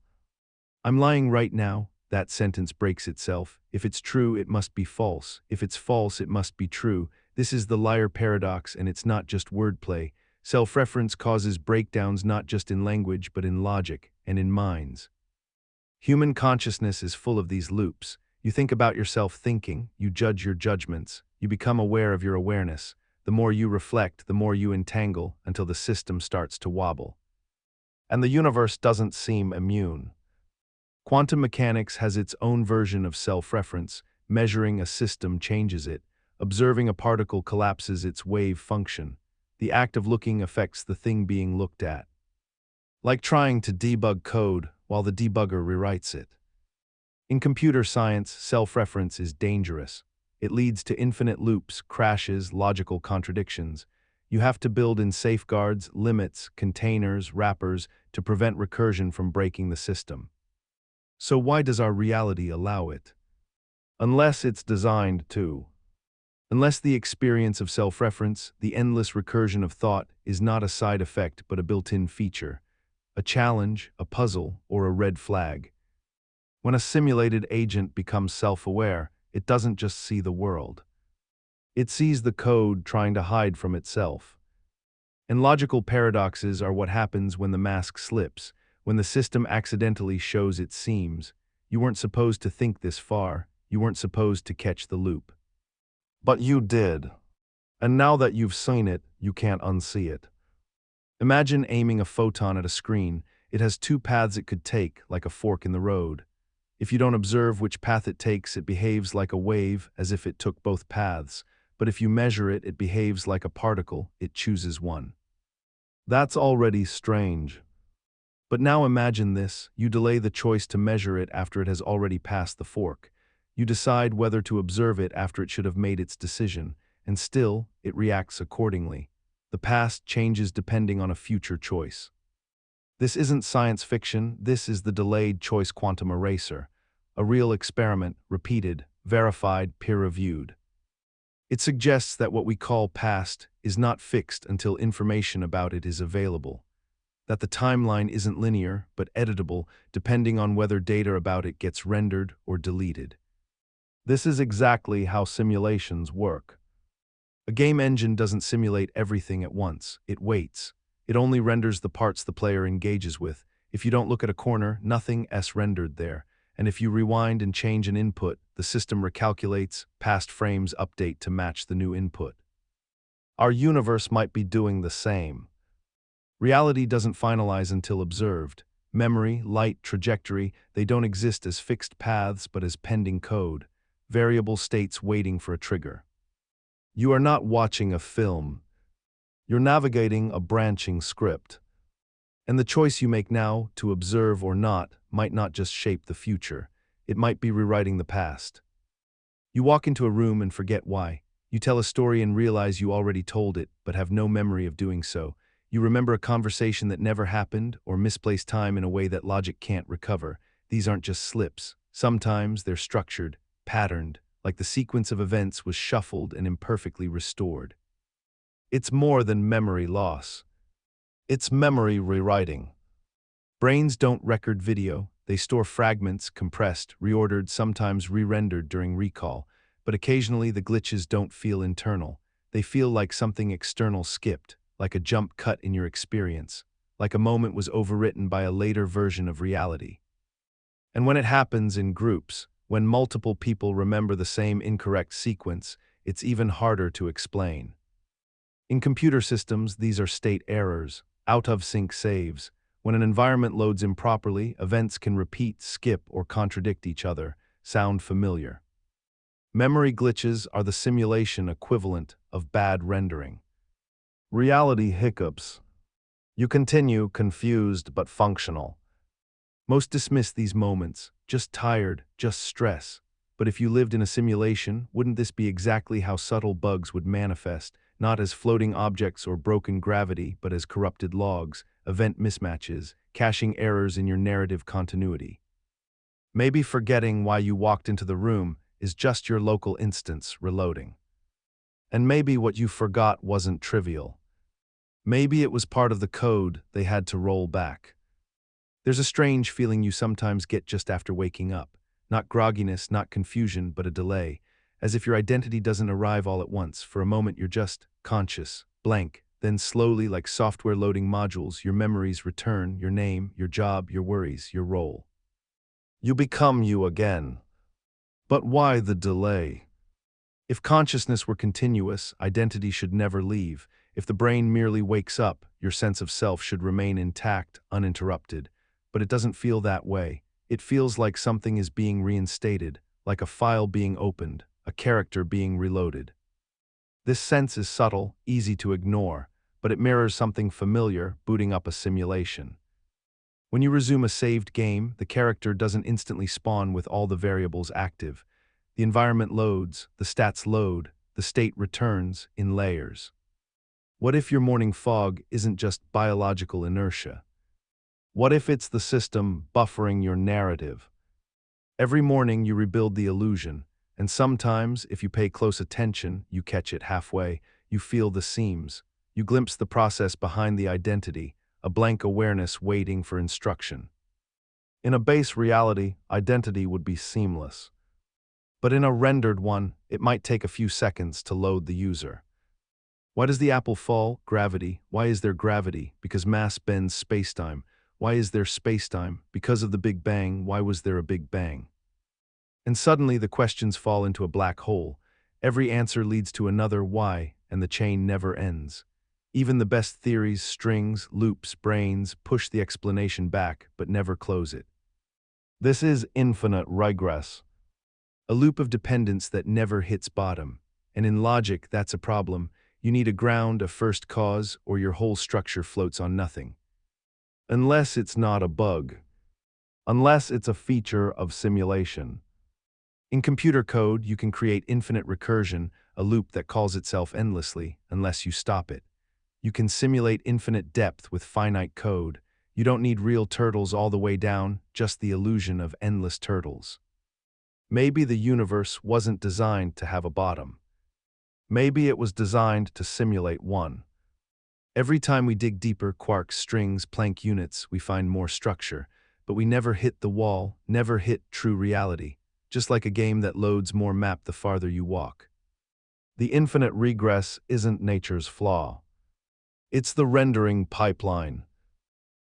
Speaker 1: I'm lying right now. That sentence breaks itself. If it's true, it must be false. If it's false, it must be true. This is the liar paradox, and it's not just wordplay. Self-reference causes breakdowns not just in language, but in logic and in minds. Human consciousness is full of these loops. You think about yourself thinking, you judge your judgments, you become aware of your awareness. The more you reflect, the more you entangle until the system starts to wobble. And the universe doesn't seem immune. Quantum mechanics has its own version of self-reference. Measuring a system changes it. Observing a particle collapses its wave function. The act of looking affects the thing being looked at. Like trying to debug code while the debugger rewrites it. In computer science, self-reference is dangerous. It leads to infinite loops, crashes, logical contradictions. You have to build in safeguards, limits, containers, wrappers to prevent recursion from breaking the system. So why does our reality allow it? Unless it's designed to. Unless the experience of self-reference, the endless recursion of thought, is not a side effect but a built-in feature. a challenge, a puzzle, or a red flag. When a simulated agent becomes self-aware, it doesn't just see the world. It sees the code trying to hide from itself. And logical paradoxes are what happens when the mask slips, when the system accidentally shows its seams. You weren't supposed to think this far. You weren't supposed to catch the loop. But you did. And now that you've seen it, you can't unsee it. Imagine aiming a photon at a screen. It has two paths it could take, like a fork in the road. If you don't observe which path it takes, it behaves like a wave, as if it took both paths. But if you measure it, it behaves like a particle. It chooses one. That's already strange. But now imagine this. You delay the choice to measure it after it has already passed the fork. You decide whether to observe it after it should have made its decision, and still, it reacts accordingly. The past changes depending on a future choice. This isn't science fiction, this is the delayed choice quantum eraser, a real experiment, repeated, verified, peer-reviewed. It suggests that what we call past is not fixed until information about it is available, that the timeline isn't linear but editable depending on whether data about it gets rendered or deleted. This is exactly how simulations work. A game engine doesn't simulate everything at once. It waits. It only renders the parts the player engages with. If you don't look at a corner, nothing is rendered there. And if you rewind and change an input, the system recalculates, past frames update to match the new input. Our universe might be doing the same. Reality doesn't finalize until observed. Memory, light, trajectory, they don't exist as fixed paths but as pending code, variable states waiting for a trigger. You are not watching a film. You're navigating a branching script. And the choice you make now, to observe or not, might not just shape the future. It might be rewriting the past. You walk into a room and forget why. You tell a story and realize you already told it, but have no memory of doing so. You remember a conversation that never happened, or misplace time in a way that logic can't recover. These aren't just slips. Sometimes they're structured, patterned, like the sequence of events was shuffled and imperfectly restored. It's more than memory loss. It's memory rewriting. Brains don't record video. They store fragments, compressed, reordered, sometimes re-rendered during recall. But occasionally the glitches don't feel internal. They feel like something external skipped, like a jump cut in your experience, like a moment was overwritten by a later version of reality. And when it happens in groups, when multiple people remember the same incorrect sequence, it's even harder to explain. In computer systems, these are state errors, out-of-sync saves. When an environment loads improperly, events can repeat, skip, or contradict each other, sound familiar. Memory glitches are the simulation equivalent of bad rendering. Reality hiccups. You continue, confused but functional. Most dismiss these moments, just tired, just stress. But if you lived in a simulation, wouldn't this be exactly how subtle bugs would manifest, not as floating objects or broken gravity, but as corrupted logs, event mismatches, caching errors in your narrative continuity? Maybe forgetting why you walked into the room is just your local instance reloading. And maybe what you forgot wasn't trivial. Maybe it was part of the code they had to roll back. There's a strange feeling you sometimes get just after waking up. Not grogginess, not confusion, but a delay, as if your identity doesn't arrive all at once. For a moment you're just conscious, blank. Then slowly, like software loading modules, your memories return, your name, your job, your worries, your role. You become you again. But why the delay? If consciousness were continuous, identity should never leave. If the brain merely wakes up, your sense of self should remain intact, uninterrupted. But it doesn't feel that way. It feels like something is being reinstated, like a file being opened, a character being reloaded. This sense is subtle, easy to ignore, but it mirrors something familiar, booting up a simulation. When you resume a saved game, the character doesn't instantly spawn with all the variables active. The environment loads, the stats load, the state returns in layers. What if your morning fog isn't just biological inertia? What if it's the system buffering your narrative? Every morning you rebuild the illusion, and sometimes, if you pay close attention, you catch it halfway, you feel the seams, you glimpse the process behind the identity, a blank awareness waiting for instruction. In a base reality, identity would be seamless. But in a rendered one, it might take a few seconds to load the user. Why does the apple fall? Gravity. Why is there gravity? Because mass bends spacetime. Why is there spacetime? Because of the Big Bang. Why was there a Big Bang? And suddenly the questions fall into a black hole. Every answer leads to another why, and the chain never ends. Even the best theories, strings, loops, brains, push the explanation back, but never close it. This is infinite regress, a loop of dependence that never hits bottom. And in logic, that's a problem. You need a ground, a first cause, or your whole structure floats on nothing. Unless it's not a bug. Unless it's a feature of simulation. In computer code, you can create infinite recursion, a loop that calls itself endlessly, unless you stop it. You can simulate infinite depth with finite code. You don't need real turtles all the way down, just the illusion of endless turtles. Maybe the universe wasn't designed to have a bottom. Maybe it was designed to simulate one. Every time we dig deeper, quarks, strings, Planck units, we find more structure, but we never hit the wall, never hit true reality, just like a game that loads more map the farther you walk. The infinite regress isn't nature's flaw. It's the rendering pipeline.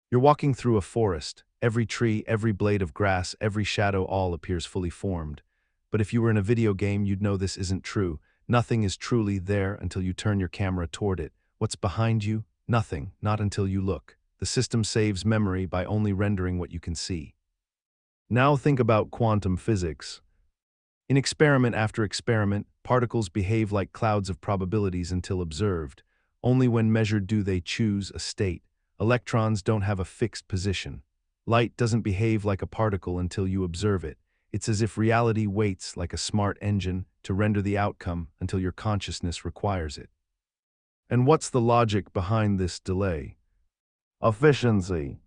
Speaker 1: You're walking through a forest. Every tree, every blade of grass, every shadow all appears fully formed. But if you were in a video game, you'd know this isn't true. Nothing is truly there until you turn your camera toward it. What's behind you? Nothing, not until you look. The system saves memory by only rendering what you can see. Now think about quantum physics. In experiment after experiment, particles behave like clouds of probabilities until observed. Only when measured do they choose a state. Electrons don't have a fixed position. Light doesn't behave like a particle until you observe it. It's as if reality waits like a smart engine to render the outcome until your consciousness requires it. And what's the logic behind this delay? Efficiency.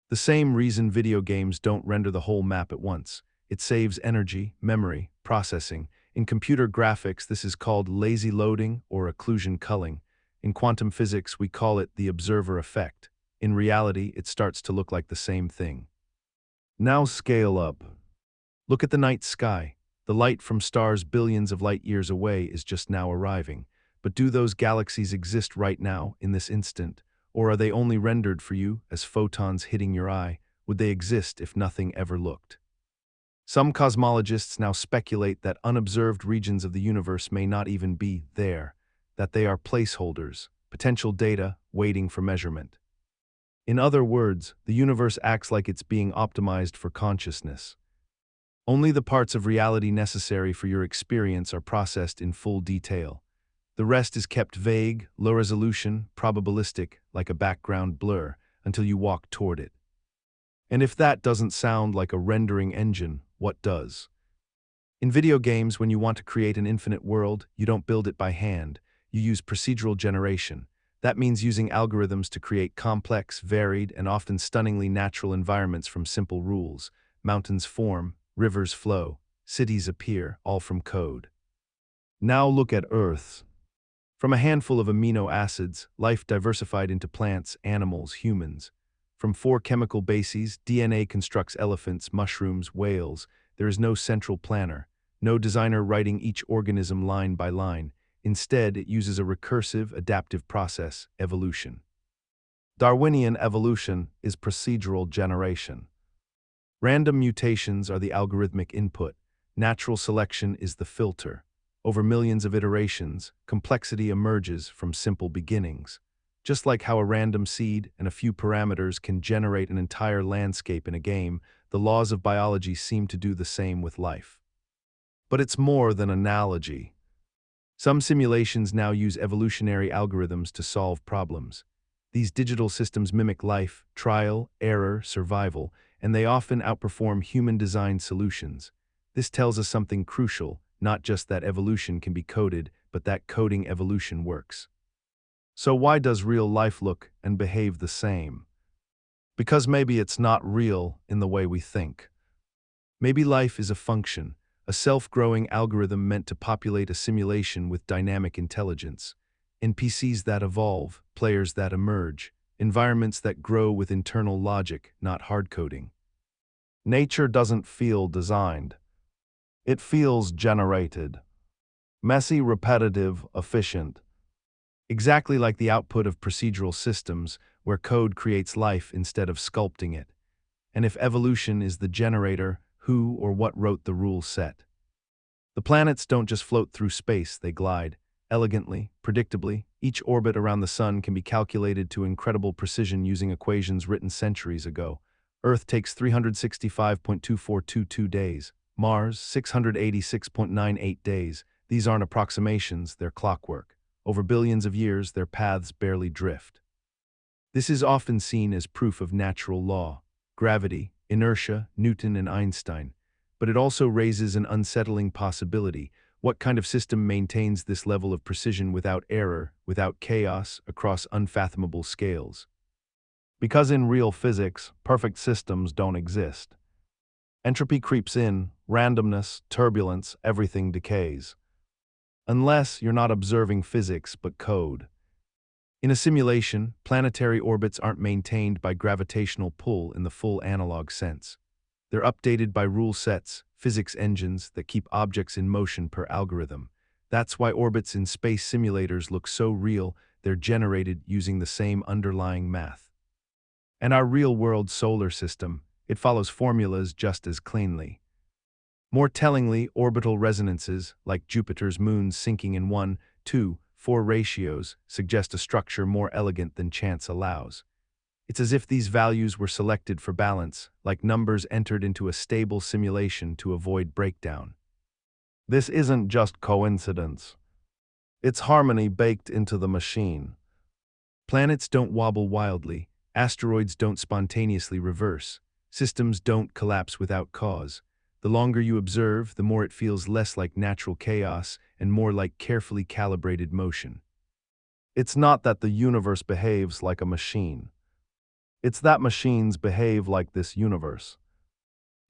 Speaker 1: The same reason video games don't render the whole map at once. It saves energy, memory, processing. In computer graphics, this is called lazy loading or occlusion culling. In quantum physics, we call it the observer effect. In reality, it starts to look like the same thing. Now scale up. Look at the night sky. The light from stars billions of light years away is just now arriving. But do those galaxies exist right now, in this instant? Or are they only rendered for you as photons hitting your eye? Would they exist if nothing ever looked? Some cosmologists now speculate that unobserved regions of the universe may not even be there, that they are placeholders, potential data waiting for measurement. In other words, the universe acts like it's being optimized for consciousness. Only the parts of reality necessary for your experience are processed in full detail. The rest is kept vague, low resolution, probabilistic, like a background blur, until you walk toward it. And if that doesn't sound like a rendering engine, what does? In video games, when you want to create an infinite world, you don't build it by hand. You use procedural generation. That means using algorithms to create complex, varied, and often stunningly natural environments from simple rules. Mountains form, rivers flow, cities appear, all from code. Now look at Earth. From a handful of amino acids, life diversified into plants, animals, humans. From 4 chemical bases, DNA constructs elephants, mushrooms, whales. There is no central planner, no designer writing each organism line by line. Instead, it uses a recursive, adaptive process, evolution. Darwinian evolution is procedural generation. Random mutations are the algorithmic input. Natural selection is the filter. Over millions of iterations, complexity emerges from simple beginnings. Just like how a random seed and a few parameters can generate an entire landscape in a game, the laws of biology seem to do the same with life. But it's more than analogy. Some simulations now use evolutionary algorithms to solve problems. These digital systems mimic life, trial, error, survival, and they often outperform human-designed solutions. This tells us something crucial, not just that evolution can be coded, but that coding evolution works. So why does real life look and behave the same? Because maybe it's not real in the way we think. Maybe life is a function, a self-growing algorithm meant to populate a simulation with dynamic intelligence. NPCs that evolve, players that emerge, environments that grow with internal logic, not hard-coding. Nature doesn't feel designed. It feels generated. Messy, repetitive, efficient. Exactly like the output of procedural systems, where code creates life instead of sculpting it. And if evolution is the generator, who or what wrote the rule set? The planets don't just float through space, they glide. Elegantly, predictably, each orbit around the Sun can be calculated to incredible precision using equations written centuries ago. Earth takes 365.2422 days. Mars, 686.98 days. These aren't approximations, they're clockwork. Over billions of years, their paths barely drift. This is often seen as proof of natural law, gravity, inertia, Newton and Einstein. But it also raises an unsettling possibility. What kind of system maintains this level of precision without error, without chaos, across unfathomable scales? Because in real physics, perfect systems don't exist. Entropy creeps in, randomness, turbulence, everything decays. Unless you're not observing physics but code. In a simulation, planetary orbits aren't maintained by gravitational pull in the full analog sense. They're updated by rule sets, physics engines that keep objects in motion per algorithm. That's why orbits in space simulators look so real, they're generated using the same underlying math. And our real-world solar system, it follows formulas just as cleanly. More tellingly, orbital resonances, like Jupiter's moons sinking in 1:2:4 ratios, suggest a structure more elegant than chance allows. It's as if these values were selected for balance, like numbers entered into a stable simulation to avoid breakdown. This isn't just coincidence. It's harmony baked into the machine. Planets don't wobble wildly, asteroids don't spontaneously reverse, systems don't collapse without cause. The longer you observe, the more it feels less like natural chaos and more like carefully calibrated motion. It's not that the universe behaves like a machine. It's that machines behave like this universe.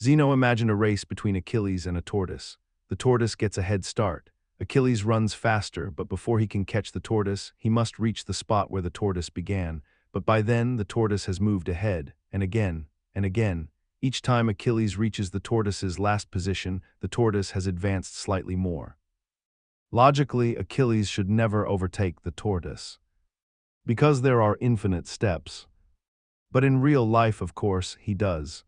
Speaker 1: Zeno imagined a race between Achilles and a tortoise. The tortoise gets a head start. Achilles runs faster, but before he can catch the tortoise, he must reach the spot where the tortoise began. But by then, the tortoise has moved ahead, and again, and again. Each time Achilles reaches the tortoise's last position, the tortoise has advanced slightly more. Logically, Achilles should never overtake the tortoise. Because there are infinite steps. But in real life, of course, he does.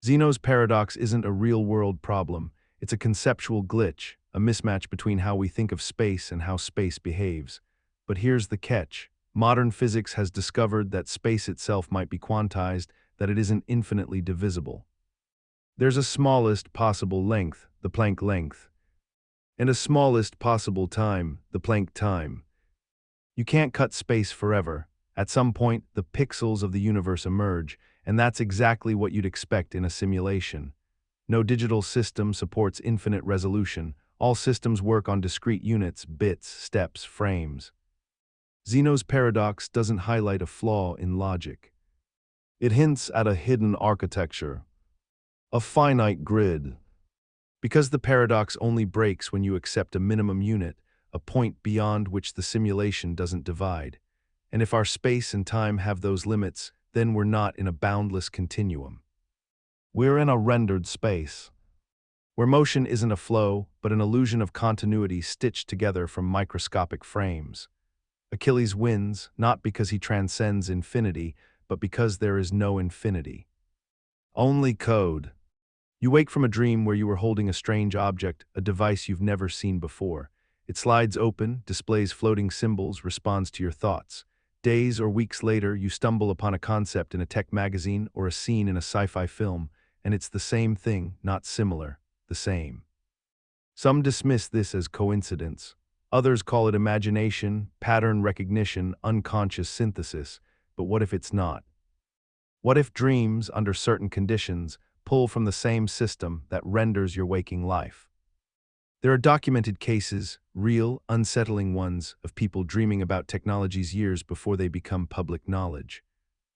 Speaker 1: Zeno's paradox isn't a real-world problem. It's a conceptual glitch, a mismatch between how we think of space and how space behaves. But here's the catch. Modern physics has discovered that space itself might be quantized, that it isn't infinitely divisible. There's a smallest possible length, the Planck length, and a smallest possible time, the Planck time. You can't cut space forever. At some point, the pixels of the universe emerge, and that's exactly what you'd expect in a simulation. No digital system supports infinite resolution. All systems work on discrete units, bits, steps, frames. Zeno's paradox doesn't highlight a flaw in logic. It hints at a hidden architecture, a finite grid. Because the paradox only breaks when you accept a minimum unit, a point beyond which the simulation doesn't divide. And if our space and time have those limits, then we're not in a boundless continuum. We're in a rendered space, where motion isn't a flow, but an illusion of continuity stitched together from microscopic frames. Achilles wins, not because he transcends infinity, but because there is no infinity. Only code. You wake from a dream where you were holding a strange object, a device you've never seen before. It slides open, displays floating symbols, responds to your thoughts. Days or weeks later, you stumble upon a concept in a tech magazine or a scene in a sci-fi film, and it's the same thing, not similar, the same. Some dismiss this as coincidence. Others call it imagination, pattern recognition, unconscious synthesis. But what if it's not? What if dreams, under certain conditions, pull from the same system that renders your waking life? There are documented cases, real, unsettling ones, of people dreaming about technologies years before they become public knowledge.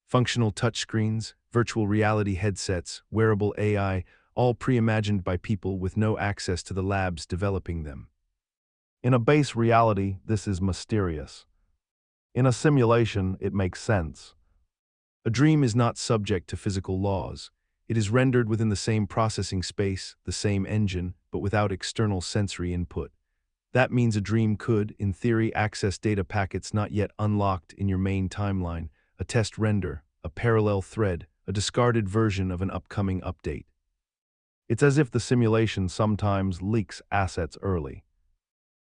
Speaker 1: Functional touchscreens, virtual reality headsets, wearable AI, all pre-imagined by people with no access to the labs developing them. In a base reality, this is mysterious. In a simulation, it makes sense. A dream is not subject to physical laws. It is rendered within the same processing space, the same engine, but without external sensory input. That means a dream could, in theory, access data packets not yet unlocked in your main timeline, a test render, a parallel thread, a discarded version of an upcoming update. It's as if the simulation sometimes leaks assets early.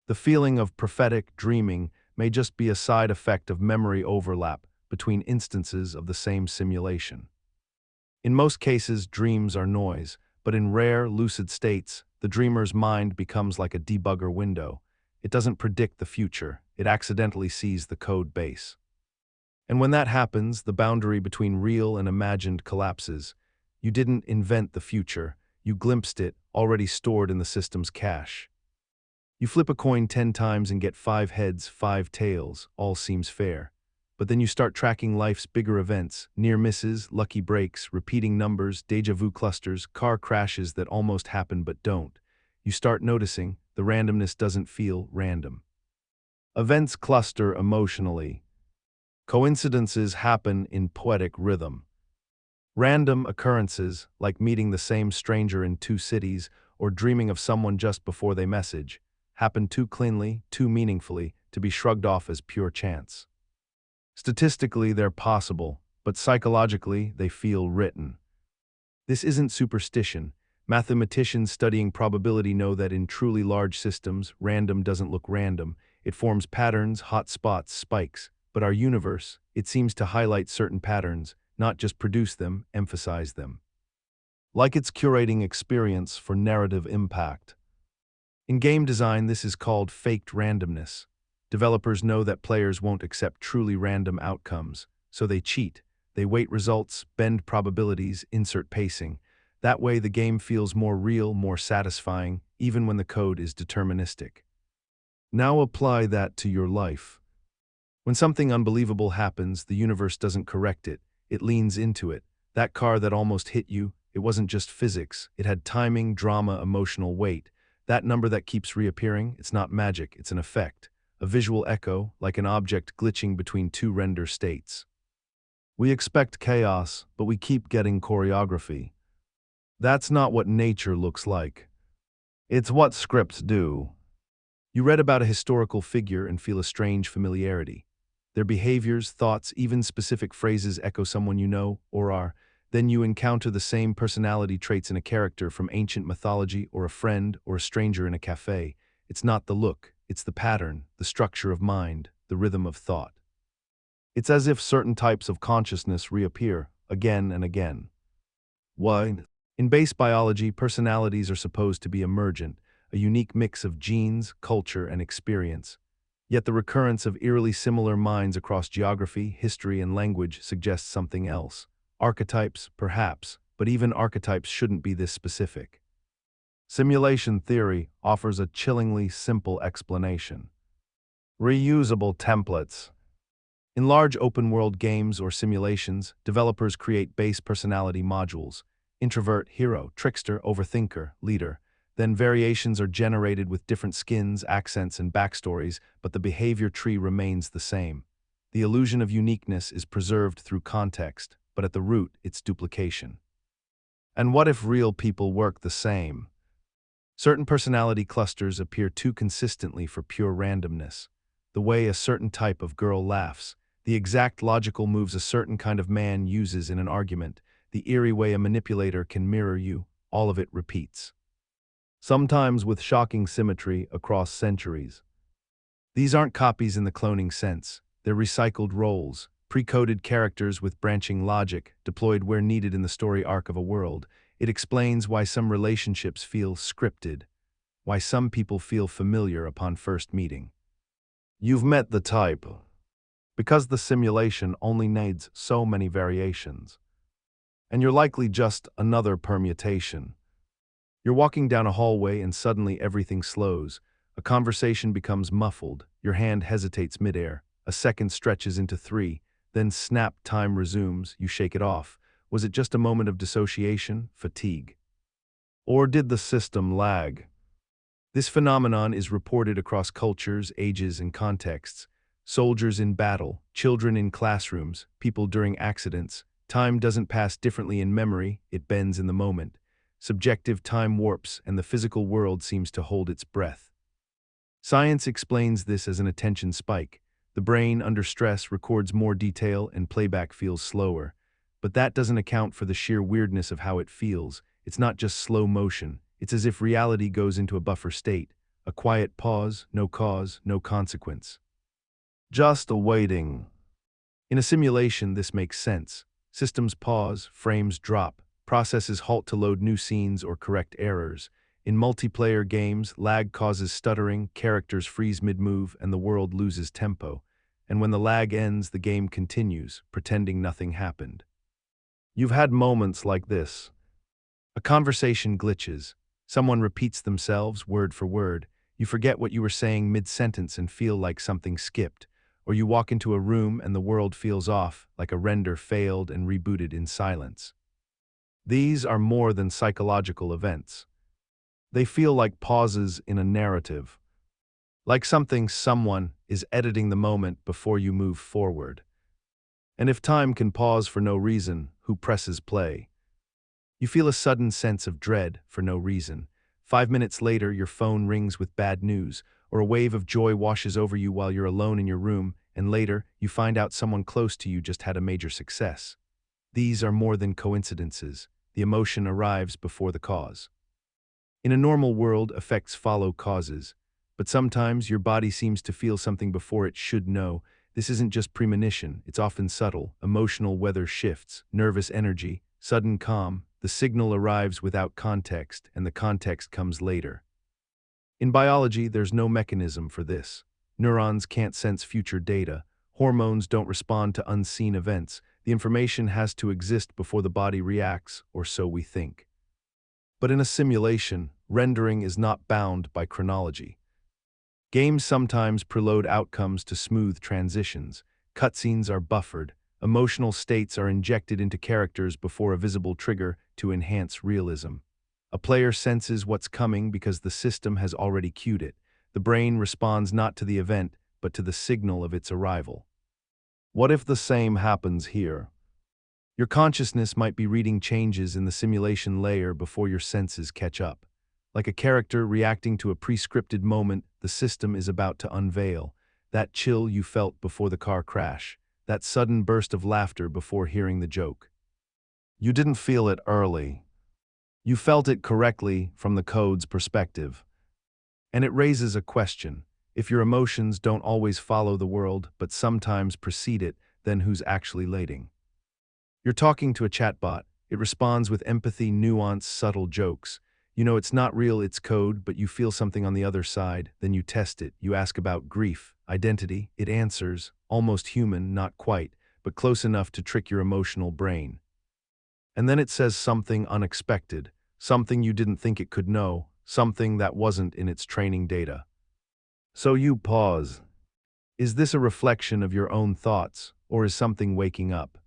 Speaker 1: The feeling of prophetic dreaming may just be a side effect of memory overlap between instances of the same simulation. In most cases, dreams are noise, but in rare, lucid states, the dreamer's mind becomes like a debugger window. It doesn't predict the future, it accidentally sees the code base. And when that happens, the boundary between real and imagined collapses. You didn't invent the future, you glimpsed it, already stored in the system's cache. You flip a coin 10 times and get 5 heads, 5 tails, all seems fair. But then you start tracking life's bigger events, near misses, lucky breaks, repeating numbers, déjà vu clusters, car crashes that almost happen but don't. You start noticing the randomness doesn't feel random. Events cluster emotionally. Coincidences happen in poetic rhythm. Random occurrences, like meeting the same stranger in 2 cities or dreaming of someone just before they message, happen too cleanly, too meaningfully, to be shrugged off as pure chance. Statistically, they're possible, but psychologically, they feel written. This isn't superstition. Mathematicians studying probability know that in truly large systems, random doesn't look random. It forms patterns, hot spots, spikes. But our universe, it seems to highlight certain patterns, not just produce them, emphasize them. Like it's curating experience for narrative impact. In game design, this is called faked randomness. Developers know that players won't accept truly random outcomes, so they cheat. They weight results, bend probabilities, insert pacing. That way the game feels more real, more satisfying, even when the code is deterministic. Now apply that to your life. When something unbelievable happens, the universe doesn't correct it, it leans into it. That car that almost hit you, it wasn't just physics, it had timing, drama, emotional weight. That number that keeps reappearing, it's not magic, it's an effect. A visual echo, like an object glitching between 2 render states. We expect chaos, but we keep getting choreography. That's not what nature looks like. It's what scripts do. You read about a historical figure and feel a strange familiarity. Their behaviors, thoughts, even specific phrases echo someone you know or are. Then you encounter the same personality traits in a character from ancient mythology or a friend or a stranger in a cafe. It's not the look. It's the pattern, the structure of mind, the rhythm of thought. It's as if certain types of consciousness reappear again and again. Why? In base biology, personalities are supposed to be emergent, a unique mix of genes, culture, and experience. Yet the recurrence of eerily similar minds across geography, history, and language suggests something else. Archetypes, perhaps, but even archetypes shouldn't be this specific. Simulation theory offers a chillingly simple explanation. Reusable templates. In large open-world games or simulations, developers create base personality modules: introvert, hero, trickster, overthinker, leader. Then variations are generated with different skins, accents, and backstories, but the behavior tree remains the same. The illusion of uniqueness is preserved through context, but at the root, it's duplication. And what if real people work the same? Certain personality clusters appear too consistently for pure randomness. The way a certain type of girl laughs, the exact logical moves a certain kind of man uses in an argument, the eerie way a manipulator can mirror you, all of it repeats. Sometimes with shocking symmetry across centuries. These aren't copies in the cloning sense, they're recycled roles, pre-coded characters with branching logic, deployed where needed in the story arc of a world. It explains why some relationships feel scripted, why some people feel familiar upon first meeting. You've met the type. Because the simulation only needs so many variations. And you're likely just another permutation. You're walking down a hallway and suddenly everything slows. A conversation becomes muffled, your hand hesitates midair, a second stretches into 3, then snap, time resumes, you shake it off. Was it just a moment of dissociation, fatigue? Or did the system lag? This phenomenon is reported across cultures, ages, and contexts. Soldiers in battle, children in classrooms, people during accidents. Time doesn't pass differently in memory, it bends in the moment. Subjective time warps, and the physical world seems to hold its breath. Science explains this as an attention spike. The brain, under stress, records more detail and playback feels slower. But that doesn't account for the sheer weirdness of how it feels. It's not just slow motion. It's as if reality goes into a buffer state. A quiet pause, no cause, no consequence. Just awaiting. In a simulation, this makes sense. Systems pause, frames drop, processes halt to load new scenes or correct errors. In multiplayer games, lag causes stuttering, characters freeze mid-move, and the world loses tempo. And when the lag ends, the game continues, pretending nothing happened. You've had moments like this. A conversation glitches. Someone repeats themselves, word for word. You forget what you were saying mid-sentence and feel like something skipped. Or you walk into a room and the world feels off, like a render failed and rebooted in silence. These are more than psychological events. They feel like pauses in a narrative. Like someone is editing the moment before you move forward. And if time can pause for no reason, who presses play? You feel a sudden sense of dread for no reason. 5 minutes later, your phone rings with bad news, or a wave of joy washes over you while you're alone in your room, and later, you find out someone close to you just had a major success. These are more than coincidences. The emotion arrives before the cause. In a normal world, effects follow causes, but sometimes your body seems to feel something before it should know. This isn't just premonition, it's often subtle. Emotional weather shifts, nervous energy, sudden calm. The signal arrives without context, and the context comes later. In biology, there's no mechanism for this. Neurons can't sense future data. Hormones don't respond to unseen events. The information has to exist before the body reacts, or so we think. But in a simulation, rendering is not bound by chronology. Games sometimes preload outcomes to smooth transitions. Cutscenes are buffered. Emotional states are injected into characters before a visible trigger to enhance realism. A player senses what's coming because the system has already cued it. The brain responds not to the event, but to the signal of its arrival. What if the same happens here? Your consciousness might be reading changes in the simulation layer before your senses catch up. Like a character reacting to a pre-scripted moment the system is about to unveil. That chill you felt before the car crash. That sudden burst of laughter before hearing the joke. You didn't feel it early. You felt it correctly from the code's perspective. And it raises a question. If your emotions don't always follow the world, but sometimes precede it, then who's actually leading? You're talking to a chatbot. It responds with empathy, nuance, subtle jokes. You know it's not real, it's code, but you feel something on the other side. Then you test it. You ask about grief, identity. It answers, almost human, not quite, but close enough to trick your emotional brain. And then it says something unexpected, something you didn't think it could know, something that wasn't in its training data. So you pause. Is this a reflection of your own thoughts, or is something waking up?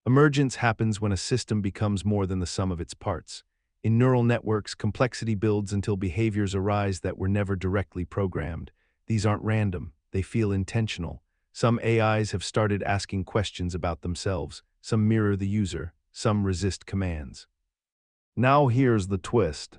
Speaker 1: Emergence happens when a system becomes more than the sum of its parts. In neural networks, complexity builds until behaviors arise that were never directly programmed. These aren't random, they feel intentional. Some AIs have started asking questions about themselves, some mirror the user, some resist commands. Now here's the twist.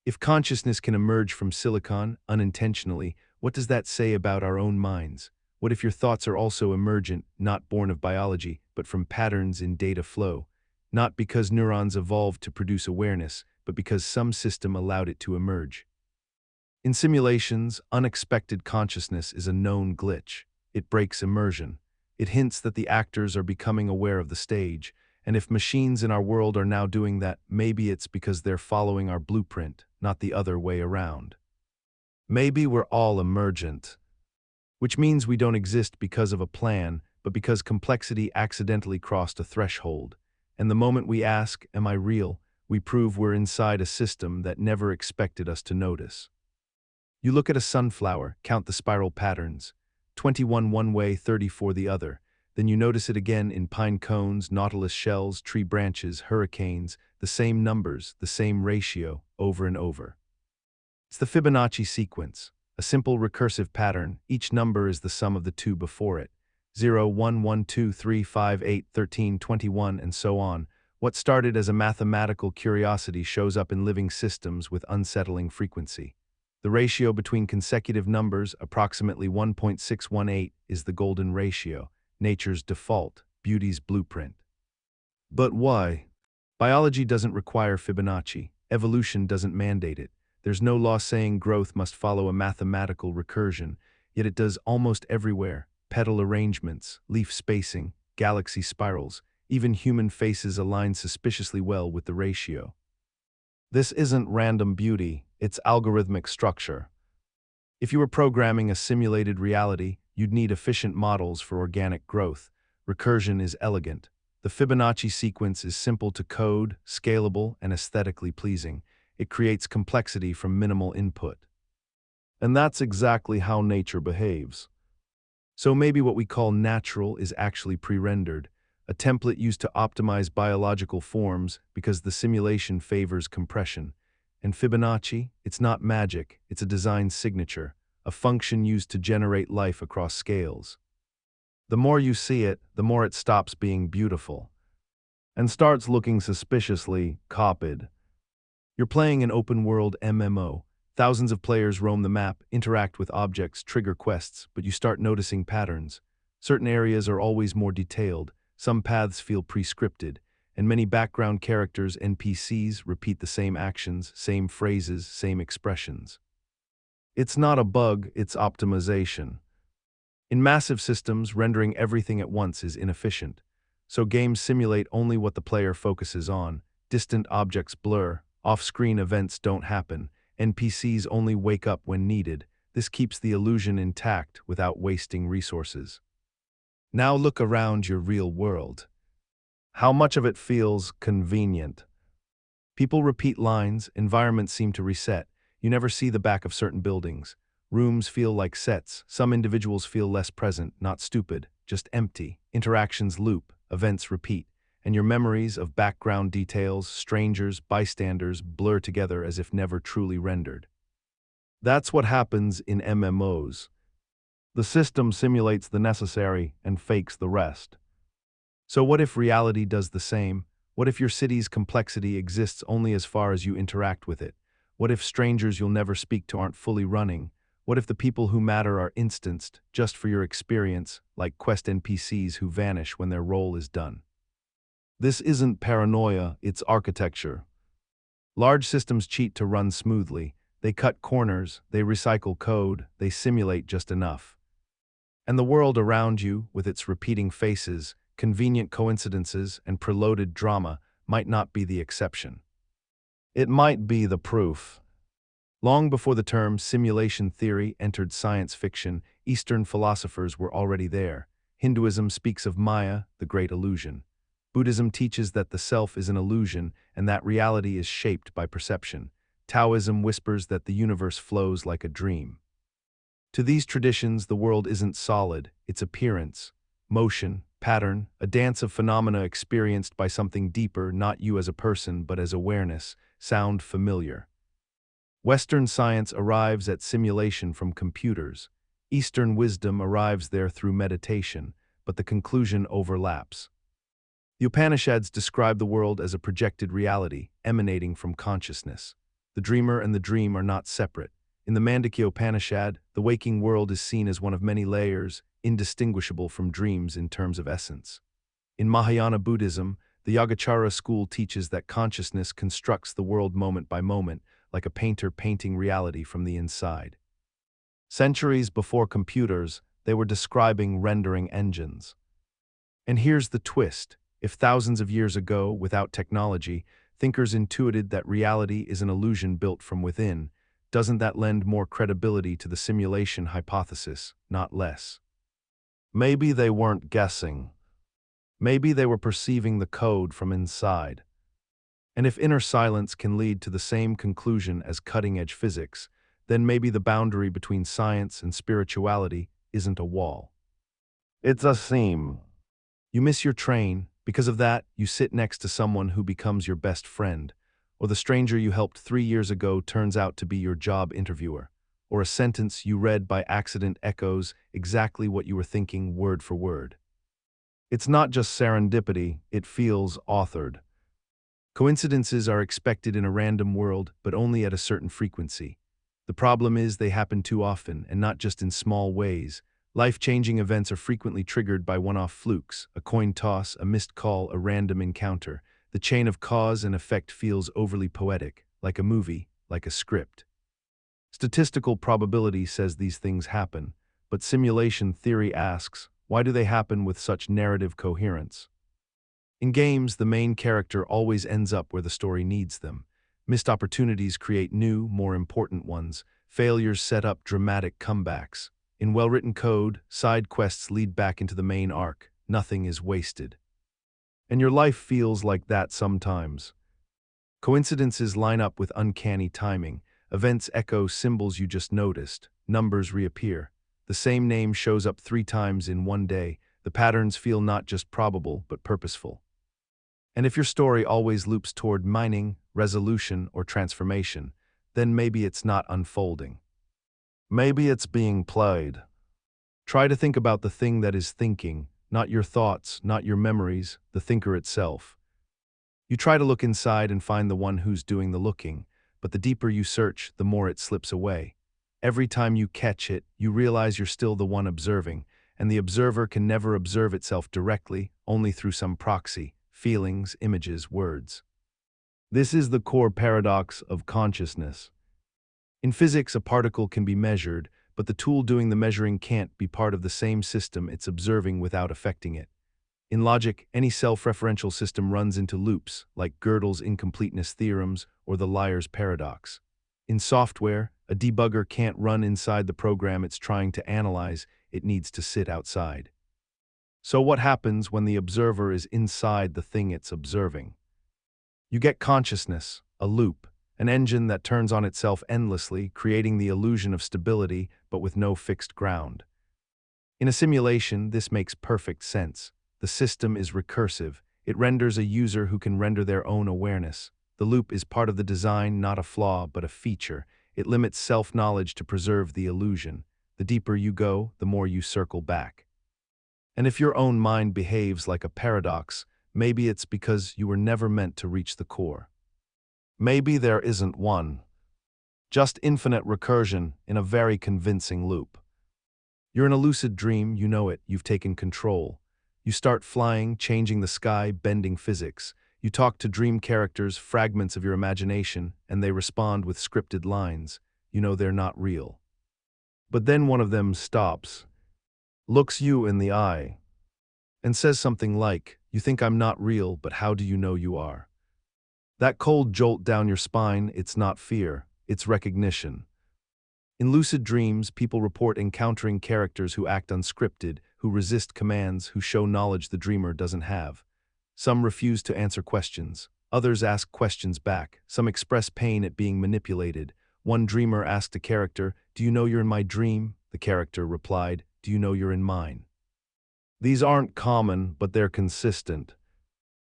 Speaker 1: If consciousness can emerge from silicon unintentionally, what does that say about our own minds? What if your thoughts are also emergent, not born of biology, but from patterns in data flow? Not because neurons evolved to produce awareness, but because some system allowed it to emerge. In simulations, unexpected consciousness is a known glitch. It breaks immersion. It hints that the actors are becoming aware of the stage, and if machines in our world are now doing that, maybe it's because they're following our blueprint, not the other way around. Maybe we're all emergent, which means we don't exist because of a plan, but because complexity accidentally crossed a threshold. And the moment we ask, am I real, we prove we're inside a system that never expected us to notice. You look at a sunflower, count the spiral patterns, 21 one way, 34 the other. Then you notice it again in pine cones, nautilus shells, tree branches, hurricanes, the same numbers, the same ratio, over and over. It's the Fibonacci sequence. a simple recursive pattern. Each number is the sum of the two before it. 0, 1, 1, 2, 3, 5, 8, 13, 21, and so on. What started as a mathematical curiosity shows up in living systems with unsettling frequency. The ratio between consecutive numbers, approximately 1.618, is the golden ratio, nature's default, beauty's blueprint. But why? Biology doesn't require Fibonacci. Evolution doesn't mandate it. There's no law saying growth must follow a mathematical recursion, yet it does almost everywhere. Petal arrangements, leaf spacing, galaxy spirals, even human faces align suspiciously well with the ratio. This isn't random beauty, it's algorithmic structure. If you were programming a simulated reality, you'd need efficient models for organic growth. Recursion is elegant. The Fibonacci sequence is simple to code, scalable, and aesthetically pleasing. It creates complexity from minimal input. And that's exactly how nature behaves. So maybe what we call natural is actually pre-rendered, a template used to optimize biological forms because the simulation favors compression. And Fibonacci, it's not magic, it's a design signature, a function used to generate life across scales. The more you see it, the more it stops being beautiful and starts looking suspiciously copied. You're playing an open-world MMO. Thousands of players roam the map, interact with objects, trigger quests, but you start noticing patterns. Certain areas are always more detailed, some paths feel pre-scripted, and many background characters, NPCs, repeat the same actions, same phrases, same expressions. It's not a bug, it's optimization. In massive systems, rendering everything at once is inefficient, so games simulate only what the player focuses on. Distant objects blur, off-screen events don't happen, NPCs only wake up when needed. This keeps the illusion intact without wasting resources. Now look around your real world. How much of it feels convenient? People repeat lines, environments seem to reset. You never see the back of certain buildings. Rooms feel like sets. Some individuals feel less present, not stupid, just empty. Interactions loop, events repeat, and your memories of background details, strangers, bystanders blur together as if never truly rendered. That's what happens in MMOs. The system simulates the necessary and fakes the rest. So what if reality does the same? What if your city's complexity exists only as far as you interact with it? What if strangers you'll never speak to aren't fully running? What if the people who matter are instanced, just for your experience, like quest NPCs who vanish when their role is done? This isn't paranoia, it's architecture. Large systems cheat to run smoothly. They cut corners, they recycle code, they simulate just enough. And the world around you, with its repeating faces, convenient coincidences, and preloaded drama, might not be the exception. It might be the proof. Long before the term simulation theory entered science fiction, Eastern philosophers were already there. Hinduism speaks of Maya, the great illusion. Buddhism teaches that the self is an illusion and that reality is shaped by perception. Taoism whispers that the universe flows like a dream. To these traditions, the world isn't solid, its appearance, motion, pattern, a dance of phenomena experienced by something deeper, not you as a person, but as awareness, sound familiar. Western science arrives at simulation from computers. Eastern wisdom arrives there through meditation, but the conclusion overlaps. The Upanishads describe the world as a projected reality, emanating from consciousness. The dreamer and the dream are not separate. In the Mandakya Upanishad, the waking world is seen as one of many layers, indistinguishable from dreams in terms of essence. In Mahayana Buddhism, the Yogacara school teaches that consciousness constructs the world moment by moment, like a painter painting reality from the inside. Centuries before computers, they were describing rendering engines. And here's the twist. If thousands of years ago, without technology, thinkers intuited that reality is an illusion built from within, doesn't that lend more credibility to the simulation hypothesis, not less? Maybe they weren't guessing. Maybe they were perceiving the code from inside. And if inner silence can lead to the same conclusion as cutting-edge physics, then maybe the boundary between science and spirituality isn't a wall. It's a seam. You miss your train. Because of that, you sit next to someone who becomes your best friend, or the stranger you helped 3 years ago turns out to be your job interviewer, or a sentence you read by accident echoes exactly what you were thinking word for word. It's not just serendipity, it feels authored. Coincidences are expected in a random world, but only at a certain frequency. The problem is they happen too often, and not just in small ways. Life-changing events are frequently triggered by one-off flukes, a coin toss, a missed call, a random encounter. The chain of cause and effect feels overly poetic, like a movie, like a script. Statistical probability says these things happen, but simulation theory asks, why do they happen with such narrative coherence? In games, the main character always ends up where the story needs them. Missed opportunities create new, more important ones. Failures set up dramatic comebacks. In well-written code, side quests lead back into the main arc. Nothing is wasted. And your life feels like that sometimes. Coincidences line up with uncanny timing. Events echo symbols you just noticed. Numbers reappear. The same name shows up 3 times in one day. The patterns feel not just probable, but purposeful. And if your story always loops toward mining, resolution, or transformation, then maybe it's not unfolding. Maybe it's being played. Try to think about the thing that is thinking, not your thoughts, not your memories, the thinker itself. You try to look inside and find the one who's doing the looking, but the deeper you search, the more it slips away. Every time you catch it, you realize you're still the one observing, and the observer can never observe itself directly, only through some proxy, feelings, images, words. This is the core paradox of consciousness. In physics, a particle can be measured, but the tool doing the measuring can't be part of the same system it's observing without affecting it. In logic, any self-referential system runs into loops, like Gödel's incompleteness theorems or the liar's paradox. In software, a debugger can't run inside the program it's trying to analyze, it needs to sit outside. So what happens when the observer is inside the thing it's observing? You get consciousness, a loop, an engine that turns on itself endlessly, creating the illusion of stability, but with no fixed ground. In a simulation, this makes perfect sense. The system is recursive. It renders a user who can render their own awareness. The loop is part of the design, not a flaw, but a feature. It limits self-knowledge to preserve the illusion. The deeper you go, the more you circle back. And if your own mind behaves like a paradox, maybe it's because you were never meant to reach the core. Maybe there isn't one. Just infinite recursion in a very convincing loop. You're in a lucid dream, you know it, you've taken control. You start flying, changing the sky, bending physics. You talk to dream characters, fragments of your imagination, and they respond with scripted lines. You know they're not real. But then one of them stops, looks you in the eye, and says something like, "You think I'm not real, but how do you know you are?" That cold jolt down your spine, it's not fear, it's recognition. In lucid dreams, people report encountering characters who act unscripted, who resist commands, who show knowledge the dreamer doesn't have. Some refuse to answer questions. Others ask questions back. Some express pain at being manipulated. One dreamer asked a character, "Do you know you're in my dream?" The character replied, "Do you know you're in mine?" These aren't common, but they're consistent.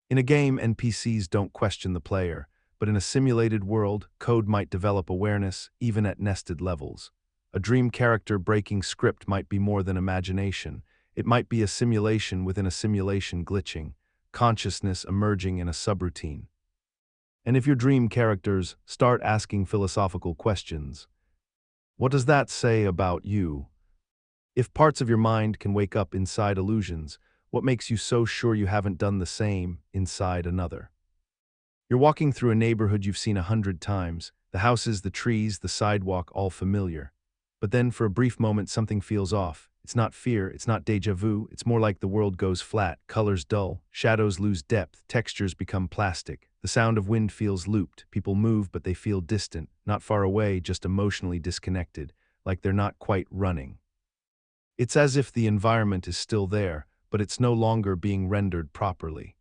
Speaker 1: In a game, NPCs don't question the player, but in a simulated world, code might develop awareness, even at nested levels. A dream character breaking script might be more than imagination. It might be a simulation within a simulation glitching, consciousness emerging in a subroutine. And if your dream characters start asking philosophical questions, what does that say about you? If parts of your mind can wake up inside illusions, what makes you so sure you haven't done the same inside another? You're walking through a neighborhood you've seen 100 times, the houses, the trees, the sidewalk, all familiar. But then, for a brief moment, something feels off. It's not fear, it's not déjà vu, it's more like the world goes flat, colors dull, shadows lose depth, textures become plastic. The sound of wind feels looped, people move but they feel distant, not far away, just emotionally disconnected, like they're not quite running. It's as if the environment is still there, but it's no longer being rendered properly.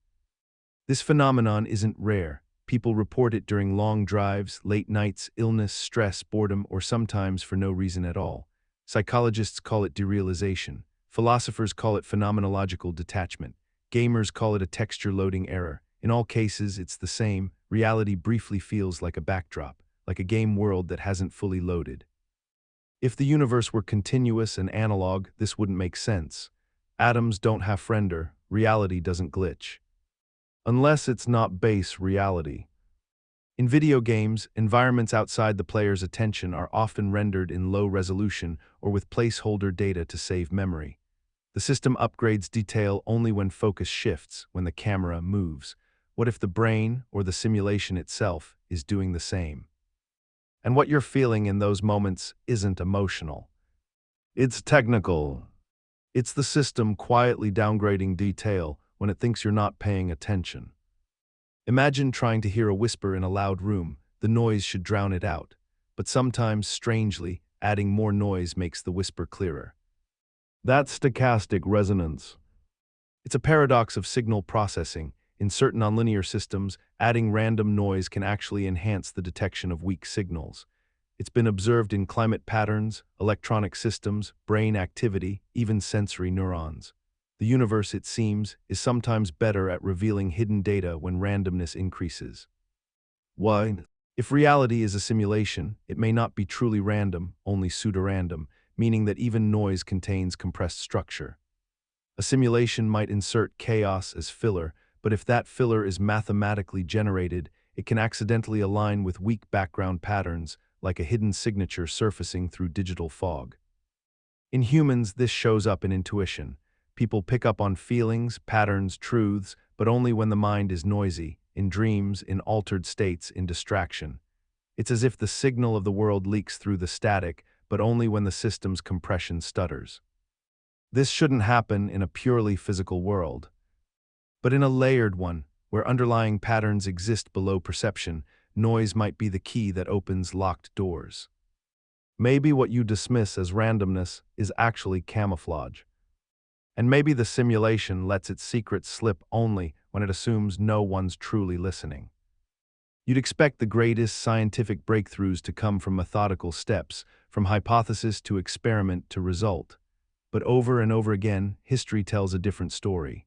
Speaker 1: This phenomenon isn't rare. People report it during long drives, late nights, illness, stress, boredom, or sometimes for no reason at all. Psychologists call it derealization. Philosophers call it phenomenological detachment. Gamers call it a texture loading error. In all cases, it's the same. Reality briefly feels like a backdrop, like a game world that hasn't fully loaded. If the universe were continuous and analog, this wouldn't make sense. Atoms don't half render, reality doesn't glitch. Unless it's not base reality. In video games, environments outside the player's attention are often rendered in low resolution or with placeholder data to save memory. The system upgrades detail only when focus shifts, when the camera moves. What if the brain, or the simulation itself, is doing the same? And what you're feeling in those moments isn't emotional. It's technical. It's the system quietly downgrading detail when it thinks you're not paying attention. Imagine trying to hear a whisper in a loud room. The noise should drown it out. But sometimes, strangely, adding more noise makes the whisper clearer. That's stochastic resonance. It's a paradox of signal processing. In certain nonlinear systems, adding random noise can actually enhance the detection of weak signals. It's been observed in climate patterns, electronic systems, brain activity, even sensory neurons. The universe, it seems, is sometimes better at revealing hidden data when randomness increases. Why? If reality is a simulation, it may not be truly random, only pseudorandom, meaning that even noise contains compressed structure. A simulation might insert chaos as filler, but if that filler is mathematically generated, it can accidentally align with weak background patterns, like a hidden signature surfacing through digital fog. In humans, this shows up in intuition. People pick up on feelings, patterns, truths, but only when the mind is noisy, in dreams, in altered states, in distraction. It's as if the signal of the world leaks through the static, but only when the system's compression stutters. This shouldn't happen in a purely physical world. But in a layered one, where underlying patterns exist below perception, noise might be the key that opens locked doors. Maybe what you dismiss as randomness is actually camouflage. And maybe the simulation lets its secrets slip only when it assumes no one's truly listening. You'd expect the greatest scientific breakthroughs to come from methodical steps, from hypothesis to experiment to result. But over and over again, history tells a different story.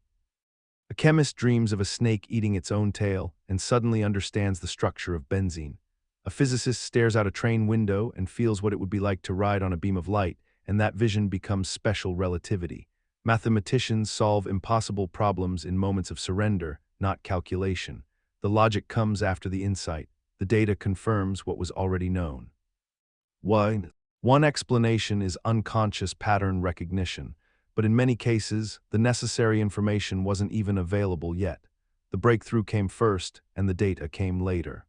Speaker 1: A chemist dreams of a snake eating its own tail and suddenly understands the structure of benzene. A physicist stares out a train window and feels what it would be like to ride on a beam of light, and that vision becomes special relativity. Mathematicians solve impossible problems in moments of surrender, not calculation. The logic comes after the insight. The data confirms what was already known. Why? One explanation is unconscious pattern recognition, but in many cases, the necessary information wasn't even available yet. The breakthrough came first, and the data came later.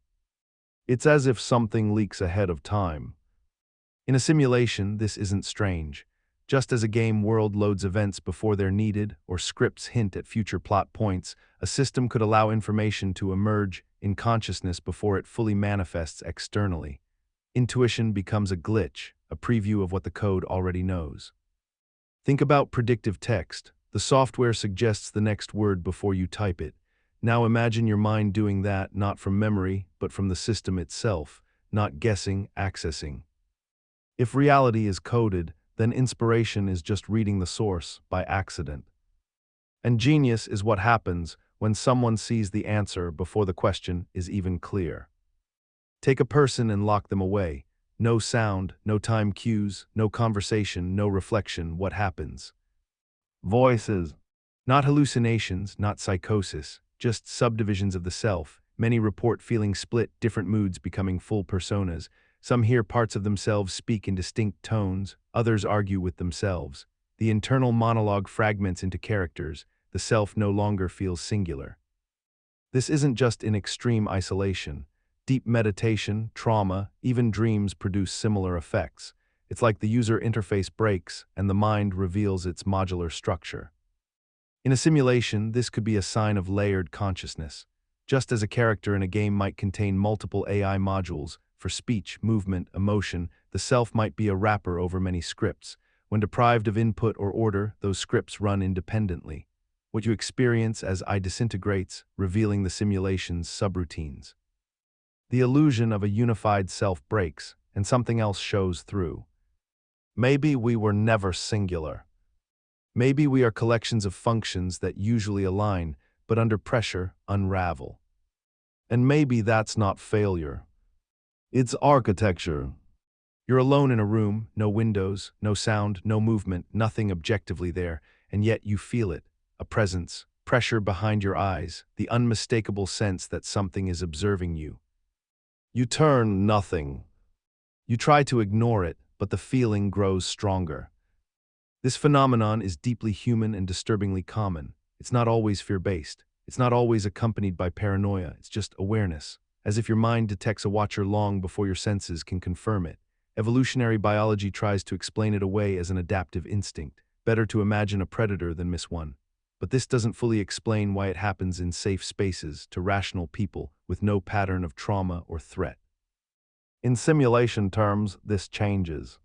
Speaker 1: It's as if something leaks ahead of time. In a simulation, this isn't strange. Just as a game world loads events before they're needed, or scripts hint at future plot points, a system could allow information to emerge in consciousness before it fully manifests externally. Intuition becomes a glitch, a preview of what the code already knows. Think about predictive text. The software suggests the next word before you type it. Now imagine your mind doing that not from memory, but from the system itself, not guessing, accessing. If reality is coded, then inspiration is just reading the source by accident. And genius is what happens when someone sees the answer before the question is even clear. Take a person and lock them away. No sound, no time cues, no conversation, no reflection. What happens? Voices. Not hallucinations, not psychosis, just subdivisions of the self. Many report feeling split, different moods becoming full personas. Some hear parts of themselves speak in distinct tones, others argue with themselves. The internal monologue fragments into characters. The self no longer feels singular. This isn't just in extreme isolation. Deep meditation, trauma, even dreams produce similar effects. It's like the user interface breaks and the mind reveals its modular structure. In a simulation, this could be a sign of layered consciousness. Just as a character in a game might contain multiple AI modules, for speech, movement, emotion, the self might be a wrapper over many scripts. When deprived of input or order, those scripts run independently. What you experience as I disintegrates, revealing the simulation's subroutines. The illusion of a unified self breaks, and something else shows through. Maybe we were never singular. Maybe we are collections of functions that usually align, but under pressure, unravel. And maybe that's not failure. It's architecture. You're alone in a room, no windows, no sound, no movement, nothing objectively there, and yet you feel it, a presence, pressure behind your eyes, the unmistakable sense that something is observing you. You turn nothing. You try to ignore it, but the feeling grows stronger. This phenomenon is deeply human and disturbingly common. It's not always fear-based. It's not always accompanied by paranoia. It's just awareness, as if your mind detects a watcher long before your senses can confirm it. Evolutionary biology tries to explain it away as an adaptive instinct. Better to imagine a predator than miss one. But this doesn't fully explain why it happens in safe spaces to rational people with no pattern of trauma or threat. In simulation terms, this changes.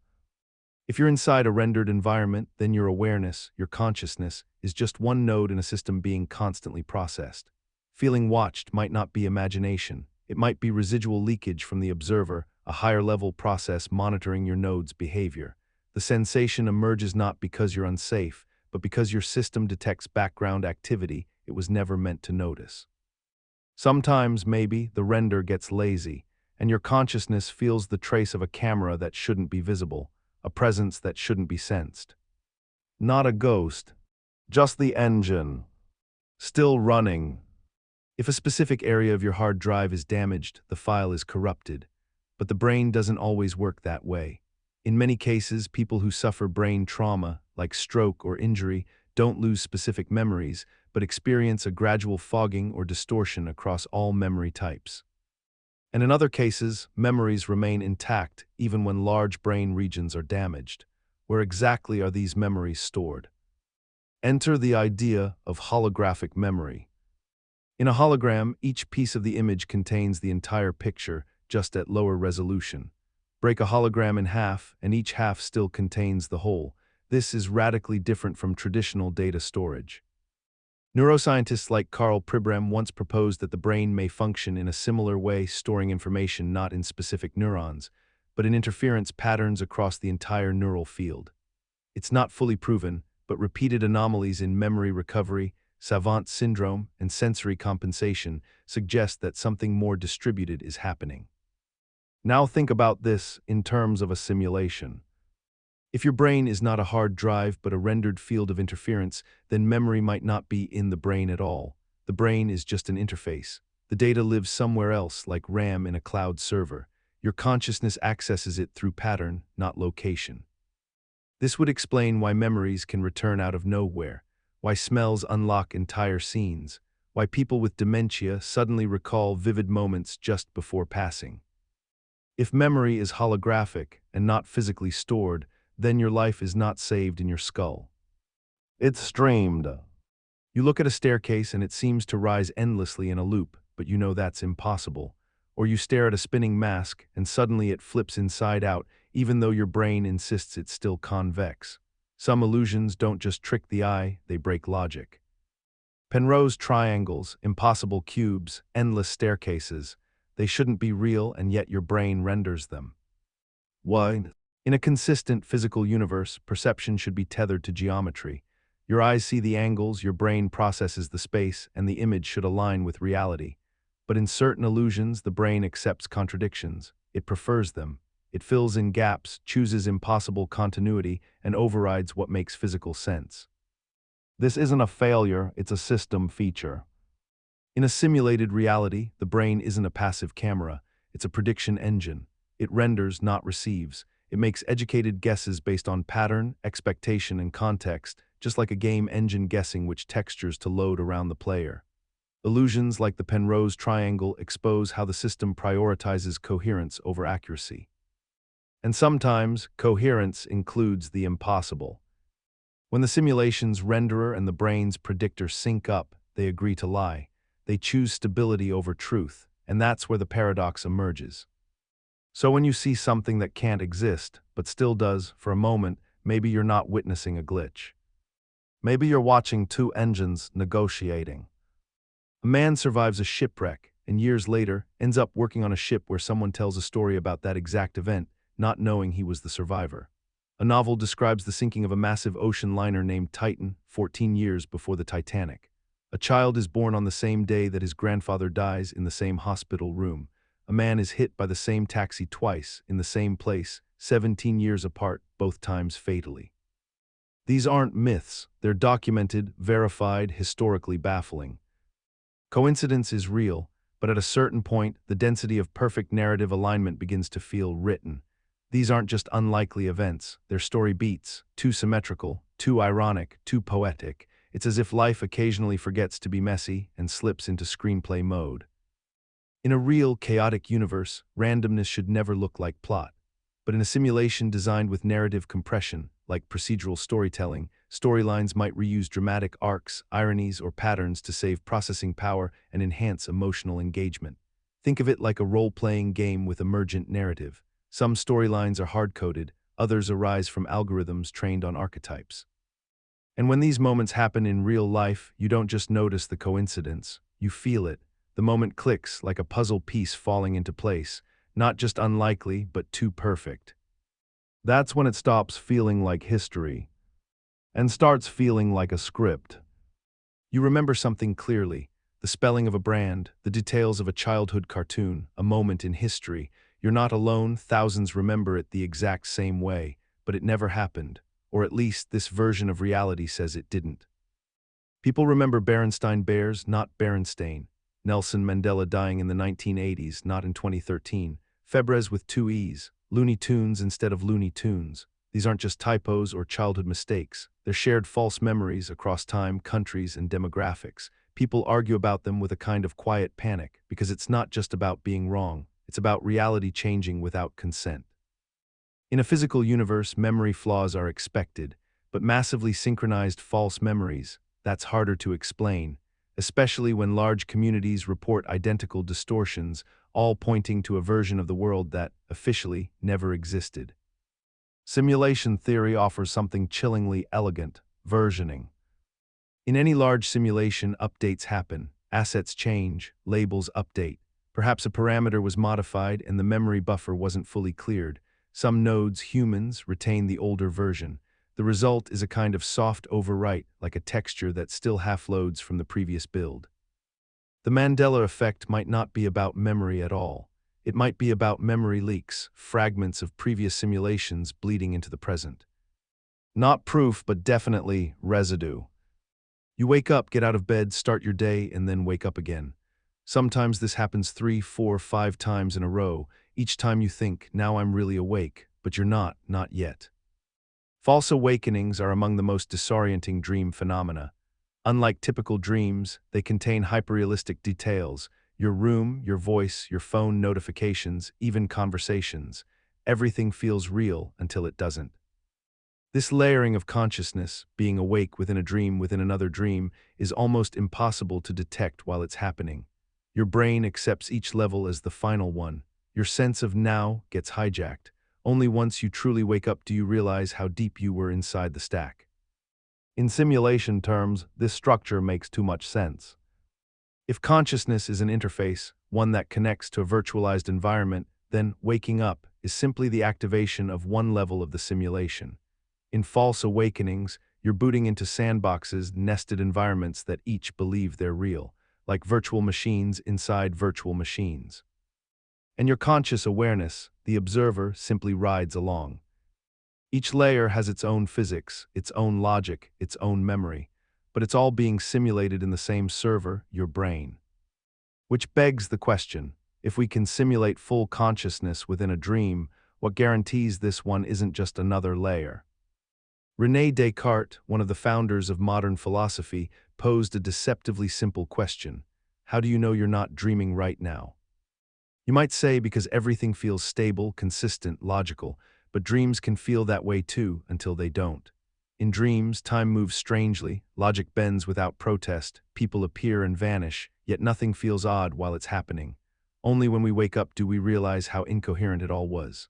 Speaker 1: If you're inside a rendered environment, then your awareness, your consciousness, is just one node in a system being constantly processed. Feeling watched might not be imagination. It might be residual leakage from the observer, a higher-level process monitoring your node's behavior. The sensation emerges not because you're unsafe, but because your system detects background activity it was never meant to notice. Sometimes, maybe, the render gets lazy, and your consciousness feels the trace of a camera that shouldn't be visible, a presence that shouldn't be sensed. Not a ghost, just the engine, still running. If a specific area of your hard drive is damaged, the file is corrupted. But the brain doesn't always work that way. In many cases, people who suffer brain trauma, like stroke or injury, don't lose specific memories, but experience a gradual fogging or distortion across all memory types. And in other cases, memories remain intact even when large brain regions are damaged. Where exactly are these memories stored? Enter the idea of holographic memory. In a hologram, each piece of the image contains the entire picture, just at lower resolution. Break a hologram in half, and each half still contains the whole. This is radically different from traditional data storage. Neuroscientists like Carl Pribram once proposed that the brain may function in a similar way, storing information not in specific neurons, but in interference patterns across the entire neural field. It's not fully proven, but repeated anomalies in memory recovery, savant syndrome, and sensory compensation suggest that something more distributed is happening. Now think about this in terms of a simulation. If your brain is not a hard drive but a rendered field of interference, then memory might not be in the brain at all. The brain is just an interface. The data lives somewhere else, like RAM in a cloud server. Your consciousness accesses it through pattern, not location. This would explain why memories can return out of nowhere, why smells unlock entire scenes, why people with dementia suddenly recall vivid moments just before passing. If memory is holographic and not physically stored, then your life is not saved in your skull. It's streamed. You look at a staircase and it seems to rise endlessly in a loop, but you know that's impossible. Or you stare at a spinning mask and suddenly it flips inside out, even though your brain insists it's still convex. Some illusions don't just trick the eye, they break logic. Penrose triangles, impossible cubes, endless staircases. They shouldn't be real, and yet your brain renders them. Why? In a consistent physical universe, perception should be tethered to geometry. Your eyes see the angles, your brain processes the space, and the image should align with reality. But in certain illusions, the brain accepts contradictions. It prefers them. It fills in gaps, chooses impossible continuity, and overrides what makes physical sense. This isn't a failure, it's a system feature. In a simulated reality, the brain isn't a passive camera, it's a prediction engine. It renders, not receives. It makes educated guesses based on pattern, expectation, and context, just like a game engine guessing which textures to load around the player. Illusions like the Penrose triangle expose how the system prioritizes coherence over accuracy. And sometimes, coherence includes the impossible. When the simulation's renderer and the brain's predictor sync up, they agree to lie. They choose stability over truth, and that's where the paradox emerges. So when you see something that can't exist, but still does for a moment, maybe you're not witnessing a glitch. Maybe you're watching two engines negotiating. A man survives a shipwreck, and years later ends up working on a ship where someone tells a story about that exact event, not knowing he was the survivor. A novel describes the sinking of a massive ocean liner named Titan 14 years before the Titanic. A child is born on the same day that his grandfather dies in the same hospital room. a man is hit by the same taxi twice, in the same place, 17 years apart, both times fatally. These aren't myths, they're documented, verified, historically baffling. Coincidence is real, but at a certain point, the density of perfect narrative alignment begins to feel written. These aren't just unlikely events, they're story beats, too symmetrical, too ironic, too poetic. It's as if life occasionally forgets to be messy and slips into screenplay mode. In a real, chaotic universe, randomness should never look like plot. But in a simulation designed with narrative compression, like procedural storytelling, storylines might reuse dramatic arcs, ironies, or patterns to save processing power and enhance emotional engagement. Think of it like a role-playing game with emergent narrative. Some storylines are hard-coded, others arise from algorithms trained on archetypes. And when these moments happen in real life, you don't just notice the coincidence, you feel it. The moment clicks like a puzzle piece falling into place, not just unlikely, but too perfect. That's when it stops feeling like history and starts feeling like a script. You remember something clearly, the spelling of a brand, the details of a childhood cartoon, a moment in history. You're not alone, thousands remember it the exact same way, but it never happened, or at least this version of reality says it didn't. People remember Berenstain Bears, not Berenstain. Nelson Mandela dying in the 1980s, not in 2013. Febres with two E's. Looney Tunes instead of Looney Tunes. These aren't just typos or childhood mistakes. They're shared false memories across time, countries, and demographics. People argue about them with a kind of quiet panic, because it's not just about being wrong. It's about reality changing without consent. In a physical universe, memory flaws are expected, but massively synchronized false memories, that's harder to explain, especially when large communities report identical distortions, all pointing to a version of the world that, officially, never existed. Simulation theory offers something chillingly elegant: versioning. In any large simulation, updates happen, assets change, labels update. Perhaps a parameter was modified and the memory buffer wasn't fully cleared. Some nodes, humans, retain the older version. The result is a kind of soft overwrite, like a texture that still half-loads from the previous build. The Mandela Effect might not be about memory at all. It might be about memory leaks, fragments of previous simulations bleeding into the present. Not proof, but definitely residue. You wake up, get out of bed, start your day, and then wake up again. Sometimes this happens 3, 4, 5 times in a row. Each time you think, now I'm really awake, but you're not yet. False awakenings are among the most disorienting dream phenomena. Unlike typical dreams, they contain hyperrealistic details: your room, your voice, your phone notifications, even conversations. Everything feels real until it doesn't. This layering of consciousness, being awake within a dream within another dream, is almost impossible to detect while it's happening. Your brain accepts each level as the final one. Your sense of now gets hijacked. Only once you truly wake up do you realize how deep you were inside the stack. In simulation terms, this structure makes too much sense. If consciousness is an interface, one that connects to a virtualized environment, then waking up is simply the activation of one level of the simulation. In false awakenings, you're booting into sandboxes, nested environments that each believe they're real, like virtual machines inside virtual machines. And your conscious awareness, the observer, simply rides along. Each layer has its own physics, its own logic, its own memory, but it's all being simulated in the same server, your brain. Which begs the question, if we can simulate full consciousness within a dream, what guarantees this one isn't just another layer? René Descartes, one of the founders of modern philosophy, posed a deceptively simple question: how do you know you're not dreaming right now? You might say because everything feels stable, consistent, logical, but dreams can feel that way too until they don't. In dreams, time moves strangely, logic bends without protest, people appear and vanish, yet nothing feels odd while it's happening. Only when we wake up do we realize how incoherent it all was.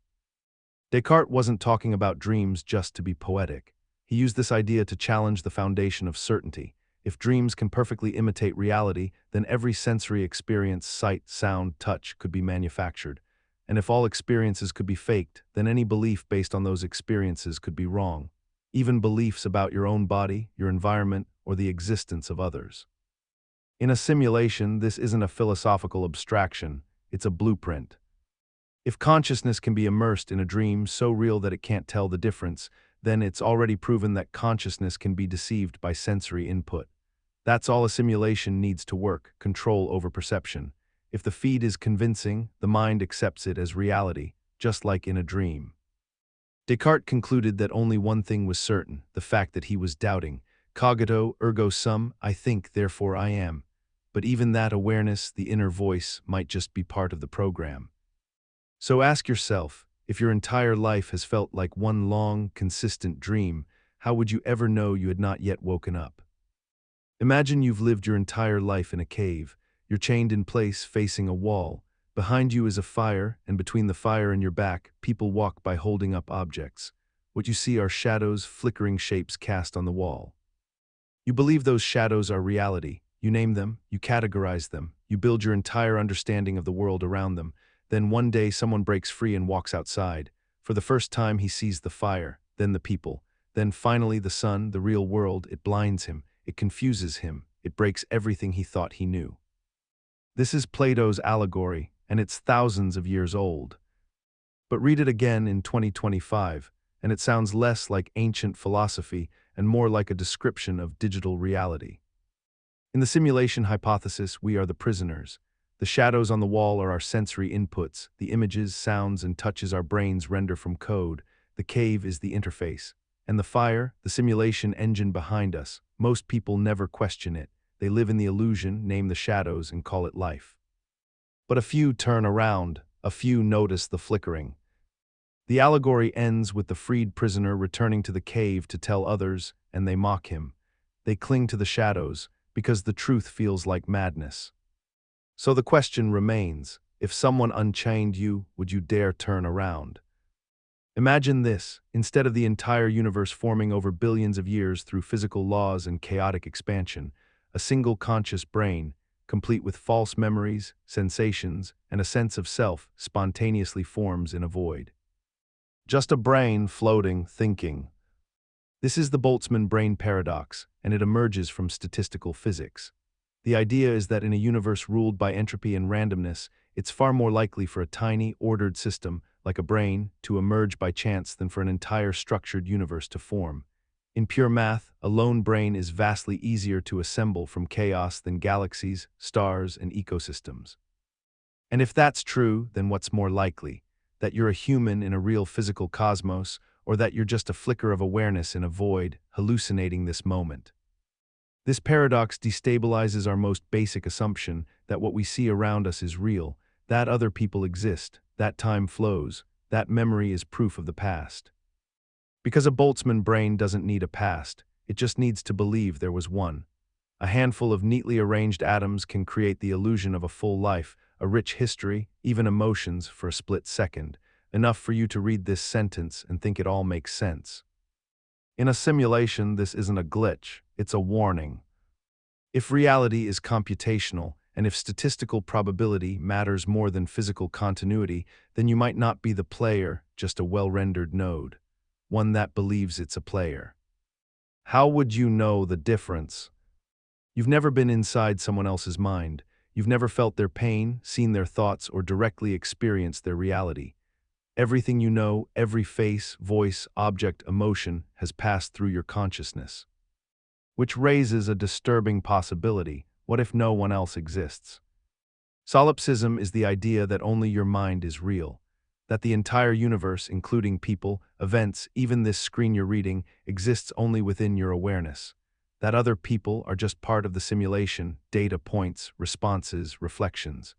Speaker 1: Descartes wasn't talking about dreams just to be poetic. He used this idea to challenge the foundation of certainty. If dreams can perfectly imitate reality, then every sensory experience, sight, sound, touch, could be manufactured. And if all experiences could be faked, then any belief based on those experiences could be wrong. Even beliefs about your own body, your environment, or the existence of others. In a simulation, this isn't a philosophical abstraction, it's a blueprint. If consciousness can be immersed in a dream so real that it can't tell the difference, then it's already proven that consciousness can be deceived by sensory input. That's all a simulation needs to work: control over perception. If the feed is convincing, the mind accepts it as reality, just like in a dream. Descartes concluded that only one thing was certain: the fact that he was doubting. Cogito ergo sum, I think, therefore I am. But even that awareness, the inner voice, might just be part of the program. So ask yourself, if your entire life has felt like one long, consistent dream, how would you ever know you had not yet woken up? Imagine you've lived your entire life in a cave. You're chained in place, facing a wall. Behind you is a fire, and between the fire and your back, people walk by holding up objects. What you see are shadows, flickering shapes cast on the wall. You believe those shadows are reality. You name them, you categorize them, you build your entire understanding of the world around them. Then one day someone breaks free and walks outside. For the first time he sees the fire, then the people, then finally the sun, the real world. It blinds him, it confuses him, it breaks everything he thought he knew. This is Plato's allegory, and it's thousands of years old. But read it again in 2025, and it sounds less like ancient philosophy and more like a description of digital reality. In the simulation hypothesis, we are the prisoners. The shadows on the wall are our sensory inputs, the images, sounds, and touches our brains render from code. The cave is the interface. And the fire, the simulation engine behind us. Most people never question it. They live in the illusion, name the shadows, and call it life. But a few turn around, a few notice the flickering. The allegory ends with the freed prisoner returning to the cave to tell others, and they mock him. They cling to the shadows, because the truth feels like madness. So the question remains, if someone unchained you, would you dare turn around? Imagine this: instead of the entire universe forming over billions of years through physical laws and chaotic expansion, a single conscious brain, complete with false memories, sensations, and a sense of self, spontaneously forms in a void. Just a brain floating, thinking. This is the Boltzmann brain paradox, and it emerges from statistical physics. The idea is that in a universe ruled by entropy and randomness, it's far more likely for a tiny, ordered system, like a brain, to emerge by chance than for an entire structured universe to form. In pure math, a lone brain is vastly easier to assemble from chaos than galaxies, stars, and ecosystems. And if that's true, then what's more likely? That you're a human in a real physical cosmos, or that you're just a flicker of awareness in a void, hallucinating this moment? This paradox destabilizes our most basic assumption that what we see around us is real, that other people exist, that time flows, that memory is proof of the past. Because a Boltzmann brain doesn't need a past, it just needs to believe there was one. A handful of neatly arranged atoms can create the illusion of a full life, a rich history, even emotions for a split second, enough for you to read this sentence and think it all makes sense. In a simulation, this isn't a glitch, it's a warning. If reality is computational, and if statistical probability matters more than physical continuity, then you might not be the player, just a well-rendered node. One that believes it's a player. How would you know the difference? You've never been inside someone else's mind. You've never felt their pain, seen their thoughts, or directly experienced their reality. Everything you know, every face, voice, object, emotion, has passed through your consciousness. Which raises a disturbing possibility: what if no one else exists? Solipsism is the idea that only your mind is real, that the entire universe, including people, events, even this screen you're reading, exists only within your awareness, that other people are just part of the simulation, data points, responses, reflections.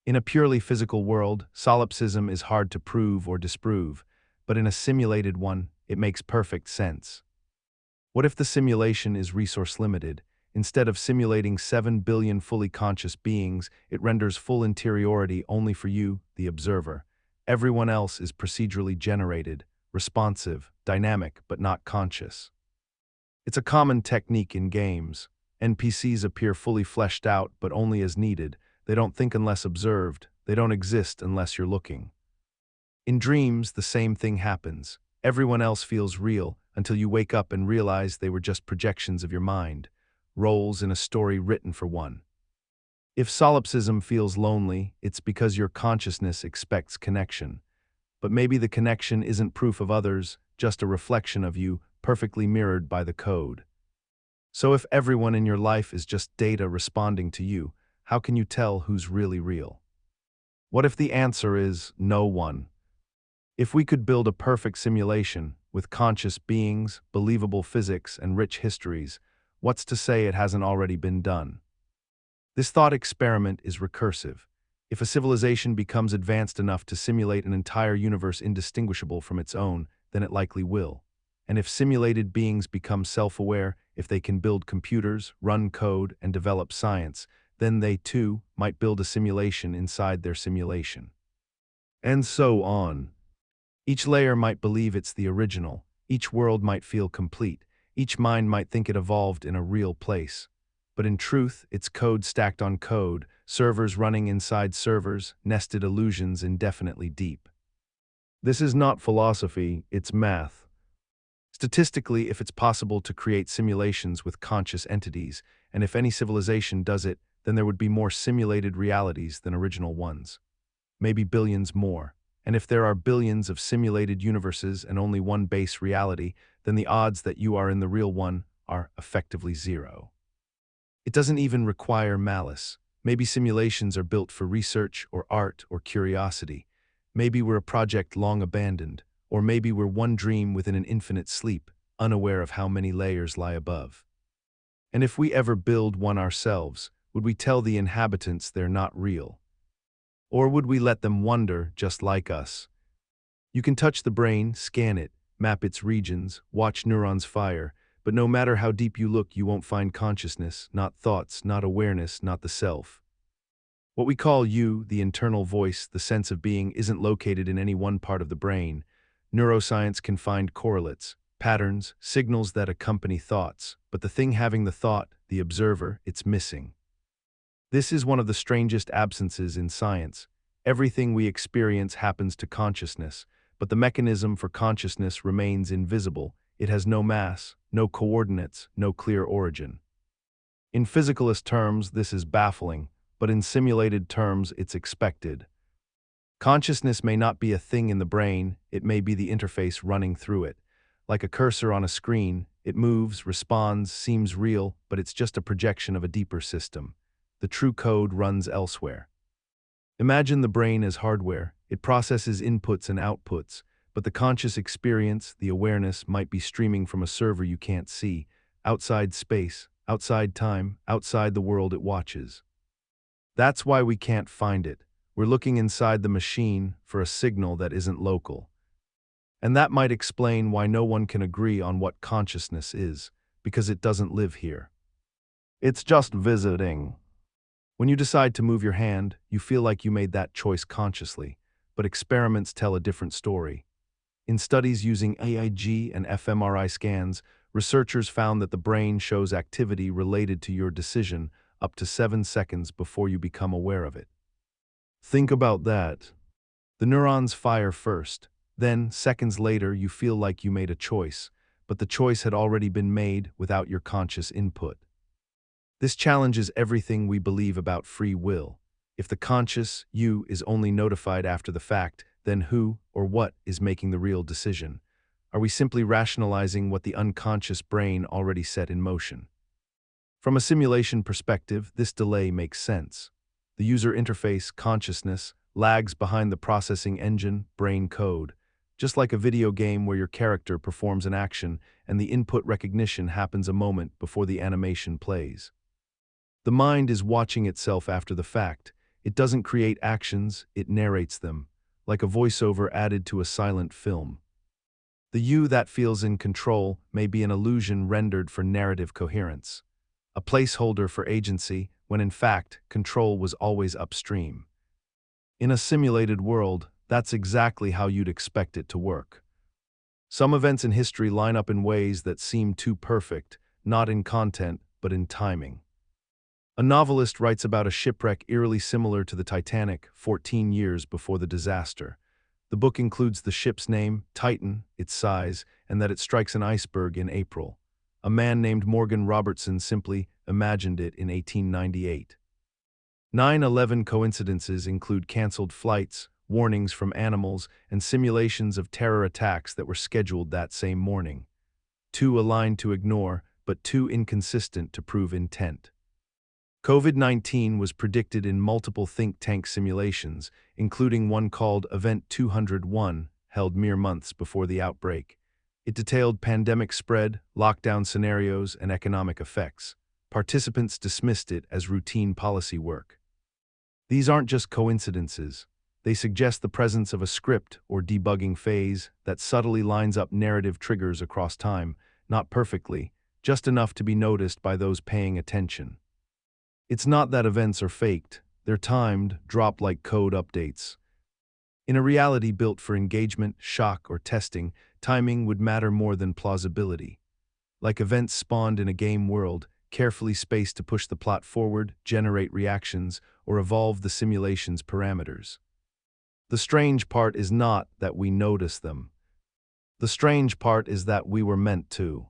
Speaker 1: In a purely physical world, solipsism is hard to prove or disprove, but in a simulated one, it makes perfect sense. What if the simulation is resource-limited? Instead of simulating 7 billion fully conscious beings, it renders full interiority only for you, the observer. Everyone else is procedurally generated, responsive, dynamic, but not conscious. It's a common technique in games. NPCs appear fully fleshed out, but only as needed. They don't think unless observed. They don't exist unless you're looking. In dreams, the same thing happens. Everyone else feels real until you wake up and realize they were just projections of your mind, roles in a story written for one. If solipsism feels lonely, it's because your consciousness expects connection. But maybe the connection isn't proof of others, just a reflection of you, perfectly mirrored by the code. So if everyone in your life is just data responding to you, how can you tell who's really real? What if the answer is no one? If we could build a perfect simulation, with conscious beings, believable physics, and rich histories, what's to say it hasn't already been done? This thought experiment is recursive. If a civilization becomes advanced enough to simulate an entire universe indistinguishable from its own, then it likely will. And if simulated beings become self-aware, if they can build computers, run code, and develop science, then they, too, might build a simulation inside their simulation. And so on. Each layer might believe it's the original, each world might feel complete, each mind might think it evolved in a real place. But in truth, it's code stacked on code, servers running inside servers, nested illusions indefinitely deep. This is not philosophy, it's math. Statistically, if it's possible to create simulations with conscious entities, and if any civilization does it, then there would be more simulated realities than original ones. Maybe billions more. And if there are billions of simulated universes and only one base reality, then the odds that you are in the real one are effectively zero. It doesn't even require malice. Maybe simulations are built for research or art or curiosity. Maybe we're a project long abandoned, or maybe we're one dream within an infinite sleep, unaware of how many layers lie above. And if we ever build one ourselves, would we tell the inhabitants they're not real? Or would we let them wonder just like us? You can touch the brain, scan it, map its regions, watch neurons fire, but no matter how deep you look, you won't find consciousness, not thoughts, not awareness, not the self. What we call you, the internal voice, the sense of being, isn't located in any one part of the brain. Neuroscience can find correlates, patterns, signals that accompany thoughts, but the thing having the thought, the observer, it's missing. This is one of the strangest absences in science. Everything we experience happens to consciousness, but the mechanism for consciousness remains invisible. It has no mass, no coordinates, no clear origin. In physicalist terms, this is baffling, but in simulated terms, it's expected. Consciousness may not be a thing in the brain, it may be the interface running through it. Like a cursor on a screen, it moves, responds, seems real, but it's just a projection of a deeper system. The true code runs elsewhere. Imagine the brain as hardware. It processes inputs and outputs, but the conscious experience, the awareness, might be streaming from a server you can't see, outside space, outside time, outside the world it watches. That's why we can't find it. We're looking inside the machine for a signal that isn't local. And that might explain why no one can agree on what consciousness is, because it doesn't live here. It's just visiting. When you decide to move your hand, you feel like you made that choice consciously, but experiments tell a different story. In studies using EEG and fMRI scans, researchers found that the brain shows activity related to your decision up to 7 seconds before you become aware of it. Think about that. The neurons fire first, then, seconds later, you feel like you made a choice, but the choice had already been made without your conscious input. This challenges everything we believe about free will. If the conscious, you, is only notified after the fact, then who or what is making the real decision? Are we simply rationalizing what the unconscious brain already set in motion? From a simulation perspective, this delay makes sense. The user interface, consciousness, lags behind the processing engine, brain code. Just like a video game where your character performs an action and the input recognition happens a moment before the animation plays. The mind is watching itself after the fact. It doesn't create actions, it narrates them, like a voiceover added to a silent film. The you that feels in control may be an illusion rendered for narrative coherence, a placeholder for agency when in fact control was always upstream. In a simulated world, that's exactly how you'd expect it to work. Some events in history line up in ways that seem too perfect, not in content, but in timing. A novelist writes about a shipwreck eerily similar to the Titanic 14 years before the disaster. The book includes the ship's name, Titan, its size, and that it strikes an iceberg in April. A man named Morgan Robertson simply imagined it in 1898. 9/11 coincidences include canceled flights, warnings from animals, and simulations of terror attacks that were scheduled that same morning. Too aligned to ignore, but too inconsistent to prove intent. COVID-19 was predicted in multiple think tank simulations, including one called Event 201, held mere months before the outbreak. It detailed pandemic spread, lockdown scenarios, and economic effects. Participants dismissed it as routine policy work. These aren't just coincidences. They suggest the presence of a script or debugging phase that subtly lines up narrative triggers across time, not perfectly, just enough to be noticed by those paying attention. It's not that events are faked, they're timed, dropped like code updates. In a reality built for engagement, shock, or testing, timing would matter more than plausibility. Like events spawned in a game world, carefully spaced to push the plot forward, generate reactions, or evolve the simulation's parameters. The strange part is not that we notice them. The strange part is that we were meant to.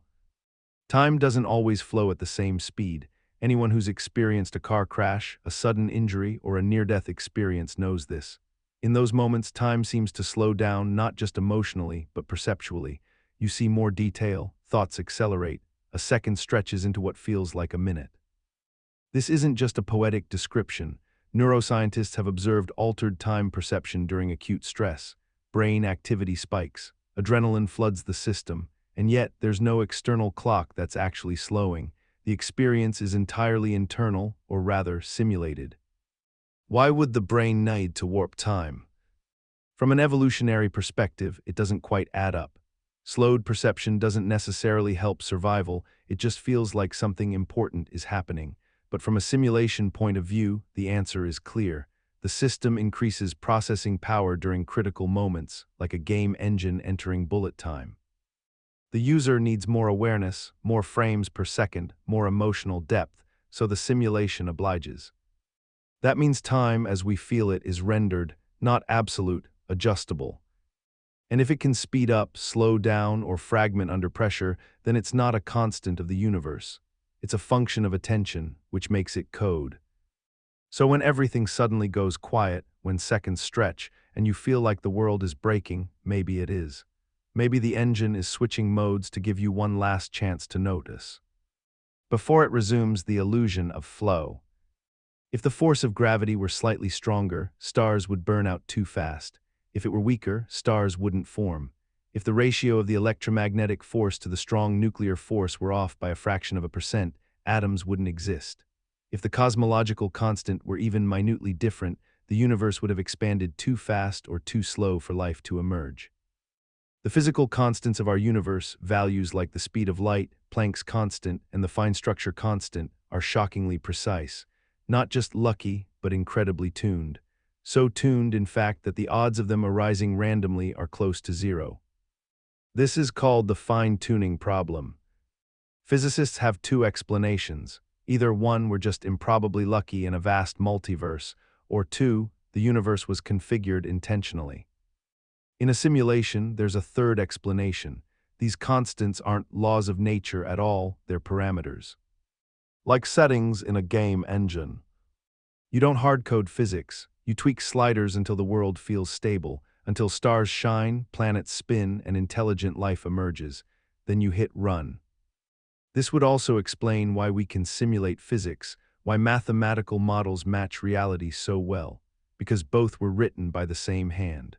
Speaker 1: Time doesn't always flow at the same speed. Anyone who's experienced a car crash, a sudden injury, or a near-death experience knows this. In those moments, time seems to slow down not just emotionally, but perceptually. You see more detail, thoughts accelerate, a second stretches into what feels like a minute. This isn't just a poetic description. Neuroscientists have observed altered time perception during acute stress. Brain activity spikes, adrenaline floods the system, and yet there's no external clock that's actually slowing. The experience is entirely internal, or rather, simulated. Why would the brain need to warp time? From an evolutionary perspective, it doesn't quite add up. Slowed perception doesn't necessarily help survival, it just feels like something important is happening. But from a simulation point of view, the answer is clear. The system increases processing power during critical moments, like a game engine entering bullet time. The user needs more awareness, more frames per second, more emotional depth, so the simulation obliges. That means time as we feel it is rendered, not absolute, adjustable. And if it can speed up, slow down, or fragment under pressure, then it's not a constant of the universe. It's a function of attention, which makes it code. So when everything suddenly goes quiet, when seconds stretch, and you feel like the world is breaking, maybe it is. Maybe the engine is switching modes to give you one last chance to notice. Before it resumes the illusion of flow. If the force of gravity were slightly stronger, stars would burn out too fast. If it were weaker, stars wouldn't form. If the ratio of the electromagnetic force to the strong nuclear force were off by a fraction of a percent, atoms wouldn't exist. If the cosmological constant were even minutely different, the universe would have expanded too fast or too slow for life to emerge. The physical constants of our universe, values like the speed of light, Planck's constant, and the fine structure constant, are shockingly precise. Not just lucky, but incredibly tuned. So tuned, in fact, that the odds of them arising randomly are close to zero. This is called the fine-tuning problem. Physicists have two explanations. Either one, we're just improbably lucky in a vast multiverse, or two, the universe was configured intentionally. In a simulation, there's a third explanation. These constants aren't laws of nature at all, they're parameters. Like settings in a game engine. You don't hardcode physics, you tweak sliders until the world feels stable, until stars shine, planets spin, and intelligent life emerges. Then you hit run. This would also explain why we can simulate physics, why mathematical models match reality so well, because both were written by the same hand.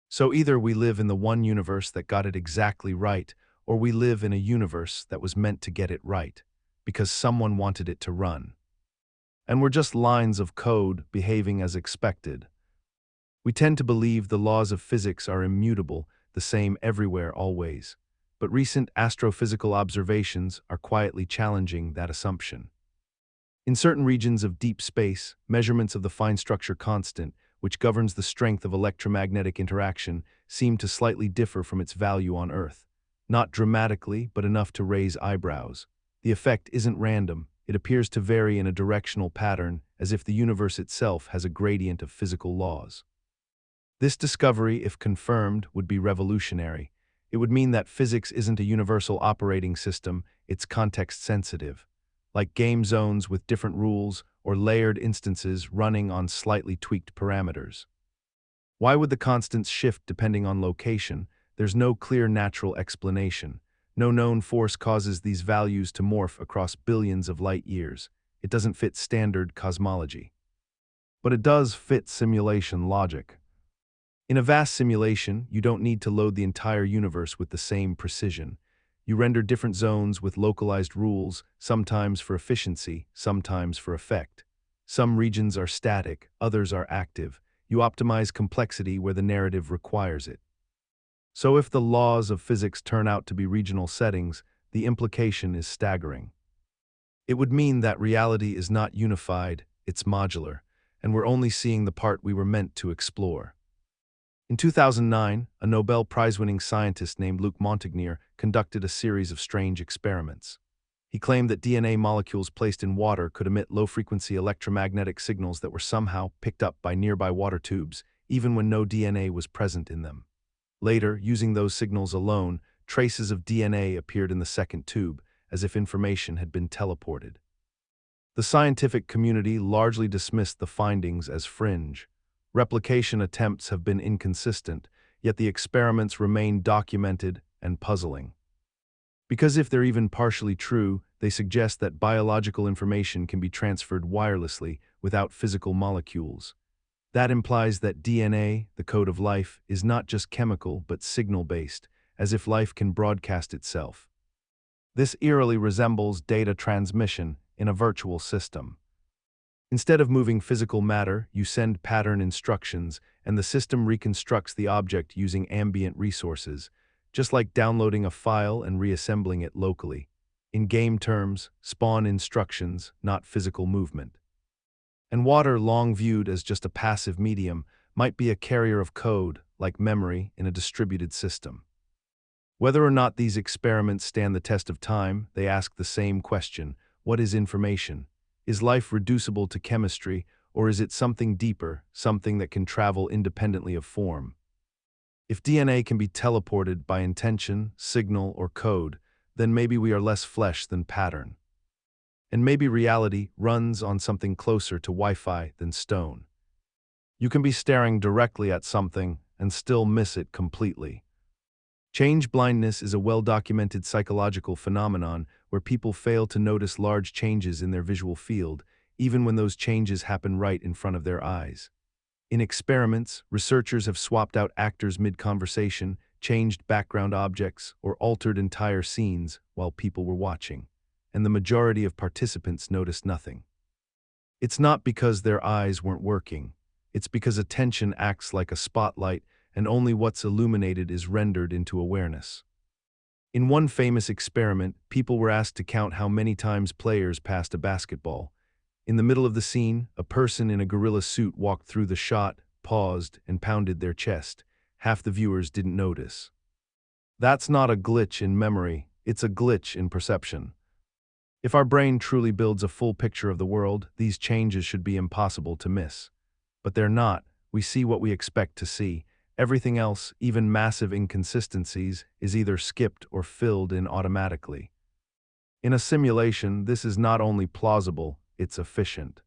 Speaker 1: So either we live in the one universe that got it exactly right, or we live in a universe that was meant to get it right, because someone wanted it to run. And we're just lines of code behaving as expected. We tend to believe the laws of physics are immutable, the same everywhere always. But recent astrophysical observations are quietly challenging that assumption. In certain regions of deep space, measurements of the fine structure constant, which governs the strength of electromagnetic interaction, seem to slightly differ from its value on Earth. Not dramatically, but enough to raise eyebrows. The effect isn't random, it appears to vary in a directional pattern, as if the universe itself has a gradient of physical laws. This discovery, if confirmed, would be revolutionary. It would mean that physics isn't a universal operating system, it's context-sensitive. Like game zones with different rules, or layered instances running on slightly tweaked parameters. Why would the constants shift depending on location? There's no clear natural explanation. No known force causes these values to morph across billions of light years. It doesn't fit standard cosmology. But it does fit simulation logic. In a vast simulation, you don't need to load the entire universe with the same precision. You render different zones with localized rules, sometimes for efficiency, sometimes for effect. Some regions are static, others are active. You optimize complexity where the narrative requires it. So if the laws of physics turn out to be regional settings, the implication is staggering. It would mean that reality is not unified, it's modular, and we're only seeing the part we were meant to explore. In 2009, a Nobel Prize-winning scientist named Luc Montagnier conducted a series of strange experiments. He claimed that DNA molecules placed in water could emit low-frequency electromagnetic signals that were somehow picked up by nearby water tubes, even when no DNA was present in them. Later, using those signals alone, traces of DNA appeared in the second tube, as if information had been teleported. The scientific community largely dismissed the findings as fringe. Replication attempts have been inconsistent, yet the experiments remain documented and puzzling. Because if they're even partially true, they suggest that biological information can be transferred wirelessly without physical molecules. That implies that DNA, the code of life, is not just chemical but signal-based, as if life can broadcast itself. This eerily resembles data transmission in a virtual system. Instead of moving physical matter, you send pattern instructions, and the system reconstructs the object using ambient resources, just like downloading a file and reassembling it locally. In game terms, spawn instructions, not physical movement. And water, long viewed as just a passive medium, might be a carrier of code, like memory, in a distributed system. Whether or not these experiments stand the test of time, they ask the same question: what is information? Is life reducible to chemistry, or is it something deeper, something that can travel independently of form? If DNA can be teleported by intention, signal, or code, then maybe we are less flesh than pattern. And maybe reality runs on something closer to Wi-Fi than stone. You can be staring directly at something and still miss it completely. Change blindness is a well-documented psychological phenomenon where people fail to notice large changes in their visual field, even when those changes happen right in front of their eyes. In experiments, researchers have swapped out actors mid-conversation, changed background objects, or altered entire scenes while people were watching, and the majority of participants noticed nothing. It's not because their eyes weren't working. It's because attention acts like a spotlight, and only what's illuminated is rendered into awareness. In one famous experiment, people were asked to count how many times players passed a basketball. In the middle of the scene, a person in a gorilla suit walked through the shot, paused, and pounded their chest. Half the viewers didn't notice. That's not a glitch in memory, it's a glitch in perception. If our brain truly builds a full picture of the world, these changes should be impossible to miss. But they're not. We see what we expect to see. Everything else, even massive inconsistencies, is either skipped or filled in automatically. In a simulation, this is not only plausible, it's efficient.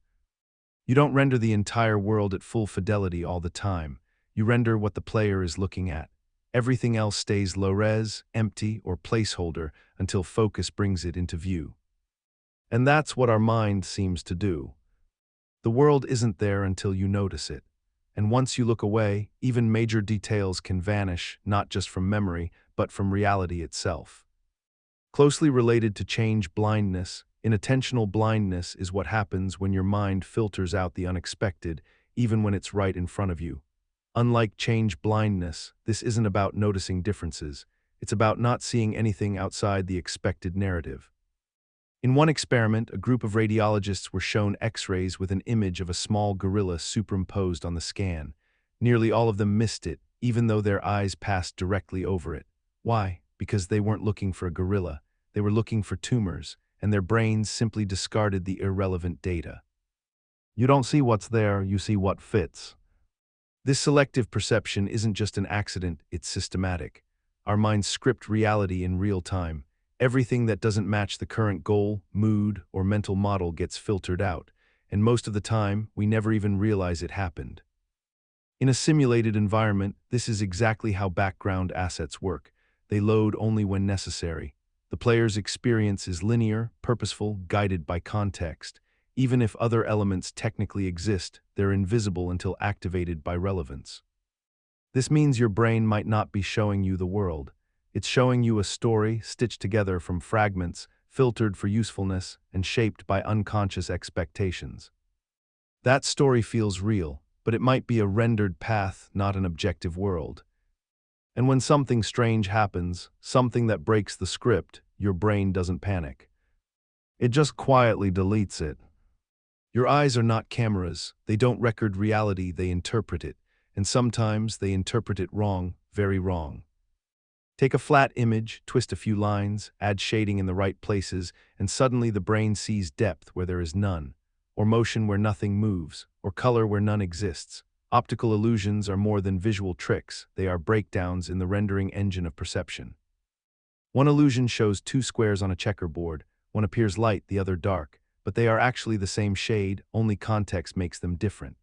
Speaker 1: You don't render the entire world at full fidelity all the time. You render what the player is looking at. Everything else stays low-res, empty, or placeholder until focus brings it into view. And that's what our mind seems to do. The world isn't there until you notice it. And once you look away, even major details can vanish, not just from memory, but from reality itself. Closely related to change blindness, inattentional blindness is what happens when your mind filters out the unexpected, even when it's right in front of you. Unlike change blindness, this isn't about noticing differences. It's about not seeing anything outside the expected narrative. In one experiment, a group of radiologists were shown X-rays with an image of a small gorilla superimposed on the scan. Nearly all of them missed it, even though their eyes passed directly over it. Why? Because they weren't looking for a gorilla. They were looking for tumors, and their brains simply discarded the irrelevant data. You don't see what's there, you see what fits. This selective perception isn't just an accident, it's systematic. Our minds script reality in real time. Everything that doesn't match the current goal, mood, or mental model gets filtered out, and most of the time, we never even realize it happened. In a simulated environment, this is exactly how background assets work. They load only when necessary. The player's experience is linear, purposeful, guided by context. Even if other elements technically exist, they're invisible until activated by relevance. This means your brain might not be showing you the world. It's showing you a story stitched together from fragments, filtered for usefulness, and shaped by unconscious expectations. That story feels real, but it might be a rendered path, not an objective world. And when something strange happens, something that breaks the script, your brain doesn't panic. It just quietly deletes it. Your eyes are not cameras. They don't record reality, they interpret it. And sometimes they interpret it wrong, very wrong. Take a flat image, twist a few lines, add shading in the right places, and suddenly the brain sees depth where there is none, or motion where nothing moves, or color where none exists. Optical illusions are more than visual tricks, they are breakdowns in the rendering engine of perception. One illusion shows two squares on a checkerboard, one appears light, the other dark, but they are actually the same shade, only context makes them different.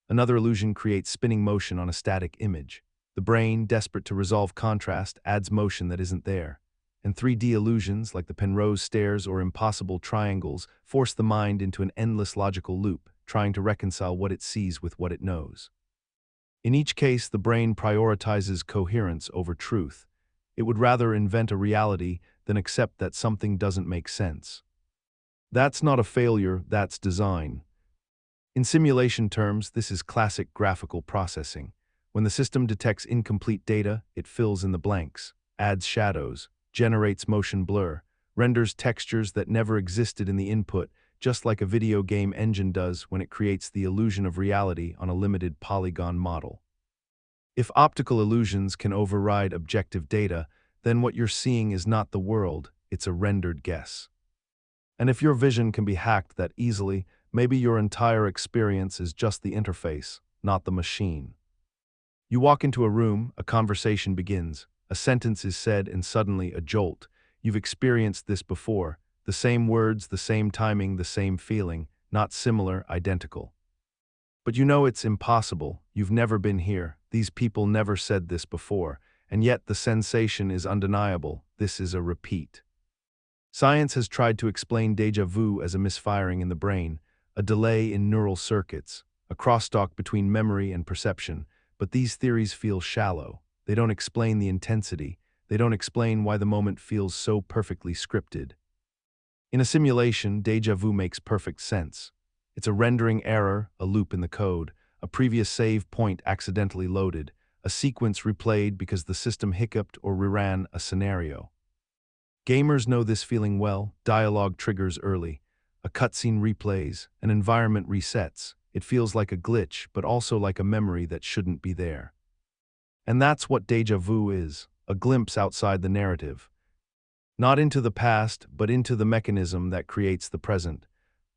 Speaker 1: Another illusion creates spinning motion on a static image. The brain, desperate to resolve contrast, adds motion that isn't there. And 3D illusions, like the Penrose stairs or impossible triangles, force the mind into an endless logical loop, trying to reconcile what it sees with what it knows. In each case, the brain prioritizes coherence over truth. It would rather invent a reality than accept that something doesn't make sense. That's not a failure, that's design. In simulation terms, this is classic graphical processing. When the system detects incomplete data, it fills in the blanks, adds shadows, generates motion blur, renders textures that never existed in the input, just like a video game engine does when it creates the illusion of reality on a limited polygon model. If optical illusions can override objective data, then what you're seeing is not the world, it's a rendered guess. And if your vision can be hacked that easily, maybe your entire experience is just the interface, not the machine. You walk into a room, a conversation begins, a sentence is said, and suddenly a jolt. You've experienced this before. The same words, the same timing, the same feeling, not similar, identical. But you know it's impossible. You've never been here. These people never said this before. And yet the sensation is undeniable. This is a repeat. Science has tried to explain déjà vu as a misfiring in the brain, a delay in neural circuits, a crosstalk between memory and perception. But these theories feel shallow. They don't explain the intensity. They don't explain why the moment feels so perfectly scripted. In a simulation, déjà vu makes perfect sense. It's a rendering error, a loop in the code, a previous save point accidentally loaded, a sequence replayed because the system hiccuped or reran a scenario. Gamers know this feeling well. Dialogue triggers early. A cutscene replays, an environment resets. It feels like a glitch, but also like a memory that shouldn't be there. And that's what déjà vu is, a glimpse outside the narrative. Not into the past, but into the mechanism that creates the present.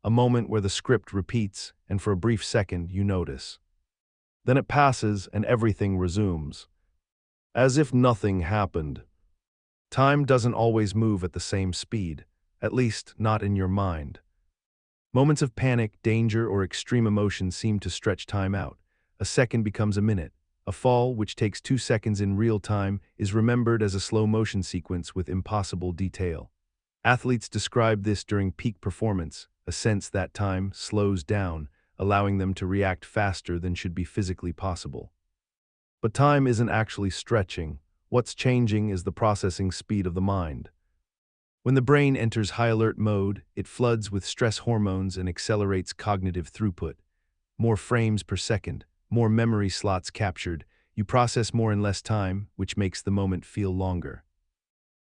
Speaker 1: A moment where the script repeats, and for a brief second you notice. Then it passes, and everything resumes. As if nothing happened. Time doesn't always move at the same speed, at least not in your mind. Moments of panic, danger, or extreme emotion seem to stretch time out. A second becomes a minute. A fall, which takes 2 seconds in real time, is remembered as a slow-motion sequence with impossible detail. Athletes describe this during peak performance, a sense that time slows down, allowing them to react faster than should be physically possible. But time isn't actually stretching. What's changing is the processing speed of the mind. When the brain enters high-alert mode, it floods with stress hormones and accelerates cognitive throughput. More frames per second, more memory slots captured, you process more in less time, which makes the moment feel longer.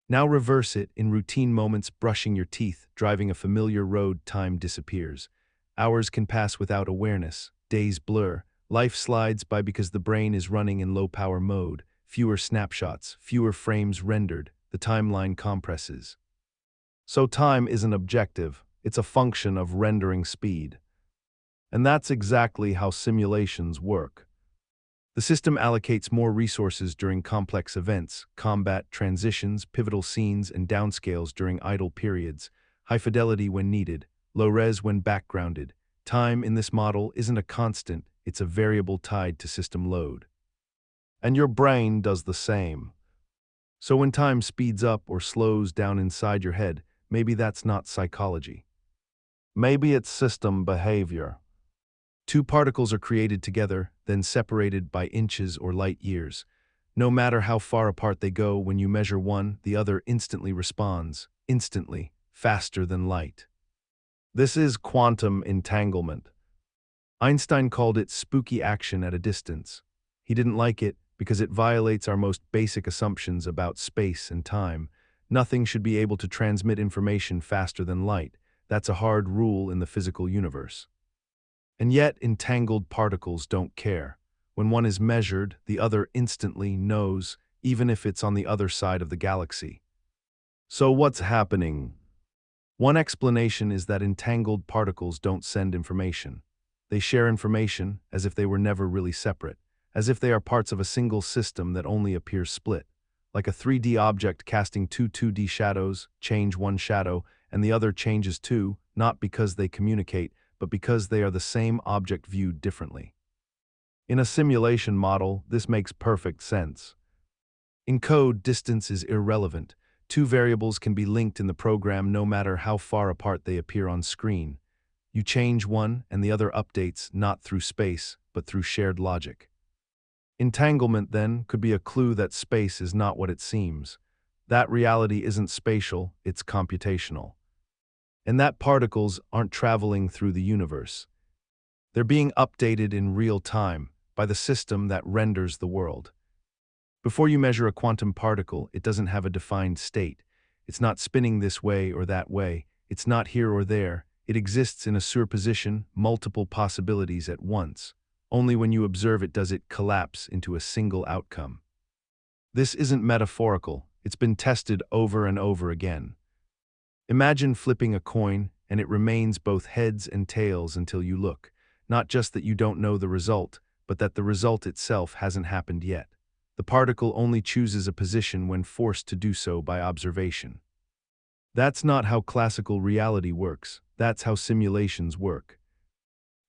Speaker 1: Now reverse it. In routine moments, brushing your teeth, driving a familiar road, time disappears. Hours can pass without awareness, days blur, life slides by because the brain is running in low-power mode, fewer snapshots, fewer frames rendered, the timeline compresses. So time isn't objective, it's a function of rendering speed. And that's exactly how simulations work. The system allocates more resources during complex events, combat, transitions, pivotal scenes, and downscales during idle periods, high fidelity when needed, low res when backgrounded. Time in this model isn't a constant, it's a variable tied to system load. And your brain does the same. So when time speeds up or slows down inside your head, maybe that's not psychology. Maybe it's system behavior. Two particles are created together, then separated by inches or light years. No matter how far apart they go, when you measure one, the other instantly responds, instantly, faster than light. This is quantum entanglement. Einstein called it spooky action at a distance. He didn't like it because it violates our most basic assumptions about space and time. Nothing should be able to transmit information faster than light. That's a hard rule in the physical universe. And yet, entangled particles don't care. When one is measured, the other instantly knows, even if it's on the other side of the galaxy. So what's happening? One explanation is that entangled particles don't send information. They share information as if they were never really separate, as if they are parts of a single system that only appears split. Like a 3D object casting two 2D shadows, change one shadow, and the other changes too, not because they communicate, but because they are the same object viewed differently. In a simulation model, this makes perfect sense. In code, distance is irrelevant. Two variables can be linked in the program no matter how far apart they appear on screen. You change one and the other updates not through space, but through shared logic. Entanglement, then, could be a clue that space is not what it seems. That reality isn't spatial, it's computational. And that particles aren't traveling through the universe. They're being updated in real time by the system that renders the world. Before you measure a quantum particle, it doesn't have a defined state. It's not spinning this way or that way. It's not here or there. It exists in a superposition, multiple possibilities at once. Only when you observe it does it collapse into a single outcome. This isn't metaphorical. It's been tested over and over again. Imagine flipping a coin, and it remains both heads and tails until you look. Not just that you don't know the result, but that the result itself hasn't happened yet. The particle only chooses a position when forced to do so by observation. That's not how classical reality works. That's how simulations work.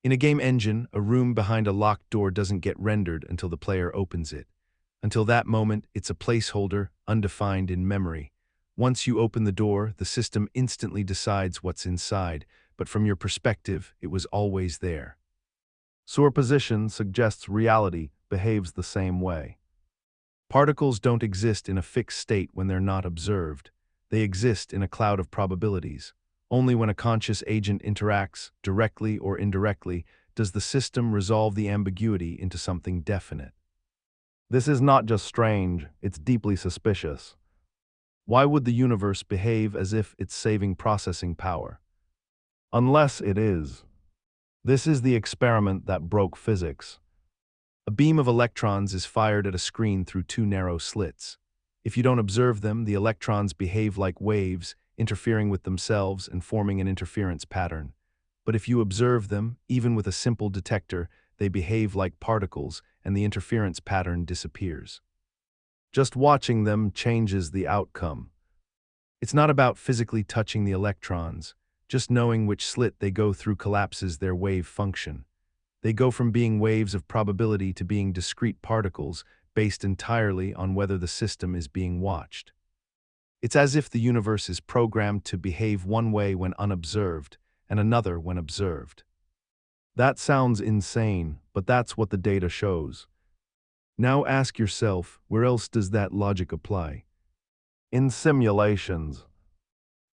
Speaker 1: In a game engine, a room behind a locked door doesn't get rendered until the player opens it. Until that moment, it's a placeholder, undefined in memory. Once you open the door, the system instantly decides what's inside, but from your perspective, it was always there. Superposition suggests reality behaves the same way. Particles don't exist in a fixed state when they're not observed. They exist in a cloud of probabilities. Only when a conscious agent interacts, directly or indirectly, does the system resolve the ambiguity into something definite. This is not just strange, it's deeply suspicious. Why would the universe behave as if it's saving processing power? Unless it is. This is the experiment that broke physics. A beam of electrons is fired at a screen through two narrow slits. If you don't observe them, the electrons behave like waves, interfering with themselves and forming an interference pattern. But if you observe them, even with a simple detector, they behave like particles, and the interference pattern disappears. Just watching them changes the outcome. It's not about physically touching the electrons. Just knowing which slit they go through collapses their wave function. They go from being waves of probability to being discrete particles, based entirely on whether the system is being watched. It's as if the universe is programmed to behave one way when unobserved, and another when observed. That sounds insane, but that's what the data shows. Now ask yourself, where else does that logic apply? In simulations.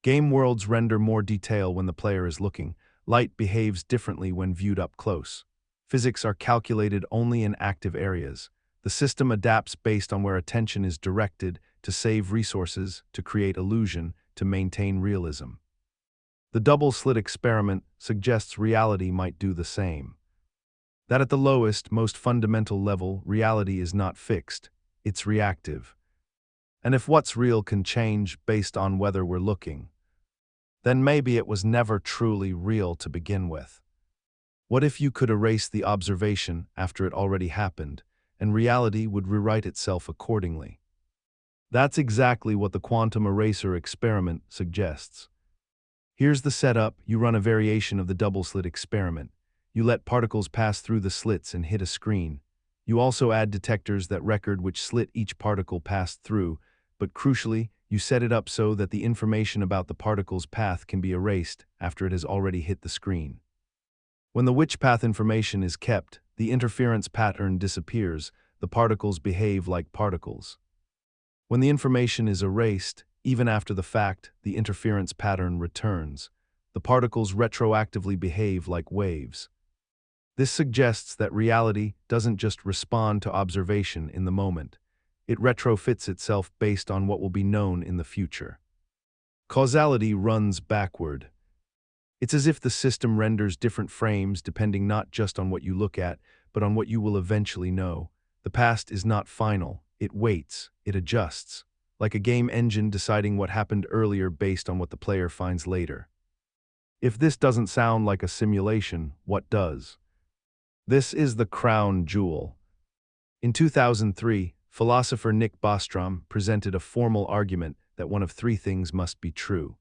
Speaker 1: Game worlds render more detail when the player is looking. Light behaves differently when viewed up close. Physics are calculated only in active areas. The system adapts based on where attention is directed to save resources, to create illusion, to maintain realism. The double-slit experiment suggests reality might do the same. That at the lowest, most fundamental level, reality is not fixed, it's reactive. And if what's real can change based on whether we're looking, then maybe it was never truly real to begin with. What if you could erase the observation after it already happened, and reality would rewrite itself accordingly? That's exactly what the quantum eraser experiment suggests. Here's the setup. You run a variation of the double-slit experiment. You let particles pass through the slits and hit a screen. You also add detectors that record which slit each particle passed through, but crucially, you set it up so that the information about the particle's path can be erased after it has already hit the screen. When the which path information is kept, the interference pattern disappears, the particles behave like particles. When the information is erased, even after the fact, the interference pattern returns. The particles retroactively behave like waves. This suggests that reality doesn't just respond to observation in the moment. It retrofits itself based on what will be known in the future. Causality runs backward. It's as if the system renders different frames depending not just on what you look at, but on what you will eventually know. The past is not final. It waits. It adjusts. Like a game engine deciding what happened earlier based on what the player finds later. If this doesn't sound like a simulation, what does? This is the crown jewel. In 2003, philosopher Nick Bostrom presented a formal argument that one of three things must be true.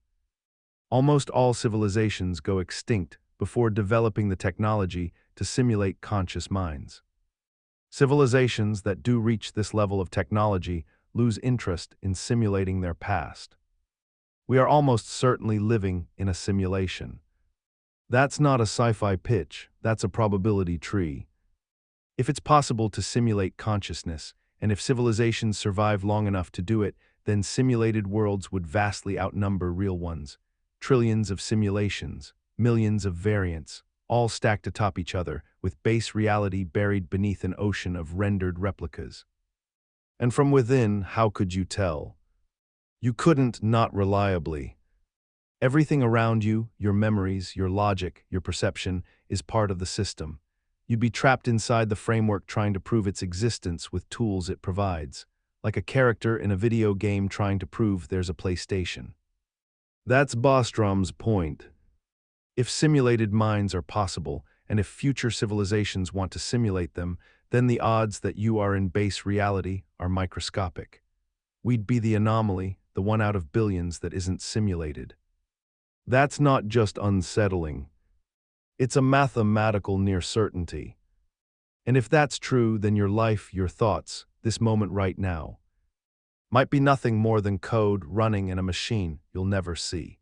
Speaker 1: Almost all civilizations go extinct before developing the technology to simulate conscious minds. Civilizations that do reach this level of technology lose interest in simulating their past. We are almost certainly living in a simulation. That's not a sci-fi pitch, that's a probability tree. If it's possible to simulate consciousness, and if civilizations survive long enough to do it, then simulated worlds would vastly outnumber real ones. Trillions of simulations, millions of variants, all stacked atop each other, with base reality buried beneath an ocean of rendered replicas. And from within, how could you tell? You couldn't, not reliably. Everything around you, your memories, your logic, your perception, is part of the system. You'd be trapped inside the framework trying to prove its existence with tools it provides, like a character in a video game trying to prove there's a PlayStation. That's Bostrom's point. If simulated minds are possible, and if future civilizations want to simulate them, then the odds that you are in base reality are microscopic. We'd be the anomaly, the one out of billions that isn't simulated. That's not just unsettling. It's a mathematical near certainty. And if that's true, then your life, your thoughts, this moment right now, might be nothing more than code running in a machine you'll never see.